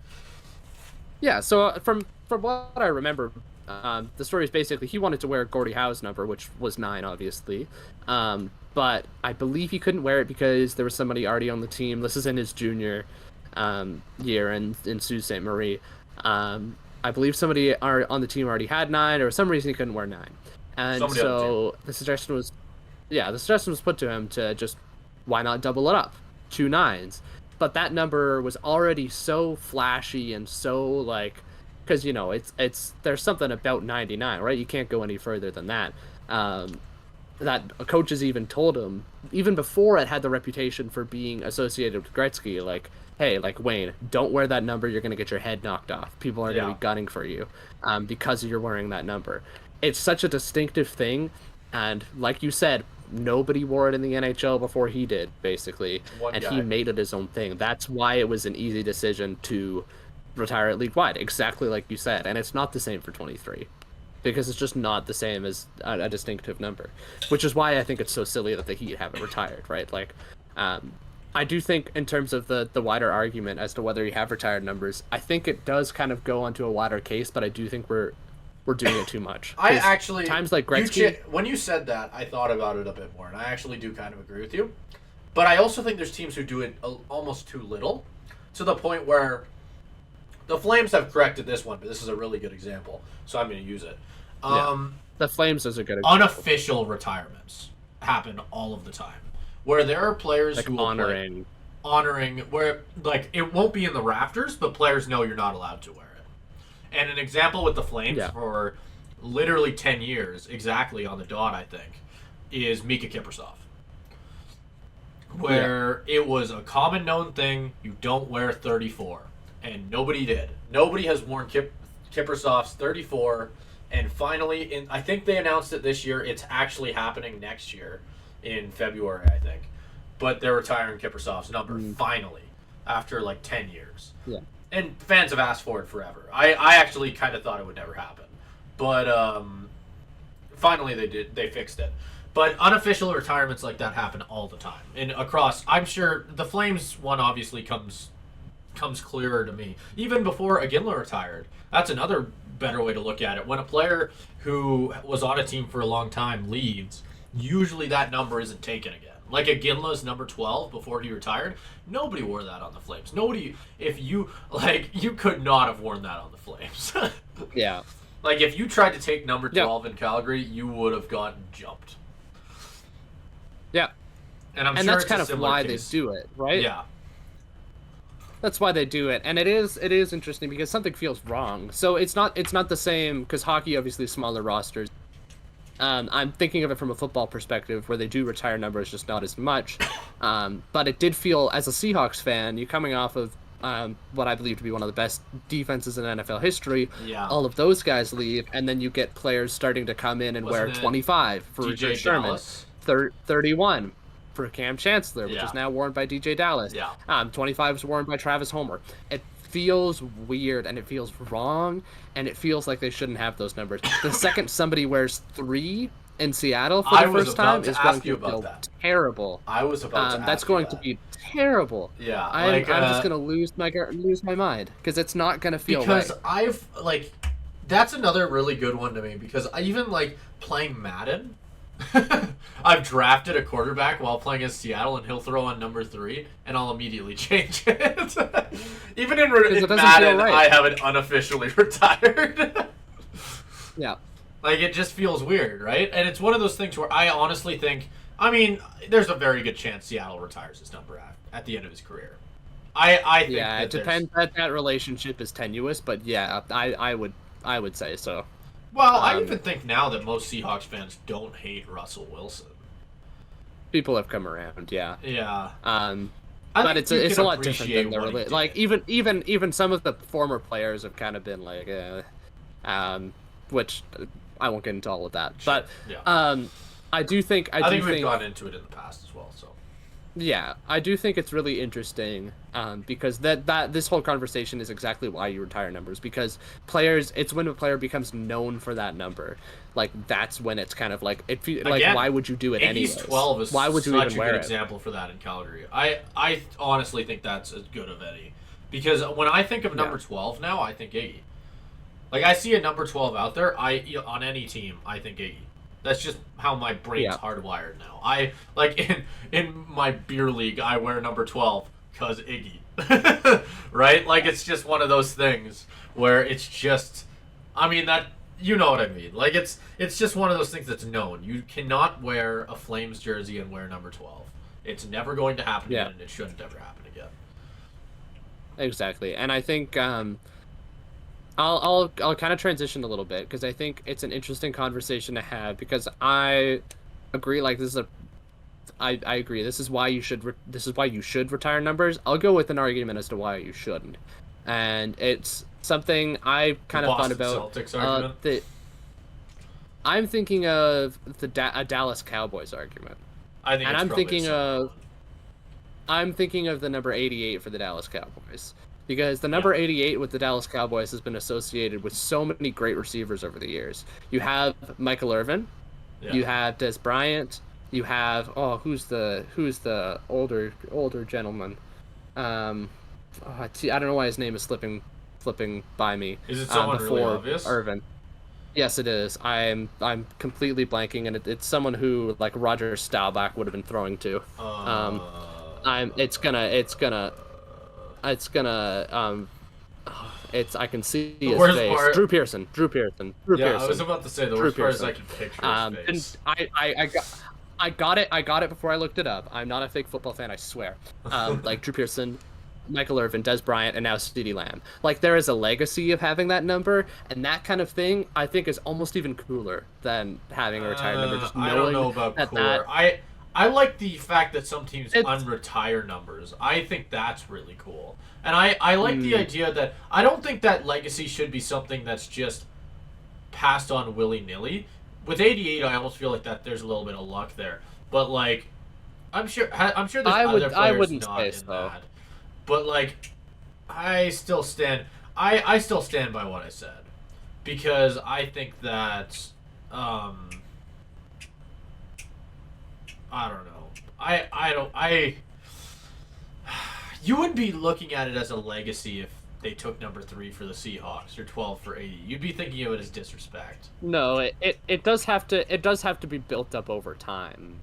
Yeah. So from what I remember, the story is basically he wanted to wear Gordie Howe's number, which was 9, obviously. But I believe he couldn't wear it because there was somebody already on the team. This is in his junior year in Sault Ste. Marie. I believe somebody on the team already had 9, or for some reason he couldn't wear 9. And somebody so the suggestion was put to him to just, why not double it up? 2 9s. But that number was already so flashy and so like, because you know it's there's something about 99, right? You can't go any further than that. That coaches even told him, even before it had the reputation for being associated with Gretzky, like, hey, like, Wayne, don't wear that number. You're gonna get your head knocked off. People are gonna be gunning for you, because you're wearing that number. It's such a distinctive thing, and like you said, nobody wore it in the NHL before he did, basically, he made it his own thing. That's why it was an easy decision to retire it league-wide, exactly like you said. And it's not the same for 23, because it's just not the same as a distinctive number, which is why I think it's so silly that the Heat have it retired, right? Like, I do think in terms of the wider argument as to whether you have retired numbers, I think it does kind of go onto a wider case, but I do think we're doing it too much. I actually, times like Gretzky, when you said that, I thought about it a bit more, and I actually do kind of agree with you. But I also think there's teams who do it almost too little, to the point where the Flames have corrected this one, but this is a really good example, so I'm going to use it. The Flames is a good example. Unofficial retirements happen all of the time, where there are players like who will honoring, where like it won't be in the rafters, but players know you're not allowed to wear it. And an example with the Flames for literally 10 years, exactly on the dot, I think, is Mika Kiprusoff. Where it was a common known thing, you don't wear 34. And nobody did. Nobody has worn Kiprusoff's 34. And finally, I think they announced it this year. It's actually happening next year in February, I think. But they're retiring Kiprusoff's number, finally, after like 10 years. Yeah. And fans have asked for it forever. I actually kind of thought it would never happen. But finally they fixed it. But unofficial retirements like that happen all the time. And across, I'm sure the Flames one obviously comes clearer to me. Even before Iginla retired, that's another better way to look at it. When a player who was on a team for a long time leaves, usually that number isn't taken again. Like Iginla's number 12 before he retired, nobody wore that on the Flames. Nobody, you could not have worn that on the Flames. Yeah. Like if you tried to take number 12 in Calgary, you would have gotten jumped. Yeah. And I'm sure that's it's kind a of why case. They do it, right? Yeah. That's why they do it, and it is interesting because something feels wrong. So it's not the same, because hockey obviously smaller rosters. I'm thinking of it from a football perspective, where they do retire numbers, just not as much. But it did feel, as a Seahawks fan, you coming off of what I believe to be one of the best defenses in NFL history. Yeah. All of those guys leave, and then you get players starting to come in and wear 25 for DJ Sherman, 31 for Cam Chancellor, which is now worn by DJ Dallas. Yeah. 25 is worn by Travis Homer. It feels weird, and it feels wrong, and it feels like they shouldn't have those numbers. The second somebody wears 3 in Seattle for the first time is going to feel terrible. I was about to ask that's going to be terrible. Yeah. I'm just going to lose my mind, because it's not going to feel right. Because that's another really good one to me, because I even playing Madden. I've drafted a quarterback while playing as Seattle, and he'll throw on number 3, and I'll immediately change it. Even in Madden, I have it unofficially retired. Yeah. It just feels weird, right? And it's one of those things where I honestly think, there's a very good chance Seattle retires his number at the end of his career. I think it depends. That relationship is tenuous, but yeah, I would say so. Well, I even think now that most Seahawks fans don't hate Russell Wilson. People have come around, yeah. Yeah. But it's a lot different than the even some of the former players have kind of been which I won't get into all of that. But I do think we've gone into it in the past as well. So Yeah, I do think it's really interesting, because that this whole conversation is exactly why you retire numbers, because players, it's when a player becomes known for that number, like that's when it's kind of like like Again, why would you do it Iggy's anyways? 12 is Why would you such even a wear good it? example for that in Calgary. I honestly think that's as good of any. Because when I think of number Yeah. 12 now, I think Iggy. Like, I see a number 12 out there, on any team, I think Iggy. That's just how my brain's Yeah. hardwired now. I, like, in my beer league, I wear number 12 because Iggy. Right? Like, it's just one of those things where it's just, I mean, that, you know what I mean. Like, it's just one of those things that's known. You cannot wear a Flames jersey and wear number 12. It's never going to happen Yeah. again, and it shouldn't ever happen again. Exactly, and I think I'll kind of transition a little bit because I think it's an interesting conversation to have because I agree like this is a I agree this is why you should this is why you should retire numbers. I'll go with an argument as to why you shouldn't, and it's something I kind of thought Boston about. Celtics argument? I'm thinking of a Dallas Cowboys argument, I think and it's I'm probably thinking a similar of one. I'm thinking of the number 88 for the Dallas Cowboys. Because the number Yeah. 88 with the Dallas Cowboys has been associated with so many great receivers over the years. You have Michael Irvin, Yeah. you have Des Bryant, you have who's the older gentleman? I don't know why his name is slipping by me. Is it someone really before obvious? Irvin. Yes, it is. I'm completely blanking, and it's someone who like Roger Staubach would have been throwing to. I can see his worst face. part- Drew Pearson. Yeah, I was about to say the worst part is I can picture his And face. I got it before I looked it up. I'm not a fake football fan, I swear. Like Drew Pearson, Michael Irvin, Des Bryant, and now CeeDee Lamb. Like there is a legacy of having that number, and that kind of thing I think is almost even cooler than having a retired number. Just knowing I don't know about that cooler. I like the fact that some teams It's- unretire numbers. I think that's really cool. And I like the idea that I don't think that legacy should be something that's just passed on willy-nilly. With 88, I almost feel like that there's a little bit of luck there. But like I'm sure there's other players wouldn't not say in so. that. But like I still stand I still stand by what I said. Because I think that I don't know. You would be looking at it as a legacy if they took number 3 for the Seahawks or 12 for 80. You'd be thinking of it as disrespect. No, it does have to be built up over time.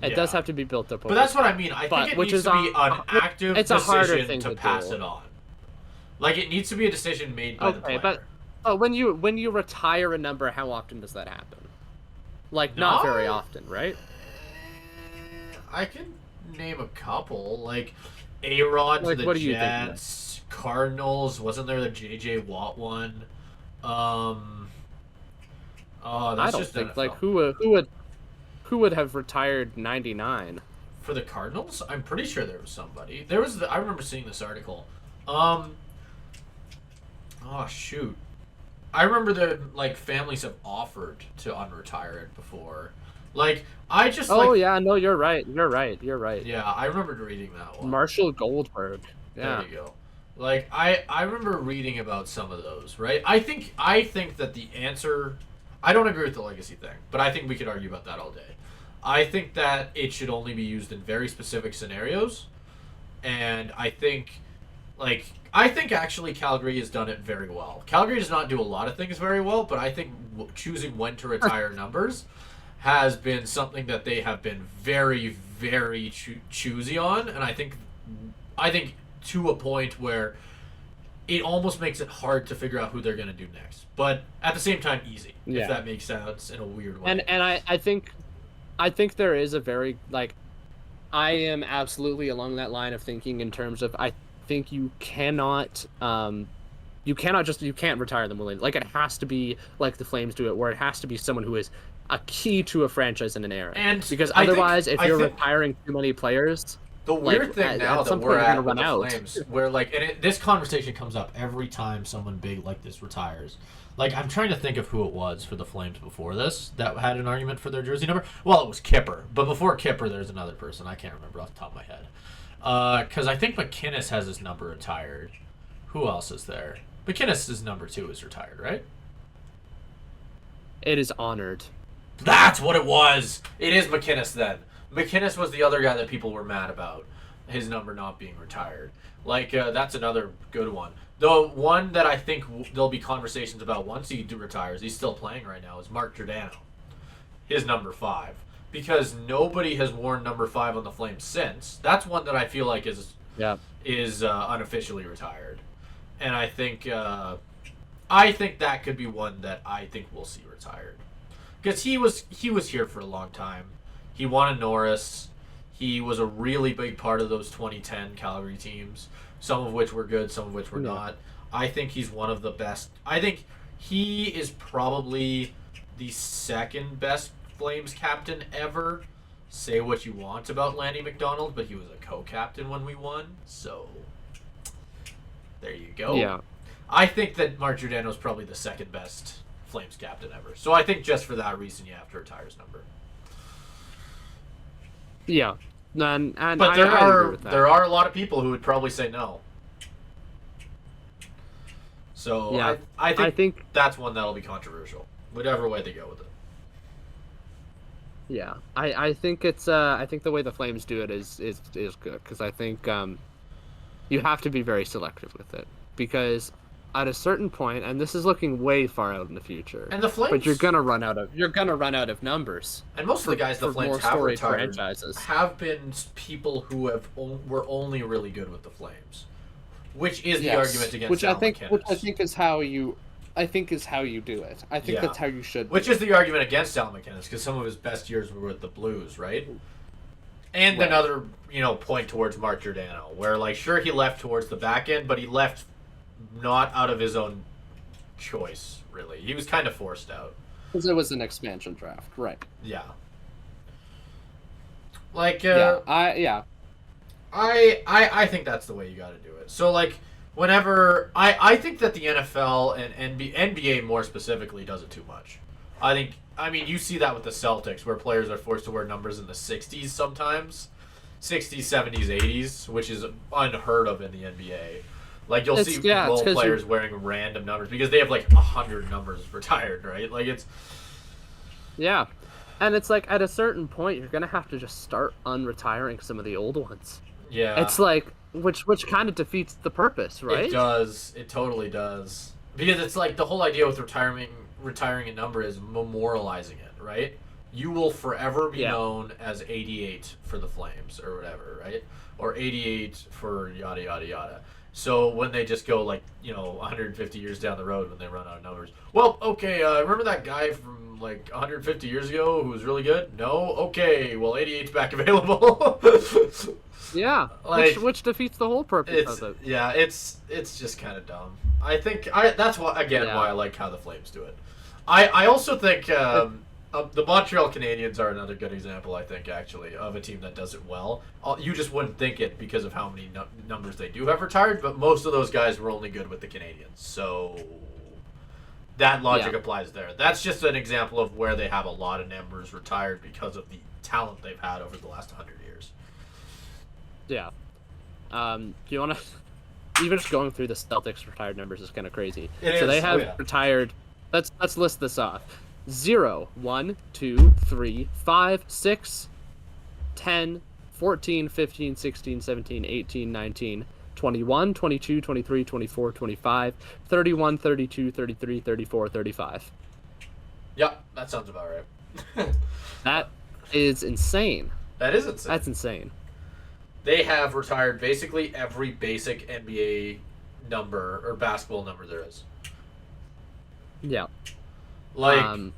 It does Yeah. have to be built up over But that's time. what I mean. I But- think it which needs is to be a- an active it's a harder decision thing to to pass do. it on. Like it needs to be a decision made by the Okay, player. but when you retire a number, how often does that happen? Like not No. very often, right? I can name a couple, like A-Rod to Like, the what are you thinking of? Jets, Cardinals. Wasn't there the J.J. Watt one? Oh, I that's don't just think NFL. like who would have retired 99? For the Cardinals, I'm pretty sure there was somebody. I remember seeing this article. Oh shoot, I remember that like families have offered to unretire it before. Like I just Oh like yeah, no, you're right. yeah, I remembered reading that one. Marshall Goldberg. Yeah. There you go. Like I remember reading about some of those, right? I think that the answer I don't agree with the legacy thing, but I think we could argue about that all day. I think that it should only be used in very specific scenarios, and I think actually Calgary has done it very well. Calgary does not do a lot of things very well, but I think choosing when to retire numbers has been something that they have been very, very choosy on, and I think to a point where it almost makes it hard to figure out who they're going to do next. But at the same time, easy, Yeah. if that makes sense in a weird way. And I think there is a very like I am absolutely along that line of thinking in terms of I think you can't retire them willingly. Like it has to be like the Flames do it, where it has to be someone who is a key to a franchise in an era. And because I think- otherwise, if I you're think- retiring too many players, The weird thing now that we're gonna at with run the out. Flames, where like, and this conversation comes up every time someone big like this retires. Like, I'm trying to think of who it was for the Flames before this that had an argument for their jersey number. Well, it was Kipper, but before Kipper, there's another person I can't remember off the top of my head. Because I think McInnes has his number retired. Who else is there? McInnes' number 2 is retired, right? It is honored. That's what it was. It is McInnes then. McInnes was the other guy that people were mad about, his number not being retired. Like, that's another good one. The one that I think there'll be conversations about once he retires, he's still playing right now, is Mark Giordano. His number 5. Because nobody has worn number 5 on the Flames since. That's one that I feel like is unofficially retired. And I think that could be one that I think we'll see retired. Because he was here for a long time. He won a Norris. He was a really big part of those 2010 Calgary teams, some of which were good, some of which were not. I think he's one of the best. I think he is probably the second best Flames captain ever. Say what you want about Lanny McDonald, but he was a co-captain when we won, so there you go. Yeah. I think that Mark Giordano is probably the second best Flames captain ever. So I think just for that reason, you have to retire his number. Yeah, and but I agree with that. there are a lot of people who would probably say no. So yeah, I think that's one that'll be controversial, whatever way they go with it. Yeah, I think it's I think the way the Flames do it is good, because I think you have to be very selective with it, because at a certain point, and this is looking way far out in the future, and the Flames, but you're gonna run out of numbers. And most of the guys the Flames have retired franchises have been people who were only really good with the Flames, which is the argument against Sal McInnes. Which I think is how you do it. I think that's how you should. Which is the argument against Sal McInnes, because some of his best years were with the Blues, right? And another, point towards Mark Giordano, where like sure he left towards the back end, but he left not out of his own choice, really. He was kind of forced out. Because it was an expansion draft, right? Yeah. Like, I think that's the way you got to do it. So, like, whenever I think that the NFL and NBA more specifically does it too much. I mean, you see that with the Celtics, where players are forced to wear numbers in the 60s sometimes, 60s, 70s, 80s, which is unheard of in the NBA. Like, you'll see role players wearing random numbers because they have like 100 numbers retired, right? Like, it's and it's like at a certain point you're gonna have to just start unretiring some of the old ones. Yeah, it's like which kind of defeats the purpose, right? It does. It totally does. Because it's like the whole idea with retiring a number is memorializing it, right? You will forever be known as 88 for the Flames or whatever, right? Or 88 for yada yada yada. So when they just go like 150 years down the road when they run out of numbers, well, okay, remember that guy from like 150 years ago who was really good? No, okay, well 88's back available. Yeah, like, which defeats the whole purpose of it. Yeah, it's just kind of dumb. I think that's why I like how the Flames do it. I also think the Montreal Canadiens are another good example, I think, actually, of a team that does it well. You just wouldn't think it because of how many numbers they do have retired, but most of those guys were only good with the Canadiens. So that logic applies there. That's just an example of where they have a lot of numbers retired because of the talent they've had over the last 100 years. Yeah. Do you want to... Even just going through the Celtics retired numbers is kind of crazy. They have retired... Let's list this off. 0, 1, 2, 3, 5, 6, 10, 14, 15, 16, 17, 18, 19, 21, 22, 23, 24, 25, 31, 32, 33, 34, 35. Yep, that sounds about right. That is insane. That is insane. That's insane. They have retired basically every basic NBA number or basketball number there is. Yeah. Like,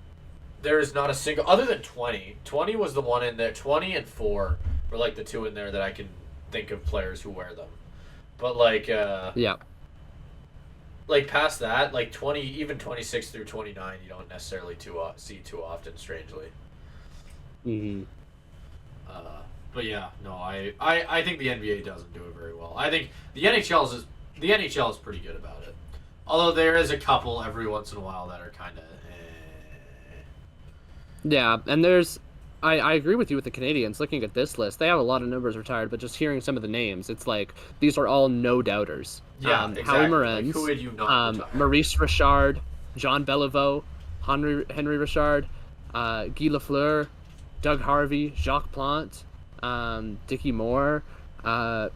there is not a single... Other than 20. 20 was the one in there. 20 and 4 were, like, the two in there that I can think of players who wear them. But, like... yeah. Like, past that, like, 20... Even 26 through 29, you don't necessarily see too often, strangely. Mm-hmm. But yeah, no, I think the NBA doesn't do it very well. I think the NHL is pretty good about it. Although there is a couple every once in a while that are kind of. Yeah, and I agree with you with the Canadians. Looking at this list, they have a lot of numbers retired, but just hearing some of the names, it's like these are all no doubters. Yeah, exactly. Howie Morenz, Like, who would you not retire? Maurice Richard, Jean Beliveau, Henry Richard, Guy Lafleur, Doug Harvey, Jacques Plante, Dickie Moore, Yvon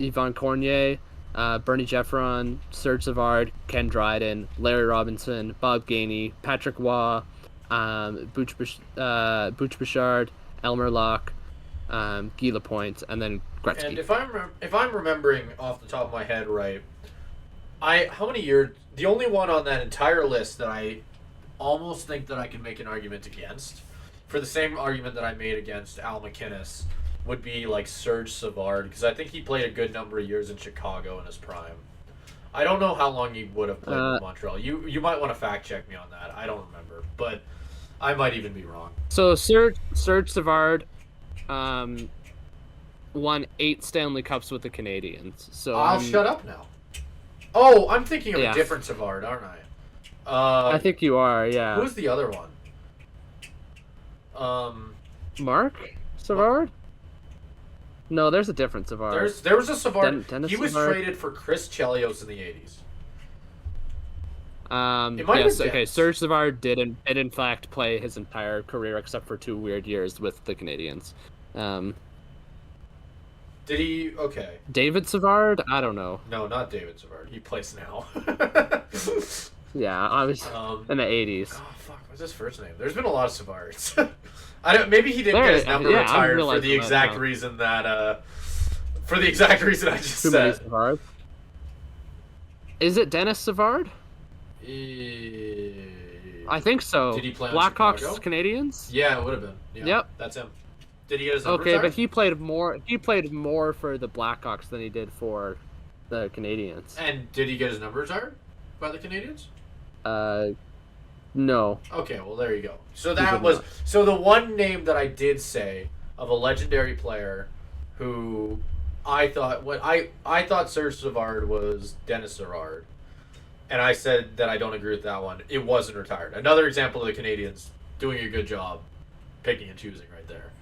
Cornier, Bernie Jeffron, Serge Savard, Ken Dryden, Larry Robinson, Bob Gainey, Patrick Waugh, Butch Bouchard, Elmer Locke, Guy Lapointe, and then Gretzky. And if I'm remembering off the top of my head right, how many years? The only one on that entire list that I almost think that I can make an argument against, for the same argument that I made against Al McInnes, would be like Serge Savard, because I think he played a good number of years in Chicago in his prime. I don't know how long he would have played with Montreal. You might want to fact check me on that. I don't remember, but I might even be wrong. So Serge Savard won 8 Stanley Cups with the Canadians. So I'll shut up now. Oh, I'm thinking of a different Savard, aren't I? I think you are, yeah. Who's the other one? Mark Savard? No, there's a different Savard. There was a Savard. Dennis he was Savard. traded for Chris Chelios in the 80s. Yes, okay. Serge Savard did in fact play his entire career except for 2 weird years with the Canadians. Did he? Okay. David Savard? I don't know. No, not David Savard. He plays now. Yeah, obviously in the 80s. Oh fuck! What's his first name? There's been a lot of Savards. I don't. Maybe he didn't get his number retired for the exact reason that. For the exact reason I just said. Savard. Is it Dennis Savard? I think so. Did he play on Blackhawks Chicago? Canadians? Yeah, it would have been. Yeah, Yep. That's him. Did he get his number Okay, retired? but he played more. He played more for the Blackhawks than he did for the Canadians. And did he get his number retired by the Canadians? No. Okay, well there you go. So that was the one name that I did say of a legendary player who I thought I thought Serge Savard was Dennis Savard. And I said that I don't agree with that one. It wasn't retired. Another example of the Canadians doing a good job picking and choosing right there.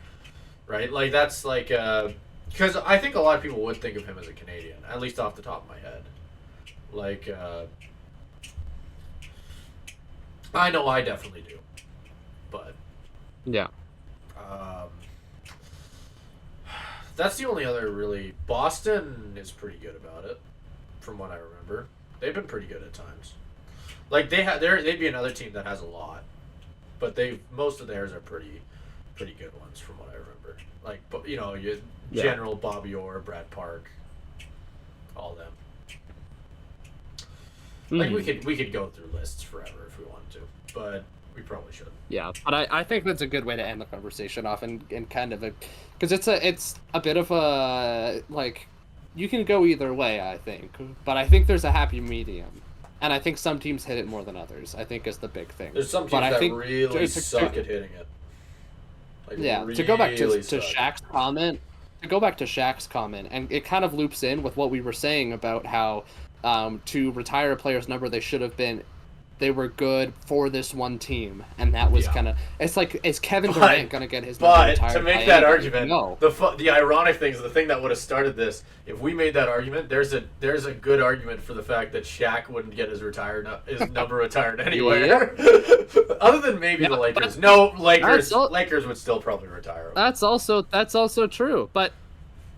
Right? Like, that's like, because I think a lot of people would think of him as a Canadian, at least off the top of my head. Like, I know I definitely do. But, Yeah. That's the only other really. Boston is pretty good about it, from what I remember. They've been pretty good at times. Like they'd be another team that has a lot, but most of theirs are pretty good ones from what I remember. Like General Bobby Orr, Brad Park, all them. Like we could go through lists forever if we wanted to, but we probably shouldn't. Yeah, but I think that's a good way to end the conversation off and kind of because it's a bit of a like. You can go either way, I think, but I think there's a happy medium, and I think some teams hit it more than others. I think is the big thing. There's some teams that really suck at hitting it. Like, yeah, really to go back to suck. Shaq's comment, and it kind of loops in with what we were saying about how to retire a player's number, they were good for this one team, and that was kind of it's like, is Kevin Durant gonna get his number retired? But to make that argument, no. The ironic thing is the thing that would have started this. If we made that argument, there's a good argument for the fact that Shaq wouldn't get his number retired anywhere. Other than maybe the Lakers. No, Lakers would still probably retire him. That's also true, but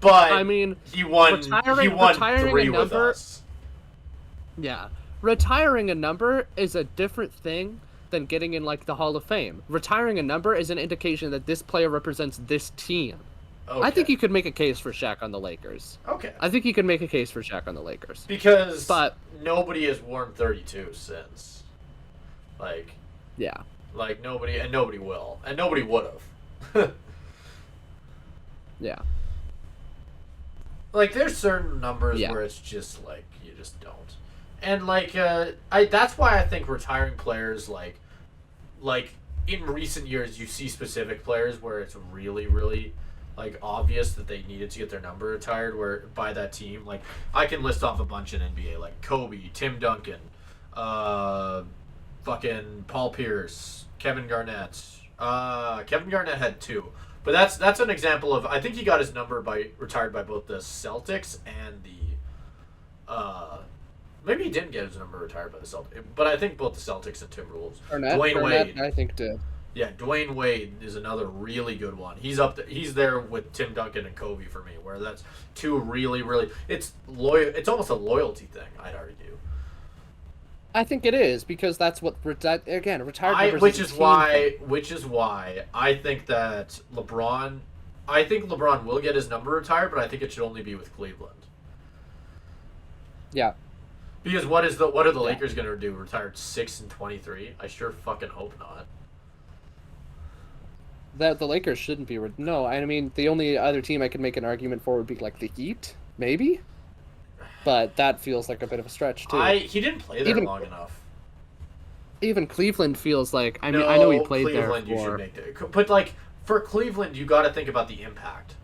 I mean, he won retiring 3 a with number, us. Yeah. Retiring a number is a different thing than getting in like the Hall of Fame. Retiring a number is an indication that this player represents this team. Okay. I think you could make a case for Shaq on the Lakers. Okay. I think you could make a case for Shaq on the Lakers. Because nobody has worn 32 since. Like, yeah. Like nobody will. And nobody would have. Yeah. Like there's certain numbers where it's just like you just don't. And like that's why I think retiring players like in recent years you see specific players where it's really, really like obvious that they needed to get their number retired where by that team. Like I can list off a bunch in NBA like Kobe, Tim Duncan, fucking Paul Pierce, Kevin Garnett. Kevin Garnett had 2. But that's an example of I think he got his number retired by both the Celtics and the maybe he didn't get his number retired by the Celtics, but I think both the Celtics and Timberwolves. Dwayne Wade, I think did. Yeah, Dwayne Wade is another really good one. He's there with Tim Duncan and Kobe for me, where that's 2 really, really. It's loyal. It's almost a loyalty thing, I'd argue. I think it is because that's what retired numbers. Which is why I think that LeBron. I think LeBron will get his number retired, but I think it should only be with Cleveland. Yeah. Because what are the Lakers going to do? Retired 6 and 23? I sure fucking hope not. The Lakers shouldn't be. No, I mean the only other team I could make an argument for would be like the Heat, maybe. But that feels like a bit of a stretch too. He didn't play there long enough. Even Cleveland feels like. I mean, I know he played Cleveland, there. You should make it. But like for Cleveland, you got to think about the impact.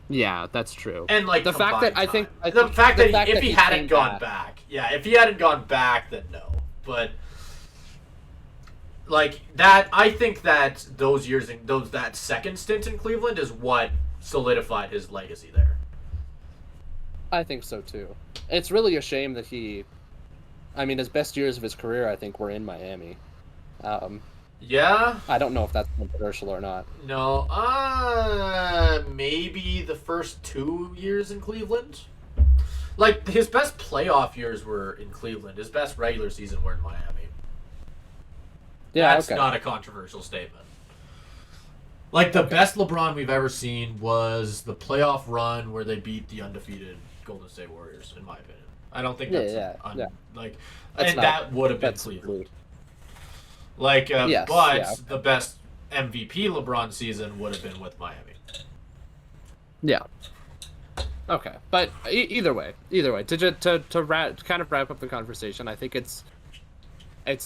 Yeah, that's true. And like the fact that I think if he hadn't gone back, then no. But like that, I think that those years that second stint in Cleveland is what solidified his legacy there. I think so too. It's really a shame that his best years of his career, I think, were in Miami. Yeah. I don't know if that's controversial or not. No. Maybe the first 2 years in Cleveland. Like his best playoff years were in Cleveland. His best regular season were in Miami. Yeah, that's not a controversial statement. Like the best LeBron we've ever seen was the playoff run where they beat the undefeated Golden State Warriors, in my opinion. I don't think that's that would have been Cleveland. Like, the best MVP LeBron season would have been with Miami. Yeah. Okay, but either way, to kind of wrap up the conversation, I think it's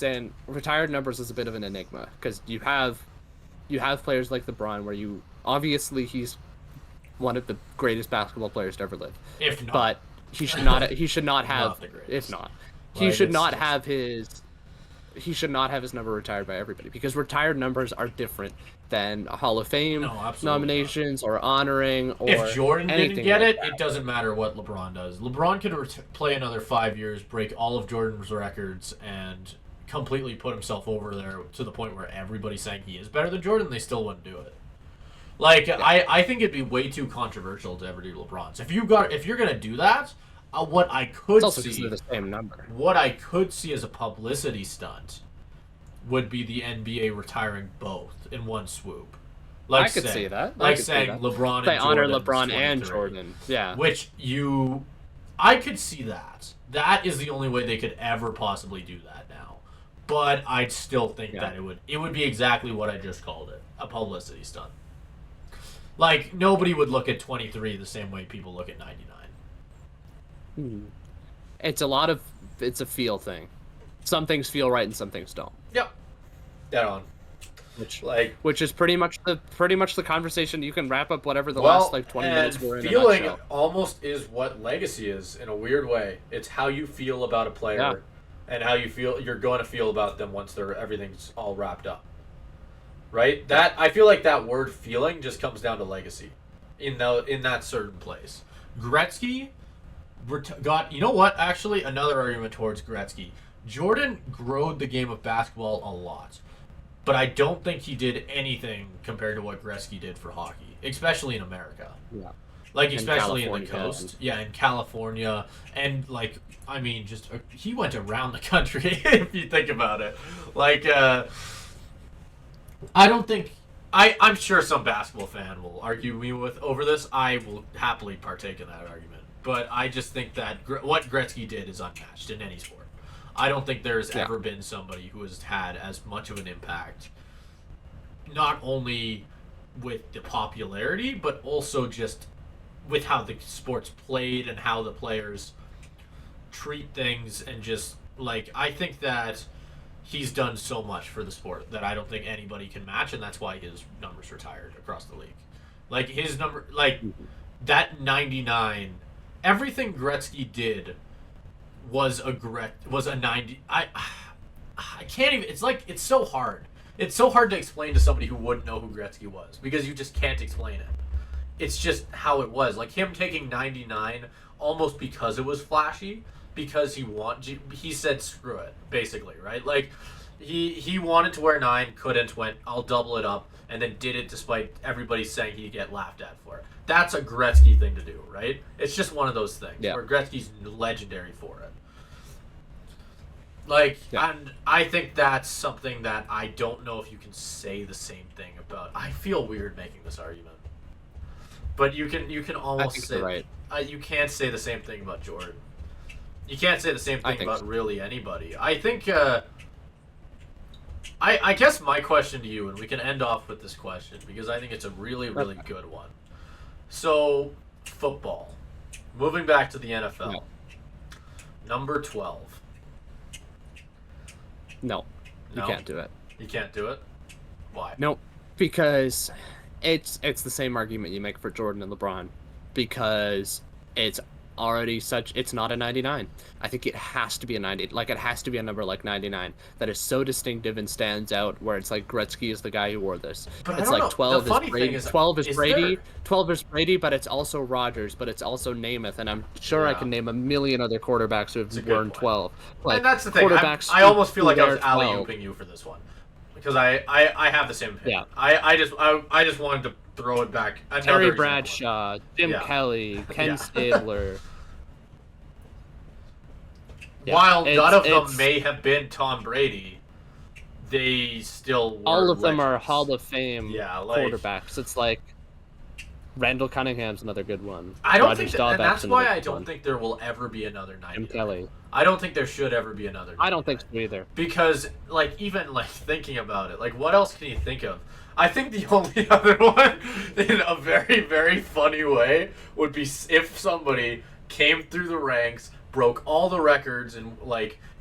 in retired numbers is a bit of an enigma because you have players like LeBron where obviously he's one of the greatest basketball players to ever live. If not, but he should not have. If not, he should not have his number retired by everybody because retired numbers are different than Hall of Fame nominations or honoring or if Jordan didn't get like it, it doesn't matter what LeBron does. LeBron could play another 5 years, break all of Jordan's records, and completely put himself over there to the point where everybody's saying he is better than Jordan. They still wouldn't do it. Like I think it'd be way too controversial to ever do LeBron's. If you're gonna do that, what I could see the same number. What I could see as a publicity stunt would be the NBA retiring both in one swoop. Like I could see that. Like saying LeBron and Jordan. They honor LeBron and Jordan. Yeah. I could see that. That is the only way they could ever possibly do that now. But I'd still think that it would be exactly what I just called it, a publicity stunt. Like nobody would look at 23 the same way people look at 99. It's a feel thing. Some things feel right and some things don't. Yep. Dead on. Which is pretty much the conversation. You can wrap up whatever the last 20 minutes were in a feeling nutshell. Almost is what legacy is in a weird way. It's how you feel about a player and how you're going to feel about them once everything's all wrapped up. Right? That I feel like that word feeling just comes down to legacy in that certain place. Gretzky you know what? Actually, another argument towards Gretzky. Jordan growed the game of basketball a lot, but I don't think he did anything compared to what Gretzky did for hockey, especially in America. Yeah. Like, especially in the coast. Yeah, in California. And, like, I mean, just, he went around the country, if you think about it. Like, I don't think, I'm sure some basketball fan will argue me over this. I will happily partake in that argument. But I just think that what Gretzky did is unmatched in any sport. I don't think there's ever been somebody who has had as much of an impact, not only with the popularity, but also just with how the sport's played and how the players treat things. And just, like, I think that he's done so much for the sport that I don't think anybody can match, and that's why his numbers retired across the league. Like his number, like that 99, everything Gretzky did was a 90. I can't even. It's like it's so hard. It's so hard to explain to somebody who wouldn't know who Gretzky was because you just can't explain it. It's just how it was. Like him taking 99 almost because it was flashy, because he said screw it, basically, right? Like he wanted to wear 9, couldn't, went I'll double it up, and then did it despite everybody saying he'd get laughed at for it. That's a Gretzky thing to do, right? It's just one of those things where Gretzky's legendary for it. Like, and I think that's something that I don't know if you can say the same thing about. I feel weird making this argument, but you can almost say right. You can't say the same thing about Jordan. You can't say the same thing about really anybody. I think. I guess my question to you, and we can end off with this question because I think it's a really good one. So, football. Moving back to the NFL. Number 12. No, you can't do it. You can't do it? Why? No, because it's the same argument you make for Jordan and LeBron, because it's already it's not a 99. I think it has to be a 90. Like, it has to be a number like 99 that is so distinctive and stands out, where it's like Gretzky is the guy who wore this. But it's I don't like 12 know. is Brady. 12 is Brady. 12 is Brady, but it's also Rodgers, but it's also Namath, and I'm sure I can name a million other quarterbacks who have worn 12. Like, and that's the thing. I almost feel like I was alley-ooping you for this one, because I have the same opinion. Yeah. I just wanted to throw it back. Terry Bradshaw, Jim Kelly, Ken Stabler. While none of them may have been Tom Brady, they still were all of them legends. are Hall of Fame quarterbacks. It's like Randall Cunningham's another good one. I don't think and that's why I don't think there will ever be another 99. Jim Kelly. I don't think there should ever be another 99. I don't think so either. Because, like, even, like, thinking about it, like, what else can you think of? I think the only other one, in a very, very funny way, would be if somebody came through the ranks, broke all the records, and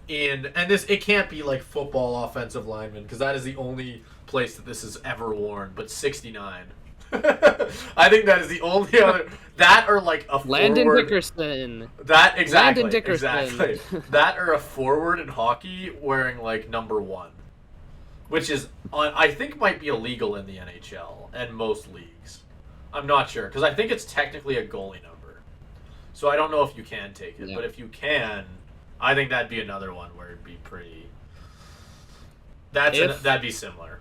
it can't be like football offensive lineman, because that is the only place that this is ever worn, but 69. I think that is the only other, that or like a Landon forward, Dickerson. That exactly. Landon Dickerson. Exactly. That or a forward in hockey wearing like number 1, which is I think might be illegal in the NHL and most leagues. I'm not sure, because I think it's technically a goalie number. So I don't know if you can take it, but if you can, I think that'd be another one where it'd be pretty. That'd be similar.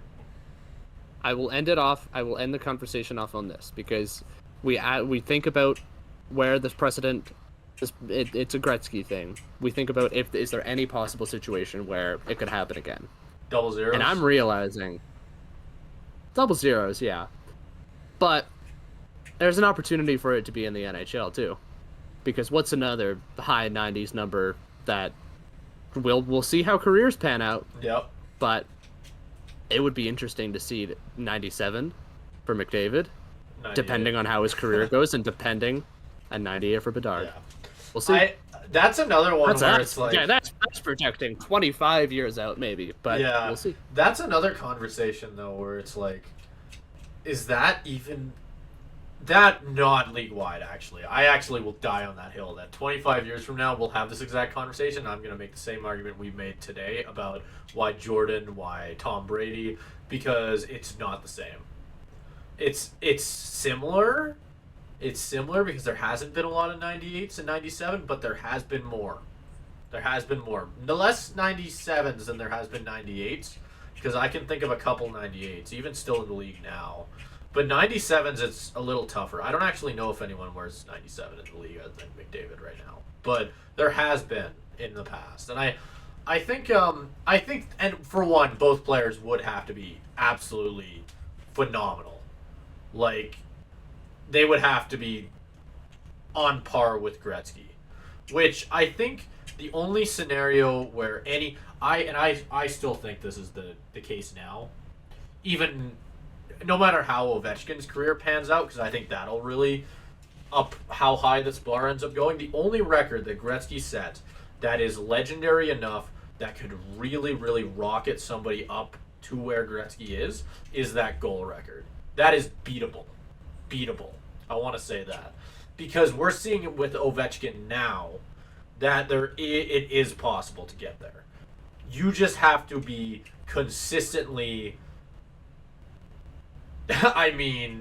I will end it off. I will end the conversation off on this, because we think about where this precedent is. It's a Gretzky thing. We think about is there any possible situation where it could happen again. Double zeros. And I'm realizing double zeros, yeah, but there's an opportunity for it to be in the NHL too. Because what's another high 90s number that we'll see how careers pan out. Yep. But it would be interesting to see 97 for McDavid, depending on how his career goes, and depending on 98 for Bedard. Yeah. We'll see. That's another one where it's like... Yeah, that's projecting 25 years out, maybe. But we'll see. That's another conversation, though, where it's like, is that even... That not league-wide, actually. I actually will die on that hill. That 25 years from now, we'll have this exact conversation. I'm going to make the same argument we made today about why Jordan, why Tom Brady, because it's not the same. It's similar. It's similar because there hasn't been a lot of 98s and 97, but there has been more. There has been more. No less 97s than there has been 98s, because I can think of a couple 98s, even still in the league now. But 97s, it's a little tougher. I don't actually know if anyone wears 97 in the league other than McDavid right now. But there has been in the past. And I think, and for one, both players would have to be absolutely phenomenal. Like, they would have to be on par with Gretzky. Which I think the only scenario where I still think this is the case now. Even... No matter how Ovechkin's career pans out, because I think that'll really up how high this bar ends up going. The only record that Gretzky set that is legendary enough that could really, really rocket somebody up to where Gretzky is that goal record. That is beatable. beatable. I want to say that because we're seeing it with Ovechkin now that it is possible to get there. You just have to be consistently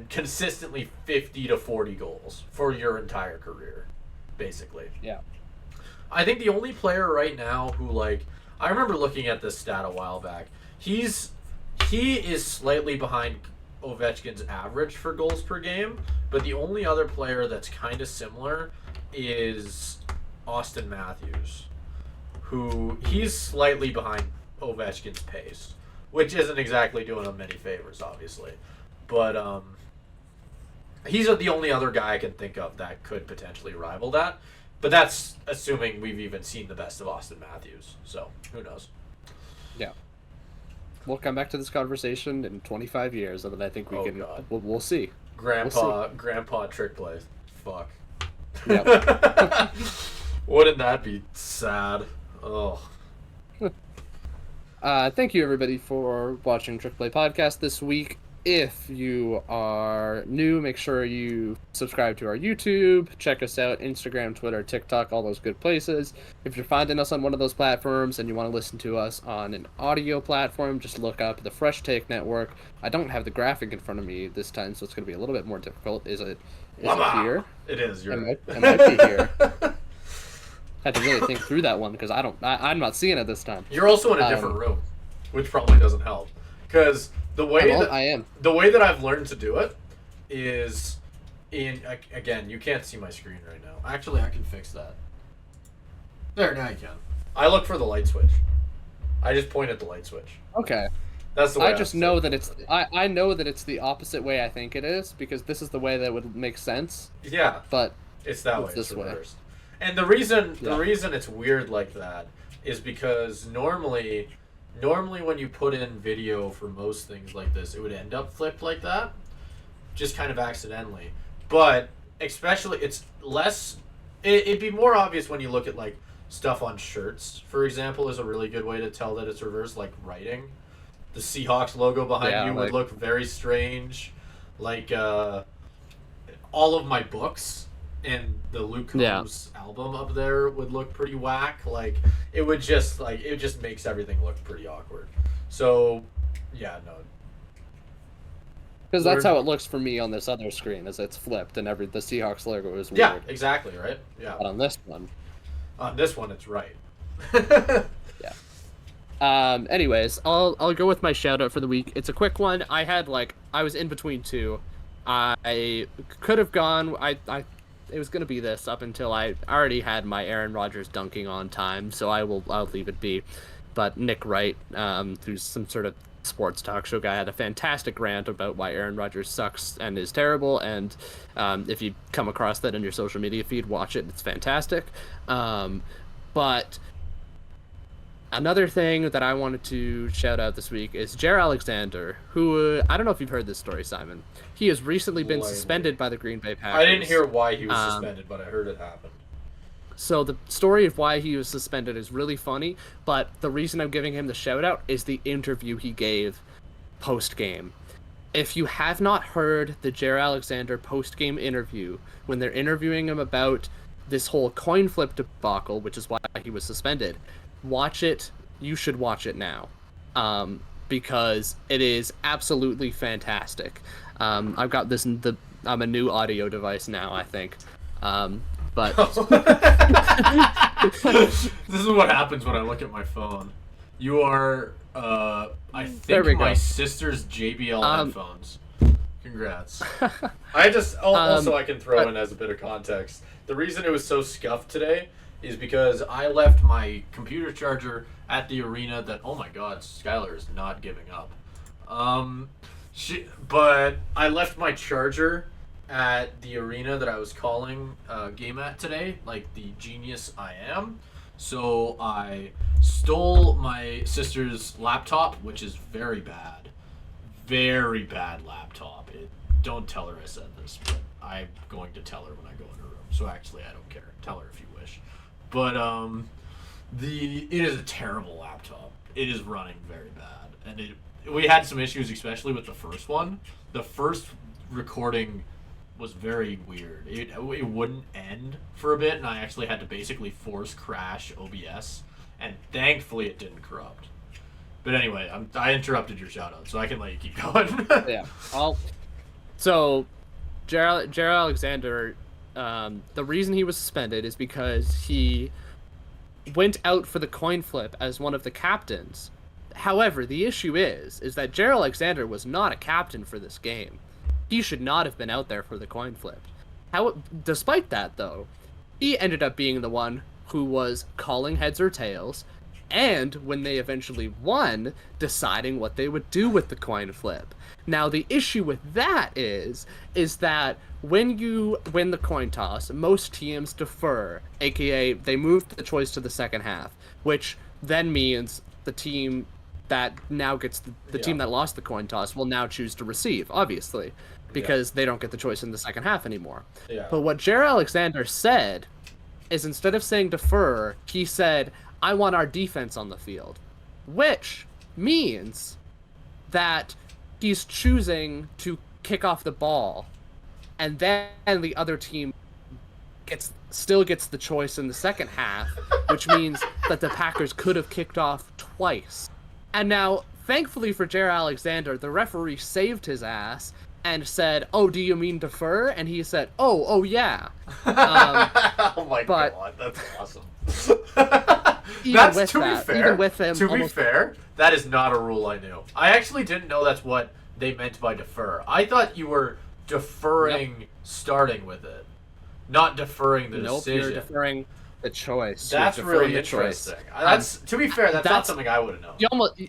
consistently 50 to 40 goals for your entire career, basically. Yeah. I think the only player right now who, like, I remember looking at this stat a while back. He is slightly behind Ovechkin's average for goals per game, but the only other player that's kind of similar is Austin Matthews, who he's slightly behind Ovechkin's pace, which isn't exactly doing him many favors, obviously. But he's the only other guy I can think of that could potentially rival that. But that's assuming we've even seen the best of Austin Matthews. So, who knows? Yeah. We'll come back to this conversation in 25 years, and then I think we'll see. Grandpa trick play. Fuck. Yep. Wouldn't that be sad? Oh. Thank you, everybody, for watching Trick Play Podcast this week. If you are new, make sure you subscribe to our YouTube, check us out, Instagram, Twitter, TikTok, all those good places. If you're finding us on one of those platforms and you want to listen to us on an audio platform, just look up the Fresh Take Network. I don't have the graphic in front of me this time, so it's going to be a little bit more difficult. Is it here? It is. You're right. It might be here. Had to really think through that one because I'm not seeing it this time. You're also in a different room, which probably doesn't help. Because the way that I've learned to do it is again, you can't see my screen right now. Actually, I can fix that. There, now you can. I look for the light switch. I just point at the light switch. Okay. That's the way I know that it's I know that it's the opposite way I think it is because this is the way that would make sense. Yeah. But it's that way. This it's way. Reversed. And the reason it's weird like that is because normally when you put in video for most things like this, it would end up flipped like that, just kind of accidentally. But especially, it's less. It'd be more obvious when you look at like stuff on shirts, for example, is a really good way to tell that it's reversed. Like writing, the Seahawks logo behind you would look very strange. Like all of my books and the Luke Combs album up there would look pretty whack. Like it just makes everything look pretty awkward. So yeah, no. Because that's how it looks for me on this other screen, is it's flipped and the Seahawks logo is weird. Yeah, exactly, right? Yeah. But on this one, it's right. Yeah. Anyways, I'll go with my shout out for the week. It's a quick one. I was in between two. I could have gone. It was gonna be this up until I already had my Aaron Rodgers dunking on time, so I'll leave it be. But Nick Wright, who's some sort of sports talk show guy, had a fantastic rant about why Aaron Rodgers sucks and is terrible. And if you come across that in your social media feed, watch it. It's fantastic. But another thing that I wanted to shout out this week is Jaire Alexander, who I don't know if you've heard this story, Simon. He has recently been suspended by the Green Bay Packers. I didn't hear why he was suspended, but I heard it happened. So the story of why he was suspended is really funny, but the reason I'm giving him the shout out is the interview he gave post-game. If you have not heard the Jaire Alexander post-game interview, when they're interviewing him about this whole coin flip debacle, which is why he was suspended, watch it. You should watch it now, because it is absolutely fantastic. I've got this. I'm a new audio device now, I think. But this is what happens when I look at my phone. You are, I think, my sister's JBL headphones. Congrats. I just also I can throw in as a bit of context. The reason it was so scuffed today is because I left my computer charger at the arena. That, oh my God, Skylar is not giving up. But I left my charger at the arena that I was calling a game at today, like the genius I am. So I stole my sister's laptop, which is very bad laptop. Don't tell her I said this, but I'm going to tell her when I go in her room. So actually, I don't care. Tell her if you wish. But it is a terrible laptop. It is running very bad, and we had some issues, especially with the first one. The first recording was very weird. It wouldn't end for a bit, and I actually had to basically force crash OBS, and thankfully it didn't corrupt. But anyway, I interrupted your shout out, so I can let you keep going. Yeah. So, Jared Alexander, the reason he was suspended is because he went out for the coin flip as one of the captains. However, the issue is that Jared Alexander was not a captain for this game. He should not have been out there for the coin flip. Despite that, though, he ended up being the one who was calling heads or tails, and when they eventually won, deciding what they would do with the coin flip. Now, the issue with that is that when you win the coin toss, most teams defer, aka they move the choice to the second half, which then means the team that now gets the team that lost the coin toss will now choose to receive, obviously, because they don't get the choice in the second half anymore. Yeah. But what Jared Alexander said is, instead of saying defer, he said, I want our defense on the field, which means that he's choosing to kick off the ball, and then the other team still gets the choice in the second half, which means that the Packers could have kicked off twice. And now, thankfully for Jared Alexander, the referee saved his ass and said, "Oh, do you mean defer?" And he said, "Oh, yeah." Oh my god, that's awesome. Even with him, to be fair, that is not a rule I knew. I actually didn't know that's what they meant by defer. I thought you were deferring starting with it, not deferring the decision. You're deferring the choice. That's really interesting. That's to be fair, that's not something I would have known.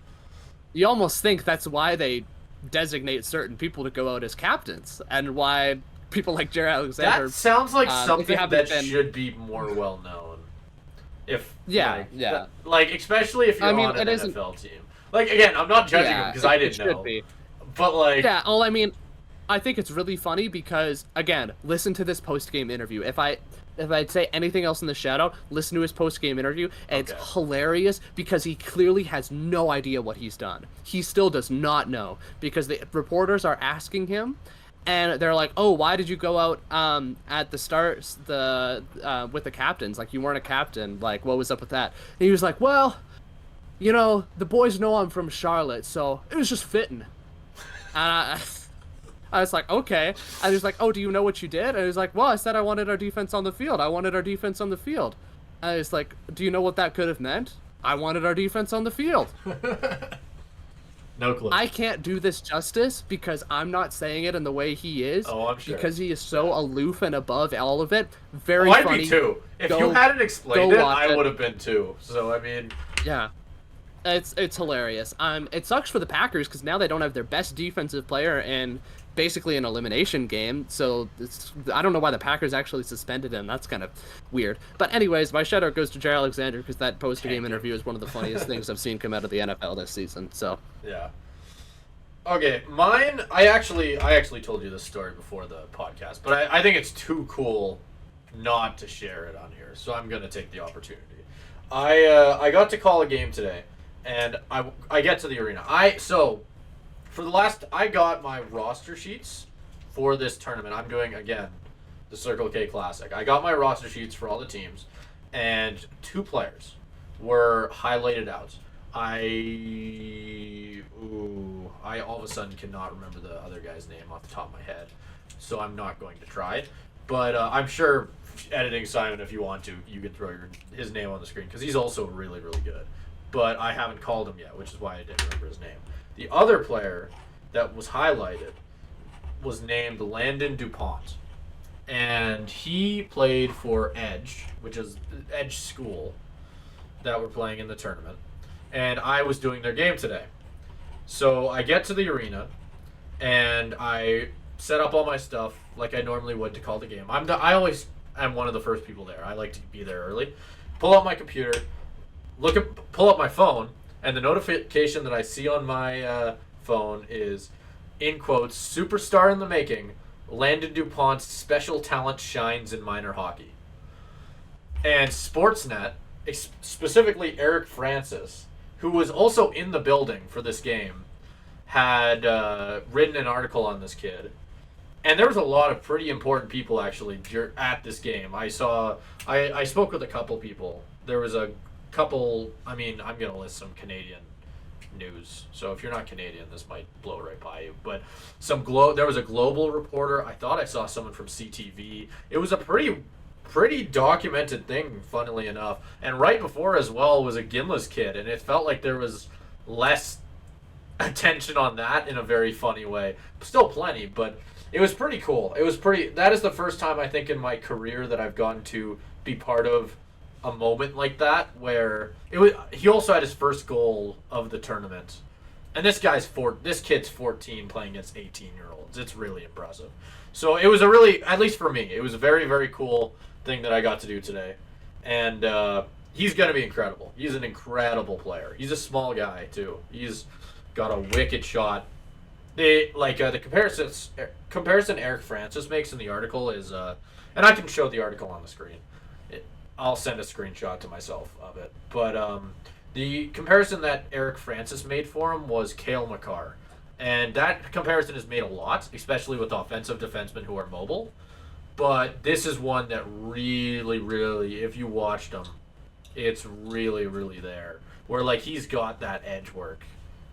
You almost think that's why they designate certain people to go out as captains, and why people like Jared Alexander. That sounds like something that should be more well known. Like especially if you're on an NFL team. Like again, I'm not judging them because I didn't know. But like, yeah. Well, I mean, I think it's really funny because, again, listen to this post-game interview. If I'd say anything else in the shout-out, listen to his post-game interview. And it's hilarious because he clearly has no idea what he's done. He still does not know, because the reporters are asking him, and they're like, "Oh, why did you go out at the start with the captains? Like, you weren't a captain. Like, what was up with that?" And he was like, "Well, you know, the boys know I'm from Charlotte, so it was just fitting." And I was like, okay. And he was like, "Oh, do you know what you did?" And he was like, "Well, I said I wanted our defense on the field. I wanted our defense on the field." And I was like, "Do you know what that could have meant?" "I wanted our defense on the field." No clue. I can't do this justice because I'm not saying it in the way he is. Oh, I'm sure. Because he is so aloof and above all of it. Very funny. I'd be too. If you hadn't explained it, I would have been too. So, I mean... Yeah. It's hilarious. It sucks for the Packers because now they don't have their best defensive player in basically an elimination game. So I don't know why the Packers actually suspended him. That's kind of weird. But anyways, my shout out goes to Jared Alexander because that post-game interview is one of the funniest things I've seen come out of the NFL this season. So yeah. Okay, mine. I actually told you this story before the podcast, but I think it's too cool not to share it on here. So I'm gonna take the opportunity. I got to call a game today. And I get to the arena. I got my roster sheets for this tournament. I'm doing, again, the Circle K Classic. I got my roster sheets for all the teams, and 2 players were highlighted out. I all of a sudden cannot remember the other guy's name off the top of my head, so I'm not going to try. But I'm sure, editing Simon, if you want to, you can throw his name on the screen, because he's also really, really good. But I haven't called him yet, which is why I didn't remember his name. The other player that was highlighted was named Landon DuPont. And he played for Edge, which is Edge School that we're playing in the tournament. And I was doing their game today. So I get to the arena, and I set up all my stuff like I normally would to call the game. I always am one of the first people there. I like to be there early. Pull out my computer, pull up my phone, and the notification that I see on my phone is, in quotes, "Superstar in the making, Landon DuPont's special talent shines in minor hockey." And Sportsnet, specifically Eric Francis, who was also in the building for this game, had written an article on this kid And there was a lot of pretty important people actually at this game. I spoke with a couple people. There was a couple. I mean, I'm gonna list some Canadian news. So if you're not Canadian, this might blow right by you. But there was a global reporter. I thought I saw someone from CTV. It was a pretty documented thing, funnily enough. And right before as well was a Ginla's kid, and it felt like there was less attention on that in a very funny way. Still plenty, but it was pretty cool. That is the first time I think in my career that I've gotten to be part of a moment like that where he also had his first goal of the tournament. And this kid's 14 playing against 18-year-olds. It's really impressive. So it was at least for me, it was a very, very cool thing that I got to do today. And he's going to be incredible. He's an incredible player. He's a small guy, too. He's got a wicked shot. The comparison Eric Francis makes in the article is, and I can show the article on the screen. I'll send a screenshot to myself of it. But the comparison that Eric Francis made for him was Cale Makar. And that comparison is made a lot, especially with offensive defensemen who are mobile. But this is one that really, really, if you watched him, it's really, really there. Where, like, he's got that edge work.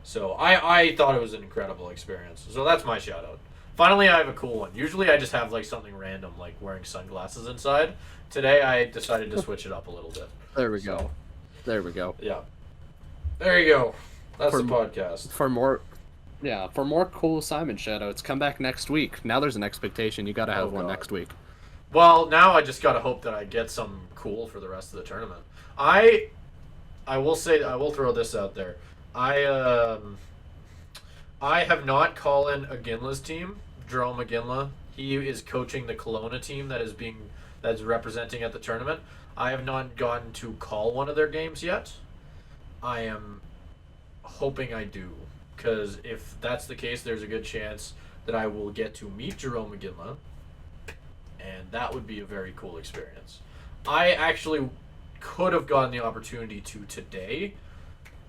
So I thought it was an incredible experience. So that's my shout out. Finally, I have a cool one. Usually I just have like something random, like wearing sunglasses inside. Today I decided to switch it up a little bit. There we go. There we go. Yeah. There you go. That's the podcast. For more cool Simon shoutouts, come back next week. Now there's an expectation. You got to have one next week. Well, now I just got to hope that I get some cool for the rest of the tournament. I will throw this out there. I have not called in Iginla's team, Jerome Iginla. He is coaching the Kelowna team that's representing at the tournament. I have not gotten to call one of their games yet. I am hoping I do, because if that's the case, there's a good chance that I will get to meet Jerome Iginla, and that would be a very cool experience. I actually could have gotten the opportunity to today.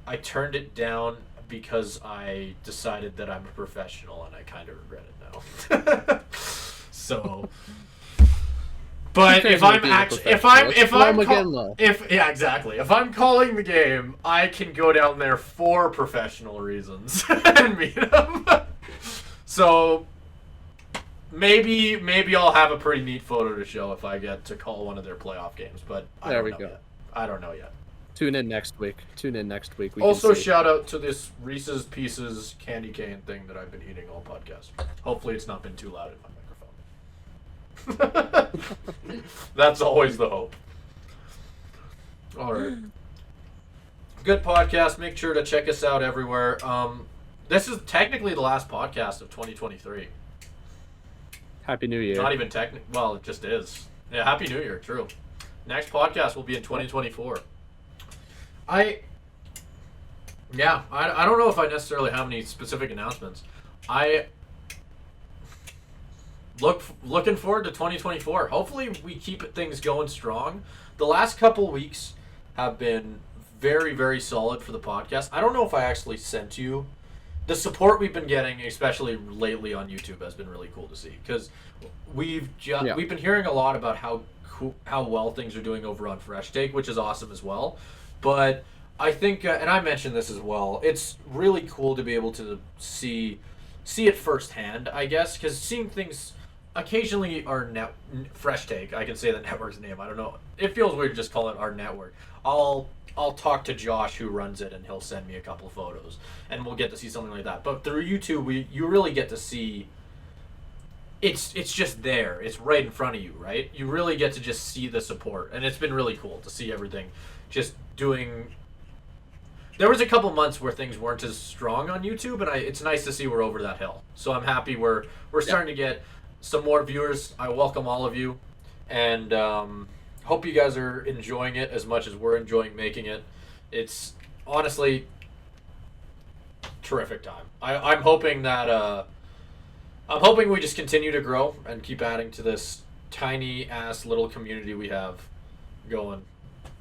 I turned it down because I decided that I'm a professional and I kind of regret it now. So, but if I'm calling the game, I can go down there for professional reasons and meet them. So maybe I'll have a pretty neat photo to show if I get to call one of their playoff games, but I don't know yet. Tune in next week. We also, shout out to this Reese's Pieces candy cane thing that I've been eating all podcast. Hopefully it's not been too loud in my microphone. That's always the hope. All right. Good podcast. Make sure to check us out everywhere. This is technically the last podcast of 2023. Happy New Year. Not even technically. Well, it just is. Yeah, Happy New Year. True. Next podcast will be in 2024. I don't know if I necessarily have any specific announcements. I looking forward to 2024. Hopefully we keep things going strong. The last couple weeks have been very, very solid for the podcast. I don't know if I actually sent you the support we've been getting, especially lately on YouTube, has been really cool to see, because we've been hearing a lot about how well things are doing over on Fresh Take, which is awesome as well. But I think, and I mentioned this as well, it's really cool to be able to see it firsthand, I guess, because seeing things occasionally Fresh Take, I can say the network's name, I don't know. It feels weird to just call it our network. I'll talk to Josh, who runs it, and he'll send me a couple photos, and we'll get to see something like that. But through YouTube, you really get to see. It's just there. It's right in front of you, right? You really get to just see the support, and it's been really cool to see everything just doing. There was a couple months where things weren't as strong on YouTube, and it's nice to see we're over that hill. So I'm happy we're starting to get some more viewers. I welcome all of you, and hope you guys are enjoying it as much as we're enjoying making it. It's honestly terrific time. I'm hoping that we just continue to grow and keep adding to this tiny ass little community we have going.